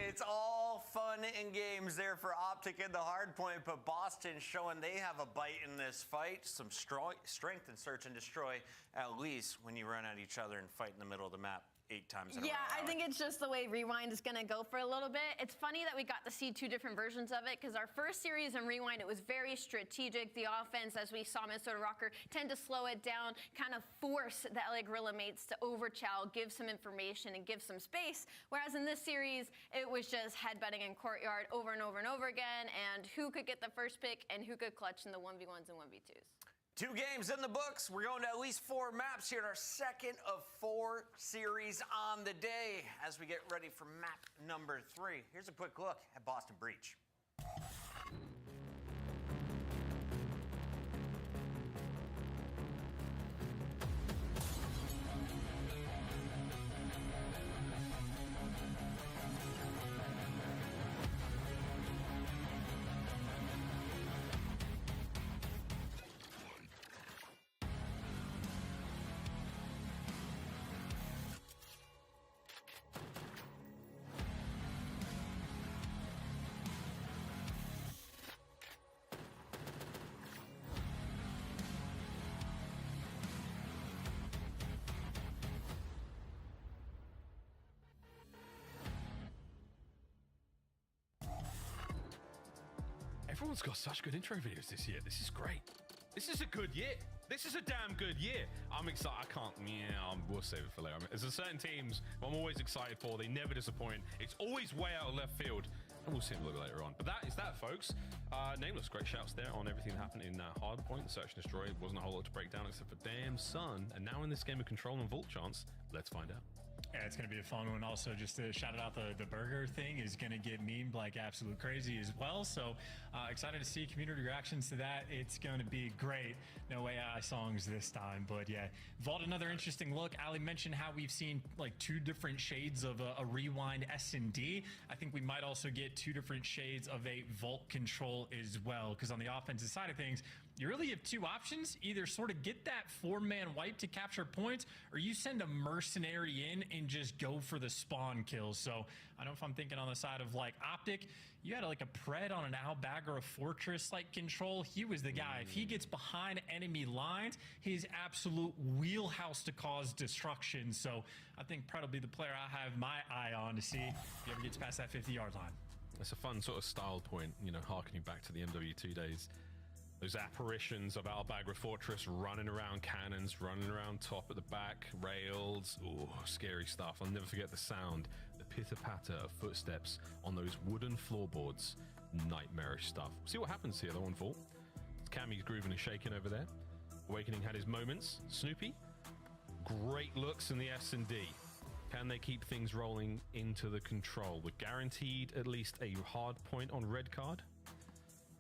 It's all fun and games there for Optic in the hard point, but Boston showing they have a bite in this fight. Some strength in search and destroy, at least when you run at each other and fight in the middle of the map 8 times in a row. Yeah, I think it's just the way Rewind is going to go for a little bit. It's funny that we got to see 2 different versions of it, because our first series in Rewind, it was very strategic. The offense, as we saw Minnesota Rocker, tend to slow it down, kind of force the LA Gorilla mates to overchow, give some information, and give some space. Whereas in this series, it was just headbutting in courtyard over and over and over again, and who could get the first pick and who could clutch in the 1v1s and 1v2s. 2 games in the books. We're going to at least 4 maps here in our second of 4 series on the day as we get ready for map number 3. Here's a quick look at Boston Breach. T1's got such good intro videos this year. This is great. This is a good year. This is a damn good year. I'm excited. I can't, we'll save it for later. I mean, there's certain teams I'm always excited for. They never disappoint. It's always way out of left field. And we'll see them a little later on. But that is that, folks. Nameless, great shouts there on everything that happened in Hardpoint. Search and Destroy. Wasn't a whole lot to break down except for damn Sun. And now in this game of Control and Vault Chance, let's find out. Yeah, it's going to be a fun one. Also, just to shout out the burger thing is going to get memed like absolute crazy as well. So excited to see community reactions to that. It's going to be great. No AI songs this time, but yeah. Vault, another interesting look. Ali mentioned how we've seen like 2 different shades of a rewind S&D. I think we might also get 2 different shades of a Vault control as well, because on the offensive side of things, you really have 2 options. Either sort of get that 4-man wipe to capture points, or you send a mercenary in and just go for the spawn kills. So I don't know if I'm thinking on the side of like Optic, you had like a Pred on an Outbag or a Fortress like control. He was the guy. If he gets behind enemy lines, his absolute wheelhouse to cause destruction. So I think Pred will be the player I have my eye on to see if he ever gets past that 50-yard line. It's a fun sort of style point, you know, harkening back to the MW2 days. Those apparitions of Albagra Fortress running around cannons, running around top at the back, rails. Ooh, scary stuff. I'll never forget the sound, the pitter-patter of footsteps on those wooden floorboards. Nightmarish stuff. See what happens here, though, on Vault. Cammy's grooving and shaking over there. Awakening had his moments. Snoopy, great looks in the S&D. Can they keep things rolling into the control? We're guaranteed at least a hard point on red card.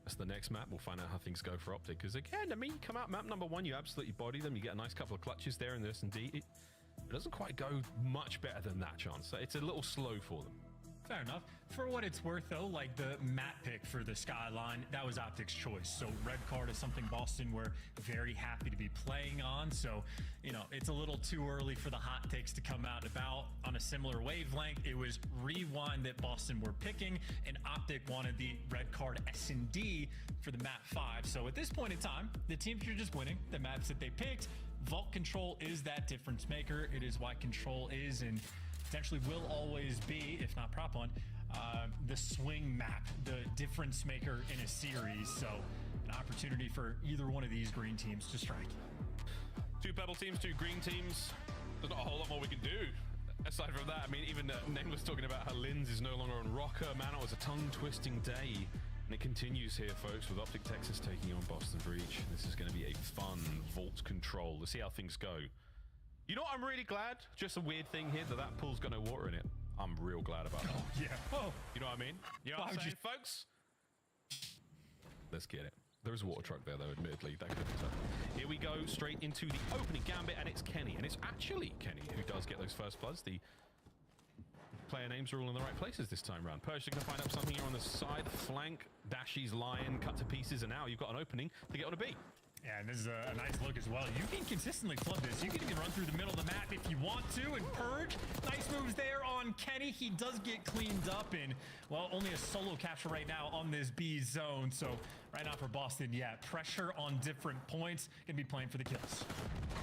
That's the next map. We'll find out how things go for Optic. Because again, I mean, you come out map number 1, you absolutely body them. You get a nice couple of clutches there in the S&D. It doesn't quite go much better than that, Chance. So it's a little slow for them. Fair enough. For what it's worth, though, like the map pick for the Skyline, that was Optic's choice. So red card is something Boston were very happy to be playing on. So, you know, it's a little too early for the hot takes to come out about on a similar wavelength. It was rewind that Boston were picking, and Optic wanted the red card S&D for the map 5. So at this point in time, the teams are just winning the maps that they picked. Vault Control is that difference maker. It is why Control is and potentially will always be, if not prop on, the swing map, the difference maker in a series. So an opportunity for either one of these green teams to strike. 2 Pebble teams, 2 green teams. There's not a whole lot more we can do. Aside from that, I mean, even Nameless talking about how Linz is no longer on Rocker. Man, it was a tongue-twisting day. And it continues here, folks, with Optic Texas taking on Boston Breach. This is going to be a fun Vault Control. Let's see how things go. You know what, I'm really glad, just a weird thing here, that pool's got no water in it. I'm real glad about that. Oh, yeah. Oh. You know what I mean? You know what I'm saying, folks? Let's get it. There is a water truck there, though, admittedly. That could have been tough. Here we go, straight into the opening gambit, and it's Kenny. And it's actually Kenny who does get those first bloods. The player names are all in the right places this time around. Persia can find out something here on the side flank. Dashy's Lion cut to pieces, and now you've got an opening to get on a B. Yeah, and this is a nice look as well. You can consistently flood this. You can even run through the middle of the map if you want to. And Purge, nice moves there on Kenny. He does get cleaned up in, well, only a solo capture right now on this B zone. So right now for Boston, yeah, pressure on different points. Gonna be playing for the kills.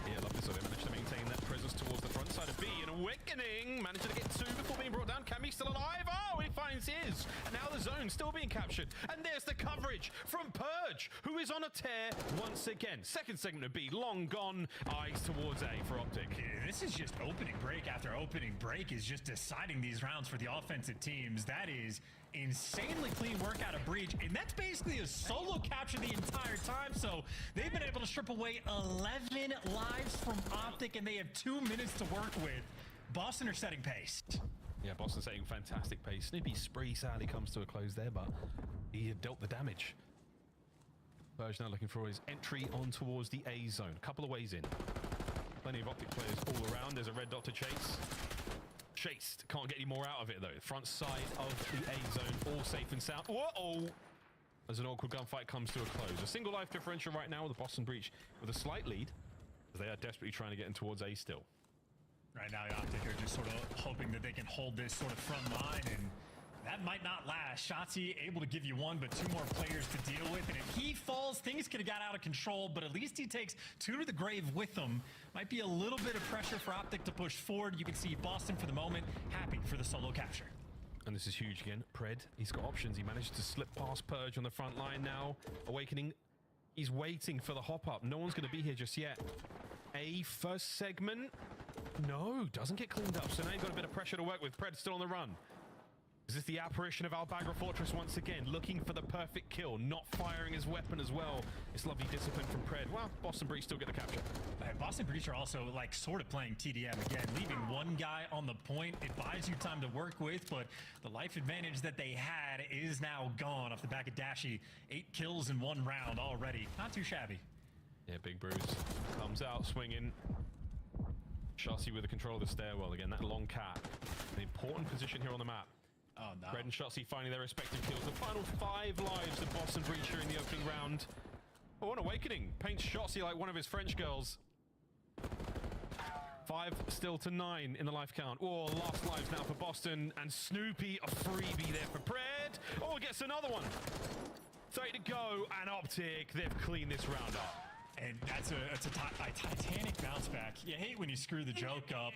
Yeah, love this. So they managed to maintain that presence towards the front side of B. And Awakening managed to get 2 before being brought down. Cammy still alive. Oh, he finds his. And now the zone still being captured. And there's the coverage from Purge, who is on a tear once again. Second segment of B, long gone. Eyes towards A for Optic. Yeah, this is just opening break after opening break is just deciding these rounds for the offensive teams. That is insanely clean work out of Breach, and that's basically a solo capture the entire time. So they've been able to strip away 11 lives from Optic, and they have 2 minutes to work with. Boston are setting pace. Yeah, Boston setting fantastic pace. Snoopy's spree sadly comes to a close there, but he dealt the damage. Purge now looking for his entry on towards the A zone. A couple of ways in. Plenty of Optic players all around. There's a red dot to chase. Chased. Can't get any more out of it, though. Front side of the A zone, all safe and sound. Whoa! As an awkward gunfight comes to a close. A single life differential right now with the Boston Breach with a slight lead, as they are desperately trying to get in towards A still. Right now, the Optic are just sort of hoping that they can hold this sort of front line, and that might not last. Shotzzy able to give you 1, but 2 more players to deal with. And if he falls, things could have got out of control, but at least he takes 2 to the grave with him. Might be a little bit of pressure for Optic to push forward. You can see Boston, for the moment, happy for the solo capture. And this is huge again. Pred, he's got options. He managed to slip past Purge on the front line now. Awakening, he's waiting for the hop up. No one's going to be here just yet. A first segment. No, doesn't get cleaned up. So now you've got a bit of pressure to work with. Pred still on the run. Is this the apparition of Albagra Fortress once again? Looking for the perfect kill, not firing his weapon as well. It's lovely discipline from Pred. Well, Boston Breach still get the capture. Boston Breach are also like sort of playing TDM again, leaving one guy on the point. It buys you time to work with, but the life advantage that they had is now gone off the back of Dashy. 8 kills in 1 round already. Not too shabby. Yeah, Big Bruce comes out swinging. Shotzi with the control of the stairwell again. That long cat, an important position here on the map. Oh no. Red and Shotzi finding their respective kills. The final 5 lives of Boston Breach here in the opening round. Oh, an Awakening paints Shotzi like one of his French girls. 5 still to 9 in the life count. Oh, last lives now for Boston. And Snoopy, a freebie there for Pred. Oh, gets another one. 30 to go, and Optic, they've cleaned this round up. And that's a titanic bounce back. You hate when you screw the joke up.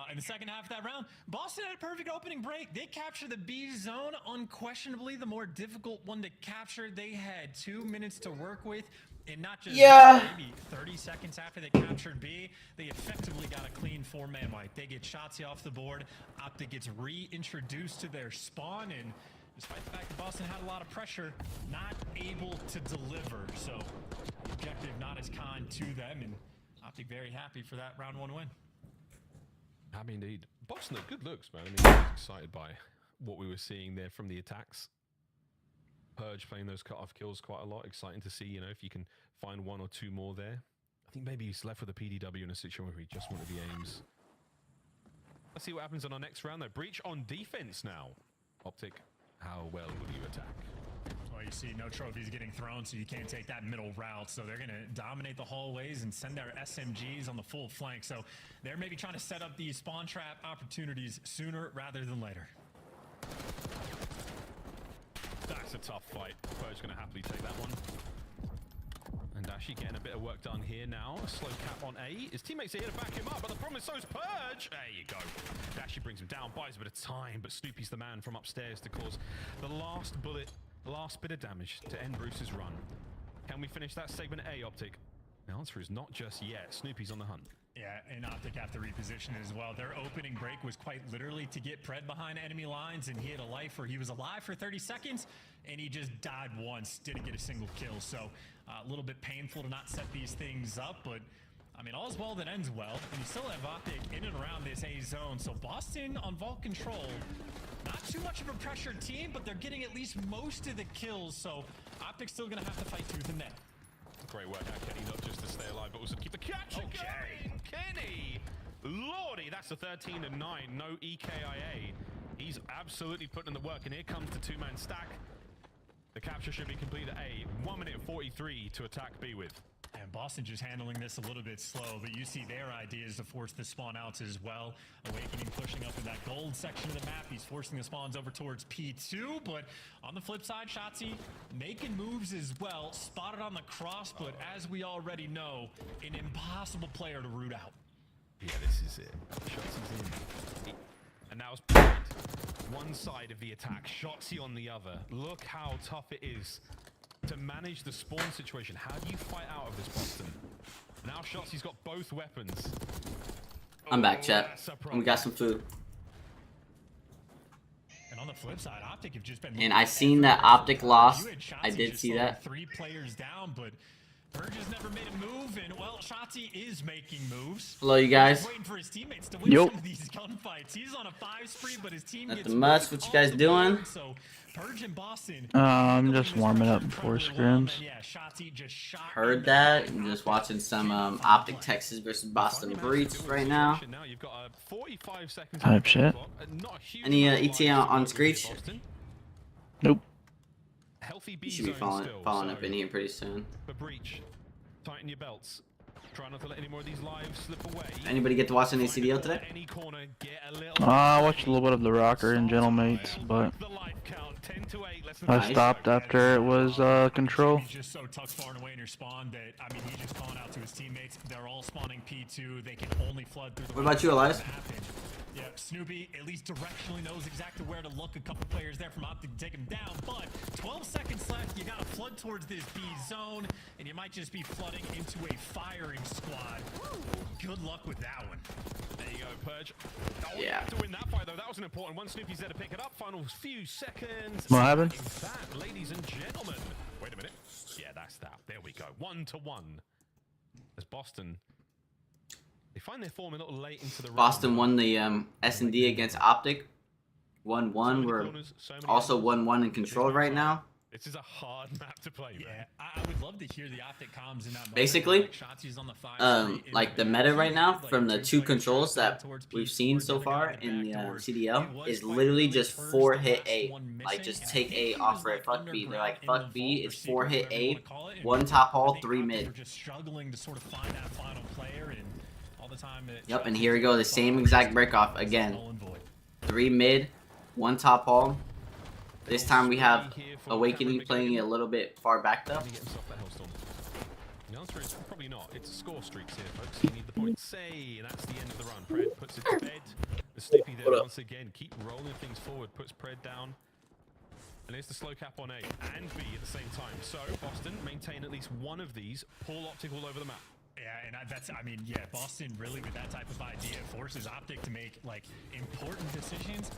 In the second half of that round, Boston had a perfect opening break. They captured the B zone, unquestionably the more difficult one to capture. They had 2 minutes to work with. And not just maybe 30 seconds after they captured B, they effectively got a clean 4-man wipe. They get Shotzi off the board. Optic gets reintroduced to their spawn, and despite the fact that Boston had a lot of pressure, not able to deliver. So the objective not as kind to them, and Optic very happy for that round 1 win. Happy indeed. Boston, good looks, man. I mean, I was excited by what we were seeing there from the attacks. Purge playing those cut-off kills quite a lot. Exciting to see, you know, if you can find 1 or 2 more there. I think maybe he's left with a PDW in a situation where he just wanted the aims. Let's see what happens on our next round, though. Breach on defense now. Optic, how well will you attack? Well, you see no trophies getting thrown, so you can't take that middle route. So they're going to dominate the hallways and send their SMGs on the full flank. So they're maybe trying to set up these spawn trap opportunities sooner rather than later. That's a tough fight. Purge going to happily take that one. And Dashi getting a bit of work done here now. A slow cap on A. His teammates are here to back him up, but the problem is so is Purge. There you go. Dashi brings him down, buys a bit of time, but Snoopy's the man from upstairs to cause the last bullet, last bit of damage to end Bruce's run. Can we finish that segment A, Optic? The answer is not just yet. Snoopy's on the hunt. Yeah, and Optic have to reposition as well. Their opening break was quite literally to get Pred behind enemy lines, and he had a life where he was alive for 30 seconds, and he just died once, didn't get a single kill. So a little bit painful to not set these things up, but I mean, all's well that ends well, and you still have Optic in and around this A zone. So Boston on vault control, not too much of a pressured team, but they're getting at least most of the kills. So Optic's still gonna have to fight tooth and nail. Great work out, Kenny, not just to stay alive, but also to keep the catch going. Kenny, lordy, that's a 13 and 9, no EKIA. He's absolutely putting in the work, and here comes the 2-man stack. The capture should be complete at A. 1 minute 43 to attack B with. And Boston just handling this a little bit slow, but you see their idea is to force the spawn outs as well. Awakening pushing up in that gold section of the map. He's forcing the spawns over towards P2, but on the flip side, Shotzi making moves as well. Spotted on the cross, but as we already know, an impossible player to root out. Yeah, this is it. Shotzi's in. And now it's Pred. One side of the attack, Shotzi on the other. Look how tough it is to manage the spawn situation. How do you fight out of this, Boston? Now Shotzi's got both weapons. I'm back, chat. And we got some food. And on the flip side, Optic have just been. And I seen that Optic lost. I did see that. 3 players down, but Purge has never made a move, and well, Shotzi is making moves. Hello, you guys. He's waiting for his teammates to win some of these gunfights. He's on a 5 spree, but his team gets much. What you guys doing? So Purge and Boston. I'm just warming up before scrims. Yeah, Shotzi just shot. Heard that. I'm just watching some Optic Texas versus Boston Breach right now. Type shit. Any ETA on Screech? Nope. You should be following up in here pretty soon. But Breach, tighten your belts. Try not to let any more of these lives slip away. Anybody get to watch any CDL today? I watched a little bit of the Rocker and Gentlemates, but I stopped after it was control. He's just so tucked far and away in your spawn that, I mean, he's just calling out to his teammates. They're all spawning P2. They can only flood through the. What about you, Elias? Yeah, Snoopy at least directionally knows exactly where to look. A couple players there from Optic to take him down, but 12 seconds left. You got to flood towards this B zone, and you might just be flooding into a firing squad. Good luck with that one. There you go, Purge. Oh, Yeah. To win that fight, though, that was an important one. Snoopy's there to pick it up. Final few seconds. What happened? That, ladies and gentlemen. Wait a minute. Yeah, that's that. There we go. 1-1. As Boston, they find their form a little late into the round. Boston won the S&D against Optic. 1-1. We're also 1-1 in control right now. This is a hard map to play, man. Yeah, I would love to hear the Optic comms in that moment. Basically, Shotzi's on the 5-3 like the meta right now from the 2 controls that we've seen so far in the CDL is literally just 4-hit A. Like just take A off for it. Fuck B. They're like fuck B. It's 4-hit A, 1 top hall, 3 mid. Just struggling to sort of find that final player, and all the time. Yep, and here we go, the same exact break off again. 3 mid, 1 top hall. This time we have Awakening playing it a little bit far back though. The answer is probably not. It's score streaks here, folks. You need the point say, and that's the end of the run. Pred puts it to bed. The Snoopy there once again keep rolling things forward, puts Pred down. And there's the slow cap on A and B at the same time. So Boston maintain at least one of these. Pull Optic all over the map. Yeah, and I mean, yeah, Boston really with that type of idea forces Optic to make like important decisions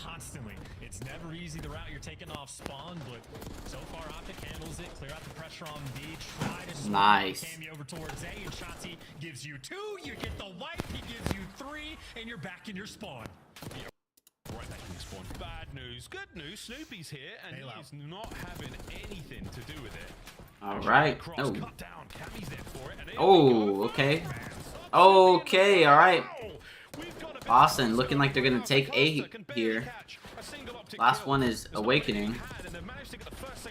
constantly. It's never easy the route you're taking off spawn, but so far Optic handles it. Clear out the pressure on B. Try to nice. Cammy over towards A, and Shotzi gives you 2. You get the wipe. He gives you 3, and you're back in your spawn. Right back in the spawn. Bad news. Good news. Snoopy's here, and he is not having anything to do with it. All right. Oh, okay. Okay, all right. Boston looking like they're going to take A here. Last one is Awakening.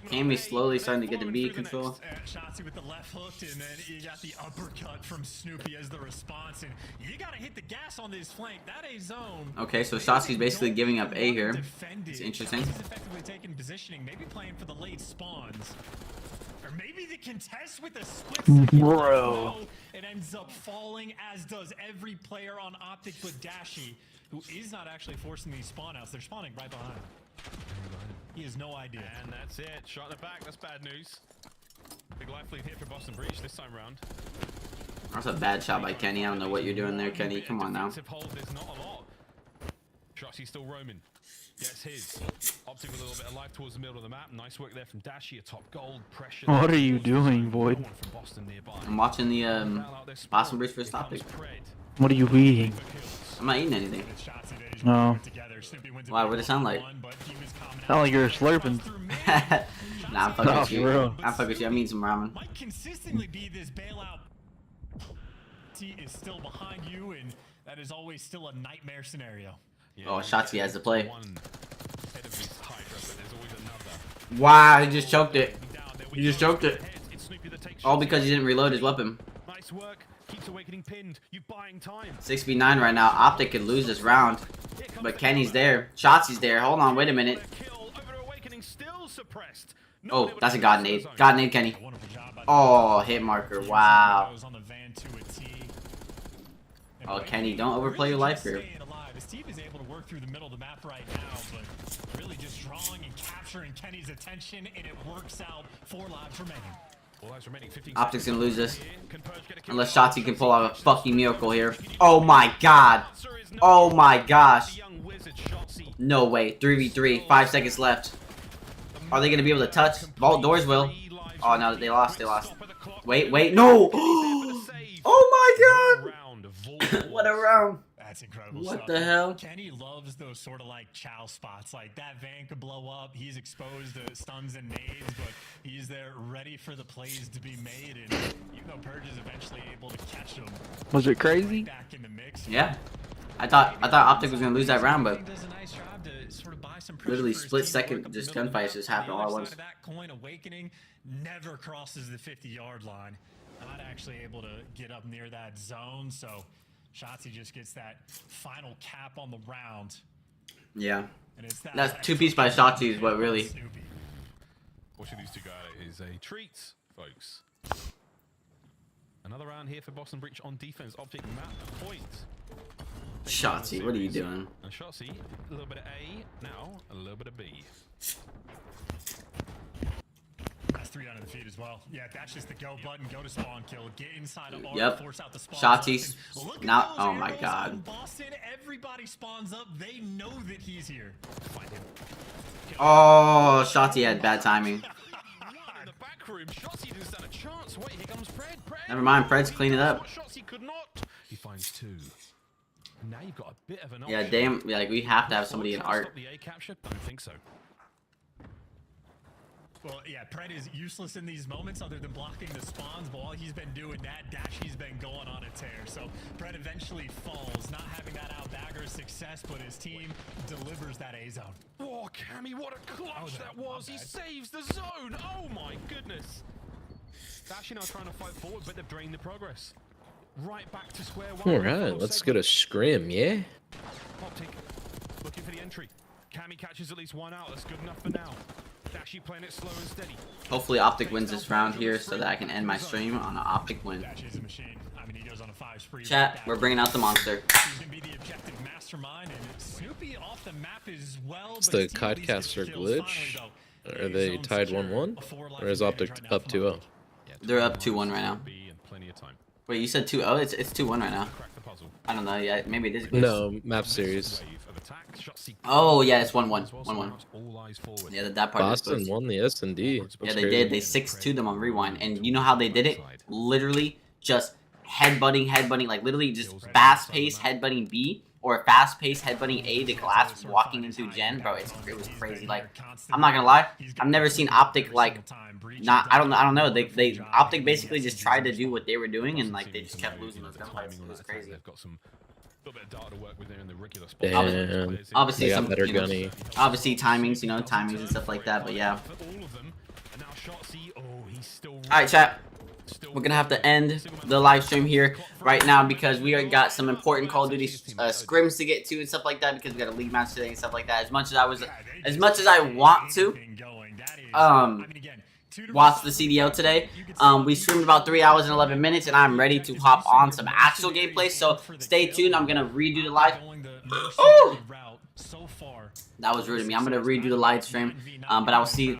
Cammy slowly starting to get the B control. Shotzi with the left hook, and then you got the uppercut from Snoopy as the response, and you got to hit the gas on this flank. That A zone. Okay, so Shotzi's basically giving up A here. It's interesting. He's effectively taking positioning, maybe playing for the late spawns. Or maybe the contest with a split second. Bro. It ends up falling, as does every player on Optic but Dashi, who is not actually forcing these spawn outs. They're spawning right behind him. He has no idea. And that's it. Shot in the back. That's bad news. Big life lead here for Boston Breach this time round. That's a bad shot by Kenny. I don't know what you're doing there, Kenny. Come on now. Hold, there's not a lot. Shotzi still roaming. Gets his. Optic with a little bit of life towards the middle of the map. Nice work there from Dashi. A top gold. Pressure. What are you doing, Void? I'm watching the Boston Breach versus Optic. What are you eating? I'm not eating anything. No. Why? What does it sound like? Sound like you're slurping. Nah, I'm fucking with you. I'm fucking with you. I'm eating some ramen. Might consistently be this bailout. He is still behind you, and that is always still a nightmare scenario. Oh, Shotzi has the play. Wow, he just choked it. He just choked it. All because he didn't reload his weapon. Nice work. Keeps Awakening pinned. You buying time. 6v9 right now. Optic could lose this round. But Kenny's there. Shotzi's there. Hold on, wait a minute. Oh, that's a God nade. God nade, Kenny. Oh, hit marker. Wow. Oh, Kenny, don't overplay your life here. His team is able to work through the middle of the map right now, but really just drawing and capturing Kenny's attention, and it works out. 4 lives remaining. Optic's gonna lose this. Unless Shotzi can pull out a fucking miracle here. Oh my god. Oh my gosh. No way. 3v3. 5 seconds left. Are they gonna be able to touch? Vault doors will. Oh no, they lost. They lost. Wait, wait. No! Oh my god! What a round. That's incredible. What stuff. the hell? Kenny loves those sort of like chow spots. Like that van could blow up. He's exposed to stuns and nades, but he's there ready for the plays to be made. And even though Purge is eventually able to catch him, was it crazy? Back in the mix. Yeah. I thought Optic was gonna lose that round, but literally split second just gunfights just happened all at once. That coin Awakening never crosses the 50-yard line. Not actually able to get up near that zone, so Shotzi just gets that final cap on the round. Yeah. That's 2-piece by Shotzi is what really. Watching these two guys is a treat, folks. Another round here for Boston Breach on defense. Optic map point. Shotzi, what are you doing? And Shotzi, a little bit of A, now a little bit of B. That's 3 out of the feed as well. Yeah, that's just the go button, go to spawn kill, get inside of R, Yep. force out the spawn. Shotzi's not. Oh my god. Boston, everybody spawns up. They know that he's here. Find him. Oh, Shotzi had bad timing. In the back room, Shotzi didn't stand a chance. Wait, here comes Pred. Never mind, Pred's cleaning it up. Shotzi could not. He finds 2. Now you've got a bit of an Yeah, option. damn. Like we have to have somebody in art. Stop the A capture? Don't think so. Well, yeah, Pred is useless in these moments other than blocking the spawns, but while he's been doing that, Dashy's been going on a tear. So Pred eventually falls, not having that outbagger success, but his team delivers that A zone. Oh, Cammy, what a clutch that was. He saves the zone. Oh my goodness. Dashy now trying to fight forward, but they've drained the progress. Right back to square one. Alright, let's get a scrim, yeah? Optic looking for the entry. Cammy catches at least one out. That's good enough for now. Dashy playing it slow and steady. Hopefully Optic wins this round here so that I can end my stream on an Optic win. Dashy's a machine. I mean, he goes on a 5 spree. Chat, we're bringing out the monster. He's gonna be the objective mastermind, and Snoopy off the map as well. Is the Codcaster glitch? Are they tied 1-1? Or is Optic up 2-0? They're up 2-1 right now. Wait, you said 2-0? It's 2-1 right now. I don't know. Yeah, maybe it is. No, map series. Oh yeah, it's 1-1. 1-1. Yeah, that part. Boston won the S&D. Yeah, they did. They 6-2'd them on rewind, and you know how they did it? Literally just headbutting, like literally just fast-paced headbutting B or fast-paced headbutting A. The glass walking into Gen, bro. It was crazy. Like, I'm not gonna lie, I've never seen Optic like not. I don't know. They Optic basically just tried to do what they were doing, and like they just kept losing those gunfights. It was crazy. Damn. Obviously, they got some better you know, gunny. obviously timings, timings and stuff like that. But yeah. All right, chat. We're gonna have to end the live stream here right now because we got some important Call of Duty scrims to get to and stuff like that because we got a league match today and stuff like that. As much as I want to, watch the CDL today. We streamed about 3 hours and 11 minutes, and I'm ready to hop on some actual gameplay. So stay tuned. I'm gonna redo the live. That was rude of me. I'm gonna redo the live stream, but I will see you.